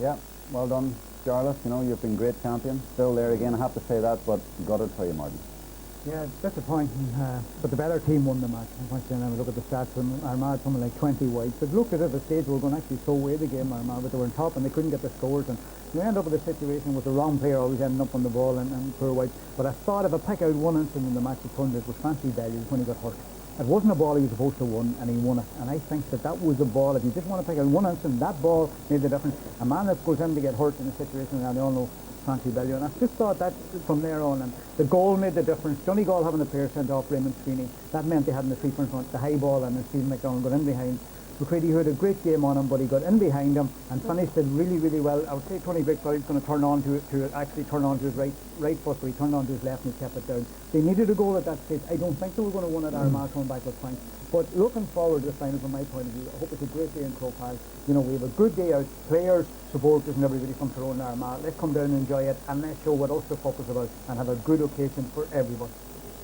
Yeah, well done, Jarlath. You know, you've been great champion. Still there again, I have to say that, but gutted for you, Martin. Yeah, it's disappointing, but the better team won the match. Unfortunately, I look at the stats, and Armagh had something like 20 wides. It looked as if at a stage we were going to actually throw away the game, Armagh, but they were on top and they couldn't get the scores. And you end up with a situation with the wrong player always ending up on the ball and poor wides. But I thought if I pick out one incident in the match that turned it was Fancy Bellew when he got hurt. It wasn't a ball he was supposed to win, and he won it. And I think that was a ball. If you just want to pick out one incident, that ball made the difference. A man that goes in to get hurt in a situation, and they all know Fancy Bellew, and I just thought that from there on, and the goal made the difference. Donegal having the player sent off Raymond Sweeney, that meant they had the sweeper in front, the high ball, and then Stephen McDonald got in behind. McCready had a great game on him, but he got in behind him and finished it really, really well. I would say Tony Big thought he was going to turn on to his right foot, but he turned on to his left and he kept it down. They needed a goal at that stage. I don't think they were going to win at Armagh coming back with points. But looking forward to the final from my point of view, I hope it's a great day in Croke Park. You know, we have a good day out. Players, supporters and everybody from Tyrone and Armagh. Let's come down and enjoy it, and let's show what Ulster Cup is about and have a good occasion for everybody.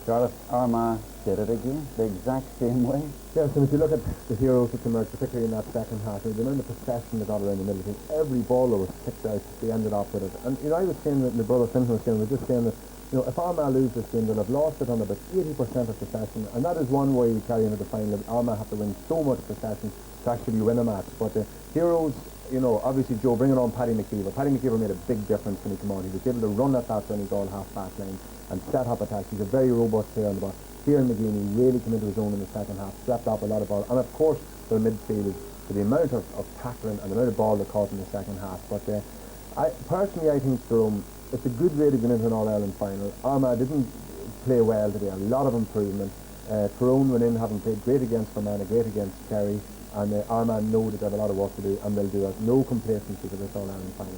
Jarlath, Armagh did it again, the exact same way. Yeah, so if you look at the heroes that emerged, particularly in that second half, the amount of possession they got around the middle, I think every ball that was kicked out, they ended up with it. And, you know, I was saying that my brother Simpson was saying, we were just saying that, you know, if Armagh lose this game, they'll have lost it on about 80% of possession, and that is one way you carry into the final. Armagh have to win so much possession to actually win a match. But the heroes, you know, obviously Joe bringing on Paddy McKeever. Paddy McKeever made a big difference when he came on. He was able to run at that Donegal half-back line and set up attacks. He's a very robust player on the ball. Kieran McGeaney really came into his own in the second half, swept up a lot of ball, and of course their midfield, for the amount of tackling and the amount of ball they caught in the second half. But I think Tyrone, it's a good way to get into an All-Ireland final. Armagh didn't play well today, a lot of improvement. Tyrone went in having played great against Fermanagh, great against Kerry, and Armagh know that they have a lot of work to do, and they'll do it. No complacency for this All-Ireland final.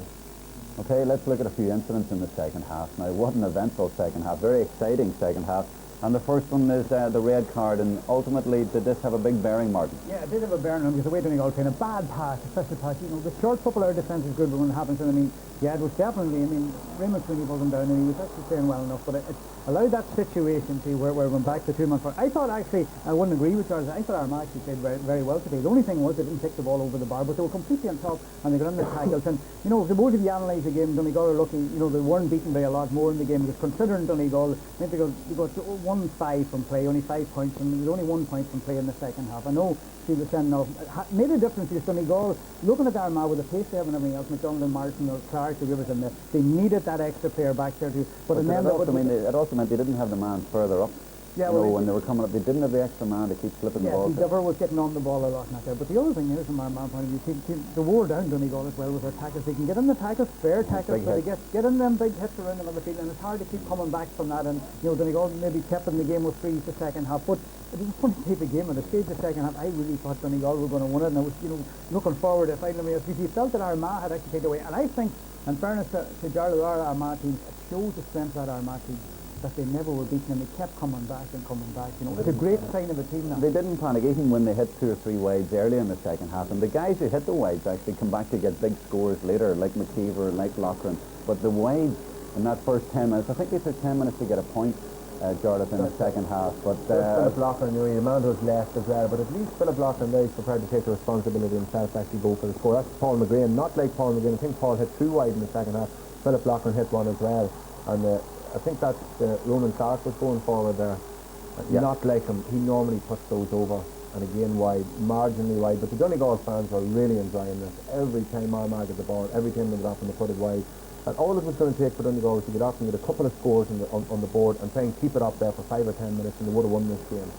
Okay, let's look at a few incidents in the second half. Now, what an eventful second half, very exciting second half. And the first one is the red card, and ultimately did this have a big bearing, Martin? Yeah, it did have a bearing on him because the way Donegal playing a bad pass, a special pass. You know, the short couple of our defence is good, but when it happens, and I mean, yeah, it was definitely, I mean, Raymond Sweeney pulled him down and he was actually playing well enough, but it allowed that situation to where we went back to 2 months. I thought actually, I wouldn't agree with Charles, I thought Armagh actually played very, very well today. The only thing was they didn't take the ball over the bar, but they were completely on top and they got in the tackles. And, you know, the more if you analyse the game, Donegal are lucky, you know, they weren't beaten by a lot more in the game because considering Donegal, I think they got 1-5 from play, only 5 points, and there was only 1 point from play in the second half. I know she was sending off, made a difference because Donegal, looking at Armagh with the pace they have and everything else, McDonald and Martin or Clark, the Rivers and they needed that extra player back there too. But it also meant they didn't have the man further up. Yeah, you know, when they were coming up, they didn't have the extra man to keep slipping the ball. Yeah, Dever was getting on the ball a lot not there. But the other thing is, from our man point of view, they wore down Donegal as well with their tackles. They can get in the tackles, fair tackles, but they get in them big hits around them on the field, and it's hard to keep coming back from that. And, you know, Donegal maybe kept in the game with 3 the second half. But it was a funny type of game. At the stage of the second half, I really thought Donegal were going to win it, and I was, you know, looking forward to finally, because you felt that Armagh had actually taken away. And I think, in fairness to Jarlath, our Armagh team, it shows the strength of that Armagh team, that they never were beaten and they kept coming back and coming back. You know, it's a great sign of a team now. They didn't panic even when they hit 2 or 3 wides early in the second half, and the guys who hit the wides actually come back to get big scores later, like McKeever, like Loughran. But the wides in that first 10 minutes, I think they took 10 minutes to get a point, Jarlath, in the second half. But Philip Loughran, you know, the man was left as well, but at least Philip Loughran now is prepared to take the responsibility himself to actually go for the score. That's Paul McGrain, not like Paul McGrain. I think Paul hit 2 wide in the second half. Philip Loughran hit 1 as well, and I think that's Ronan Clark was going forward there. Not like him. He normally puts those over and again wide, marginally wide. But the Donegal fans are really enjoying this. Every time Armagh gets the ball, every time they get off and they put it wide. And all it was going to take for Donegal was to get off and get a couple of scores on the board and try and keep it up there for 5 or 10 minutes, and they would have won this game.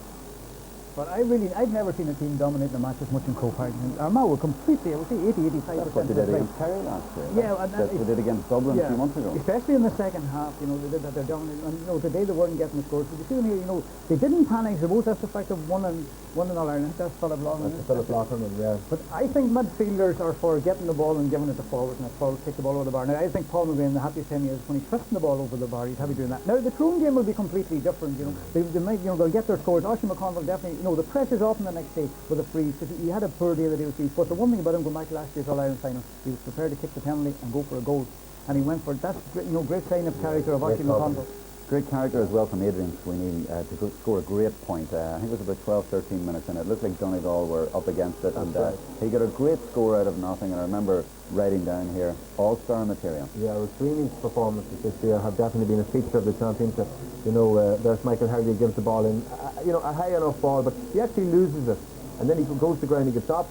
But I've never seen a team dominate the match as much in Croke Park. Armagh were completely, I would say 80-85%. That's what they did against Kerry last year. Yeah, That's what they did against Dublin a few months ago. Especially in the second half, you know, they did that. They're dominating. And, you know, today they weren't getting the scores. But you see, you know, they didn't panic. They both that's the fact of one in All Ireland. That's Philip Loughlin. That's Philip Loughlin, yeah. But I think midfielders are for getting the ball and giving it to forwards, and forwards kick the ball over the bar. Now, I think Paul McGrain, the happiest time he is when he's twisting the ball over the bar. He's happy doing that. Now, the Tyrone game will be completely different. You know, they might, you know, they'll get their scores. Oisin McConville definitely, you know, the pressure's off in the next day with a freeze because he had a poor day that he was freeze. But the one thing about him going back to last year's All Ireland final, he was prepared to kick the penalty and go for a goal, and he went for it. That's great, you know, great sign of character of Oisin McConville. Great character as well from Adrian Sweeney to score a great point. I think it was about 12-13 minutes in. It looked like Donegal were up against it, and he got a great score out of nothing. And I remember writing down here, all-star material. Yeah, well, Sweeney's performances this year have definitely been a feature of the championship. You know, there's Michael Haggard gives the ball in, you know, a high enough ball, but he actually loses it, and then he goes to the ground, he gets up,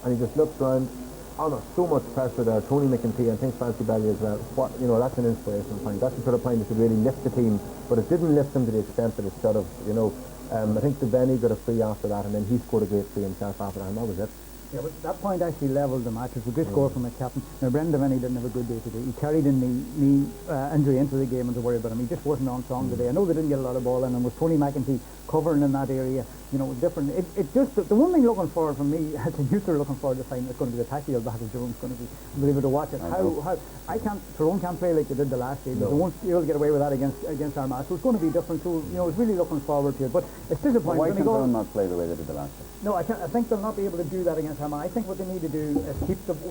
and he just looks around. Oh no, so much pressure there. Toni McEntee and things Fancy Belly as well. What, you know, that's an inspirational point. That's the sort of point that should really lift the team, but it didn't lift them to the extent that it should have. You know, I think the Benny got a free after that, and then he scored a great free himself after that, and that was it. Yeah, but that point actually levelled the match. It was a good score from the captain. Now, Brendan Devine didn't have a good day today. He carried in knee injury into the game and to worry about him. He just wasn't on song today. I know they didn't get a lot of ball in, and with Toni McEntee covering in that area, you know, different. It just, the one thing looking forward from me, as a youth are looking forward to find, it's going to be the tactical battle. Jerome's going to be able to watch it. Tyrone can't play like they did the last game. No. They won't be able to get away with that against Armagh. So it's going to be different. So, you know, it's really looking forward to it. But it's disappointing. Why can Tyrone not play the way they did the last game? No, I think they'll not be able to do that against Armagh. I think what they need to do is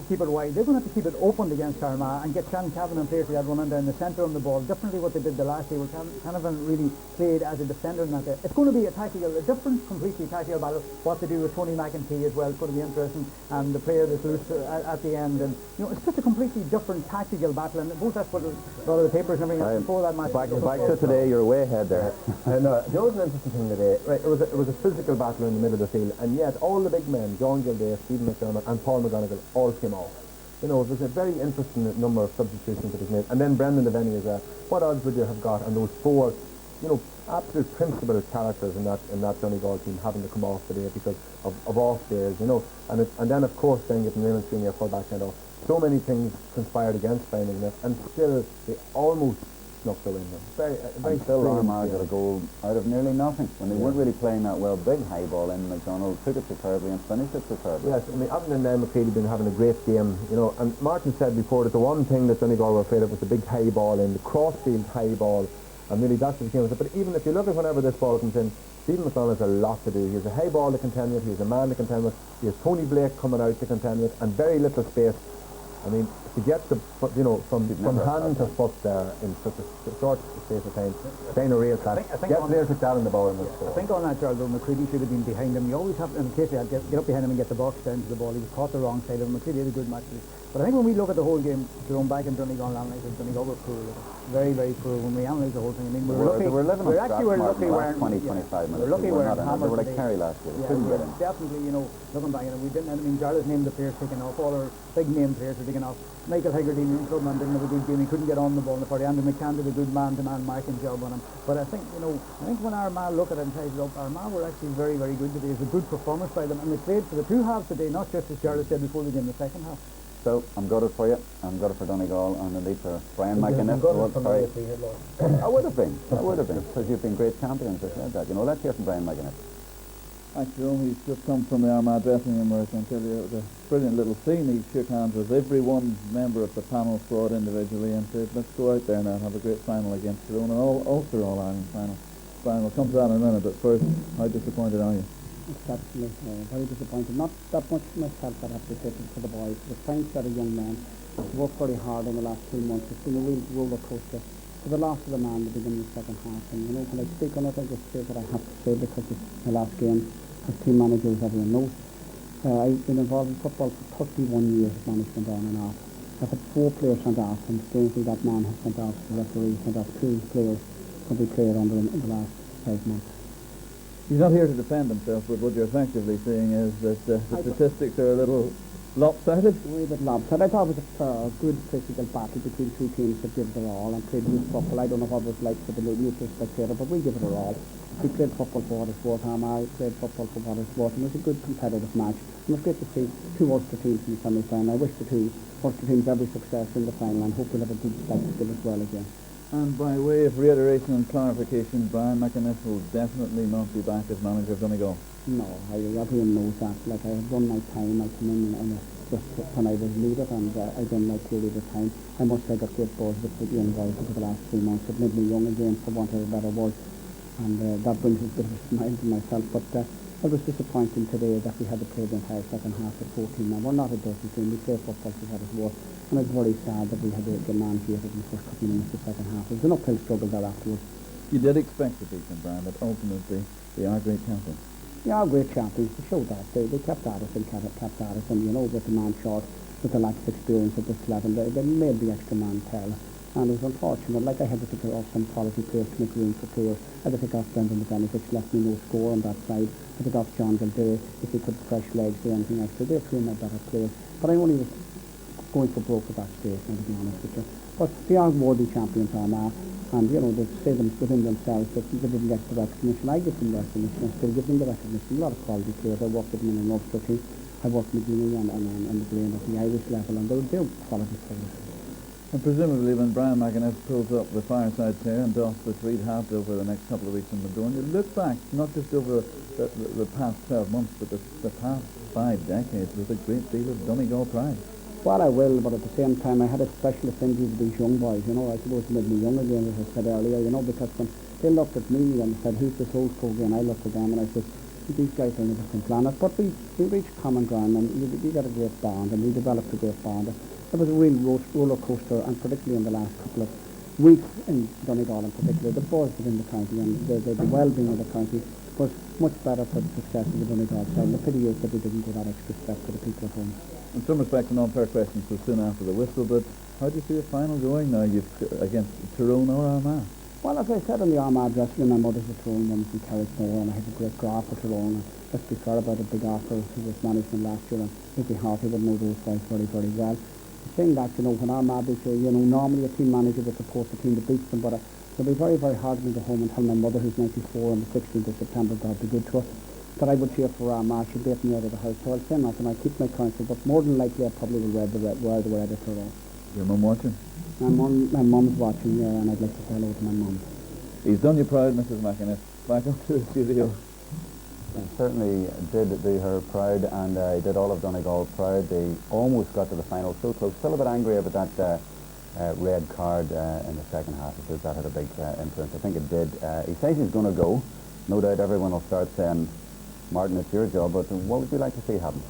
keep it wide. They're going to have to keep it open against Armagh and get Shannon Cavan and players that running down the centre on the ball. Differently what they did the last day, where Canavan really played as a defender in that day. It's going to be a different, completely tactical battle. What to do with Toni McEntee as well. It's going to be interesting. And the player that's loose at the end. And, you know, it's just a completely different tactical battle. And both that's what a lot of the papers and everything before that match. Back to today, you're way ahead there. No, there was an interesting thing today. Right, it was a physical battle in the middle of the field, and yet all the big men, John Gilday, Stephen McDermott and Paul McGonigal, all came off. You know, it was a very interesting number of substitutions that was made. And then Brendan Devine as well. What odds would you have got on those four, you know, absolute principal characters in that Donegal team having to come off today because of off days, you know? And then of course then getting Raymond Sweeney a full back end off. So many things conspired against finding this, and still they almost snuck the win. Very still Armagh got a goal out of nearly nothing when they weren't really playing that well. Big high ball in. McDonald took it superbly and finished it superbly. Yes, I mean, Attain and McCready been having a great game, you know, and Martin said before that the one thing that Donegal were afraid of was the big high ball in, the cross-field high ball, and really that's what the game was. But even if you look at whenever this ball comes in, Stephen McDonald has a lot to do. He has a high ball to contend with, he has a man to contend with, he has Tony Blake coming out to contend with, and very little space. I mean, to get the, you know, from hand to foot there in such a short space of time, playing a real class. Get players to down in the ball. I think on that, Charles, though, McCready should have been behind him. You always have, in case you had get up behind him and get the box down to the ball. He was caught the wrong side of him. McCready had a good match. But I think when we look at the whole game, Jerome back in Donegal and analyse Donegal were poor. Very, very poor when we analyse the whole thing. I mean, we're lucky. We're lucky we're 20-25 minutes. We're lucky we're hammered. They were like Kerry last year. Definitely, you know, looking back at it, we didn't. I mean, Jarlath's named the players taking off. All our big name players are taking off. Michael Haggard, clubman, didn't have a good game. He couldn't get on the ball in the party. Andrew McCann did a good man-to-man marking job on him. But I think, you know, when Armagh look at it and size it up, Armagh were actually very, very good today. It was a good performance by them, and they played for the two halves today, not just as Jarlath said before the game, the second half. So I'm gutted for you. I'm gutted for Donegal, and indeed for Brian McInnes. I would have been, because you've been great champions. I said that. You know, let's hear from Brian McInnes. Thanks, Jerome. He's just come from the Armagh dressing room, where I can tell you it was a brilliant little scene. He shook hands with every one member of the panel squad individually and said, let's go out there now and have a great final against Tyrone, and also All-Ireland final. Brian, we'll come to that in a minute, but first, how disappointed are you? Exceptionally, very disappointed. Not that much myself, I have to say, for the boys. The fine set of young men worked very hard in the last 2 months. It's been a real roller coaster. For the loss of the man at the beginning of the second half, and you know, when I speak on it, I just say what I have to say because it's the last game as team manager, as everyone knows. I've been involved in football for 31 years, management on and off. I've had 4 players sent off, and strangely that man has sent off, the referee sent off 2 players who be played under him in the last 5 months. He's not here to defend himself, but what you're effectively saying is that the statistics are a little lopsided. A wee bit lopsided. I thought it was a good physical battle between 2 teams that give it their all and played good football. I don't know what it was like for the neutral spectator, but we give it our all. We played football for what it's worth. Armagh played football for what it's worth, and it was a good competitive match. And it's great to see two Ulster teams in the semi-final. I wish the two Ulster teams every success in the final, and hope we'll have a good spectacle as well again. And by way of reiteration and clarification, Brian McInnes will definitely not be back as manager of Donegal. No, everyone knows that. Like, I have done my time. I come in and just when I was leader, and I done my period of time. I must say I got great balls with the young guys over the last 3 months. It made me young again, for want of a better word. And that brings a bit of a smile to myself. But it was disappointing today that we had to play the entire second half at 14 men. We're not a dirty team. We play football for what it's worth. And it's very sad that we had to get man-hated in the first couple of minutes of the second half. It was an uphill struggle there afterwards. You did expect to beat them, Brian, but ultimately they are great champions. They are great champions. They showed that. They kept at us and kept at us. And, you know, with the man short, with the lack of experience at this level, they made the extra man tell. And it was unfortunate. Like, I had to pick off some quality players to make room for players. I had to pick off Brendan McGann, which left me no score on that side. I picked off John Gildea, if he put fresh legs or anything extra. They're two of my better players. But I only was going for broke at that stage, now, to be honest with you. But they are worthy champions, Armagh. And, you know, they say them within themselves that they didn't get the recognition. I give them recognition. I still give them the recognition. A lot of quality players. I worked with them in an Ulster team. I worked with Guinness and the Grain at the Irish level, and they're quality players. And presumably when Brian McInnes pulls up the fireside chair and doffs the tweed hat over the next couple of weeks in Madone, you look back, not just over the past 12 months, but the past 5 decades with a great deal of Donegal pride. Well, I will, but at the same time, I had a special affinity with these young boys, you know. I suppose it made me young again, as I said earlier, you know, because when they looked at me and said, who's this old folk? And I looked at them and I said, these guys are on a different planet. But we reached common ground, and we got a great bond, and we developed a great bond. It was a real roller coaster, and particularly in the last couple of weeks in Donegal in particular, the boys within the county and the well-being of the county was much better for the success of the Donegal side. And the pity is that we didn't go that extra step for the people at home. In some respects, an unfair question so soon after the whistle, but how do you see the final going now against Tyrone or Armagh? Well, as I said in the Armagh dressing room, my mother's a Tyrone woman from Carrickmore, and I had a great graph for Tyrone. And let's be fair about it, Big Arthur, who was management last year, and Ricky Hartley would know those guys very, very well. Saying that, you know, when Armagh beats you, you know, normally a team manager would support the team that beats them, but it'll be very, very hard for me to go home and tell my mother, who's 94, on the 16th of September, God be good to her, that I would cheer for Armagh. She'd bait me out of the house, so I'll say nothing. I keep my counsel, but more than likely I probably will wear the red at Tyrone. Your mum watching? My mum's watching, yeah, and I'd like to say hello to my mum. He's done you proud, Mrs. McInnes. Back up to the studio. He certainly did do her proud, and he did all of Donegal proud. They almost got to the final, so close. Still a bit angry about that red card in the second half, because that had a big influence. I think it did. He says he's going to go. No doubt everyone will start saying, Martin, it's your job, but what would you like to see happen?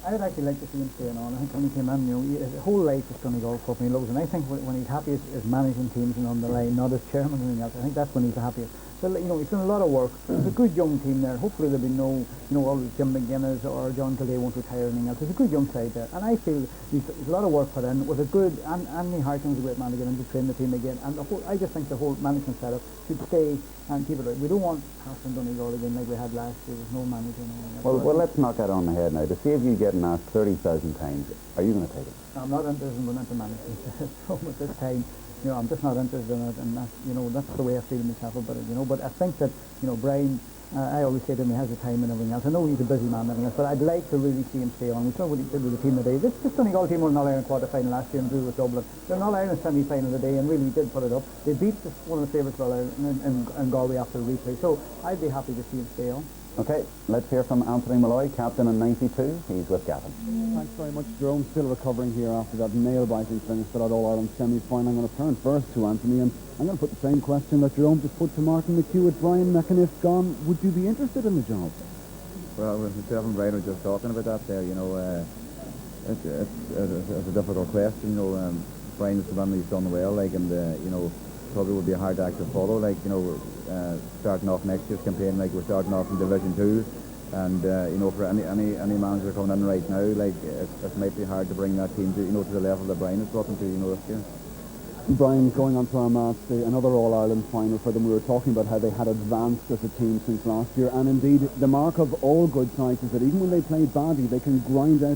I'd actually like to see him staying on. I think when he came in, you know, his whole life is Donegal Cup, and he loves it. And I think when he's happiest is managing teams and on the line, not as chairman or anything else. I think that's when he's the happiest. So, you know, he's done a lot of work. There's a good young team there. Hopefully there'll be no, you know, all Jim McGuinness or John Gildea won't retire or anything else. There's a good young side there. And I feel there's a lot of work put in. With a good, and Anthony Harton was a great man to get in to train the team again. And I just think the whole management setup should stay and keep it right. We don't want Hassan Donegal again like we had last year with no manager. Well, let's knock that on the head now. To save you getting asked 30,000 times, are you going to take it? I'm not interested in going into management at this time. You know, I'm just not interested in it, and that's, you know, that's the way I feel myself about it, you know. But I think that, you know, Brian, I always say to him he has the time and everything else. I know he's a busy man and everything else, but I'd like to really see him stay on. We saw what he did with the team today. This Donegal team won an All-Ireland quarter-final last year and drew with Dublin. They're an All-Ireland semi-final today and really did put it up. They beat one of the favourites of All-Ireland in Galway after the replay. So I'd be happy to see him stay on. Okay, let's hear from Anthony Malloy, captain in 92. He's with Gavin. Thanks very much, Jerome. Still recovering here after that nail-biting finish at that All-Ireland semi-final. I'm going to turn first to Anthony, and I'm going to put the same question that Jerome just put to Martin McHugh. With Brian McInnes gone, would you be interested in the job? Well, myself and Brian were just talking about that there, you know. It's a difficult question, you know. Brian's the man who's done well, like, and, you know, probably would be a hard act to follow, like, you know, starting off next year's campaign, like we're starting off in Division 2, and you know, for any manager coming in right now, like it might be hard to bring that team to, you know, to the level that Brian is talking to, you know, this year. Brian, going on to Armagh, another All-Ireland final for them. We were talking about how they had advanced as a team since last year, and indeed the mark of all good sides is that even when they play badly, they can grind out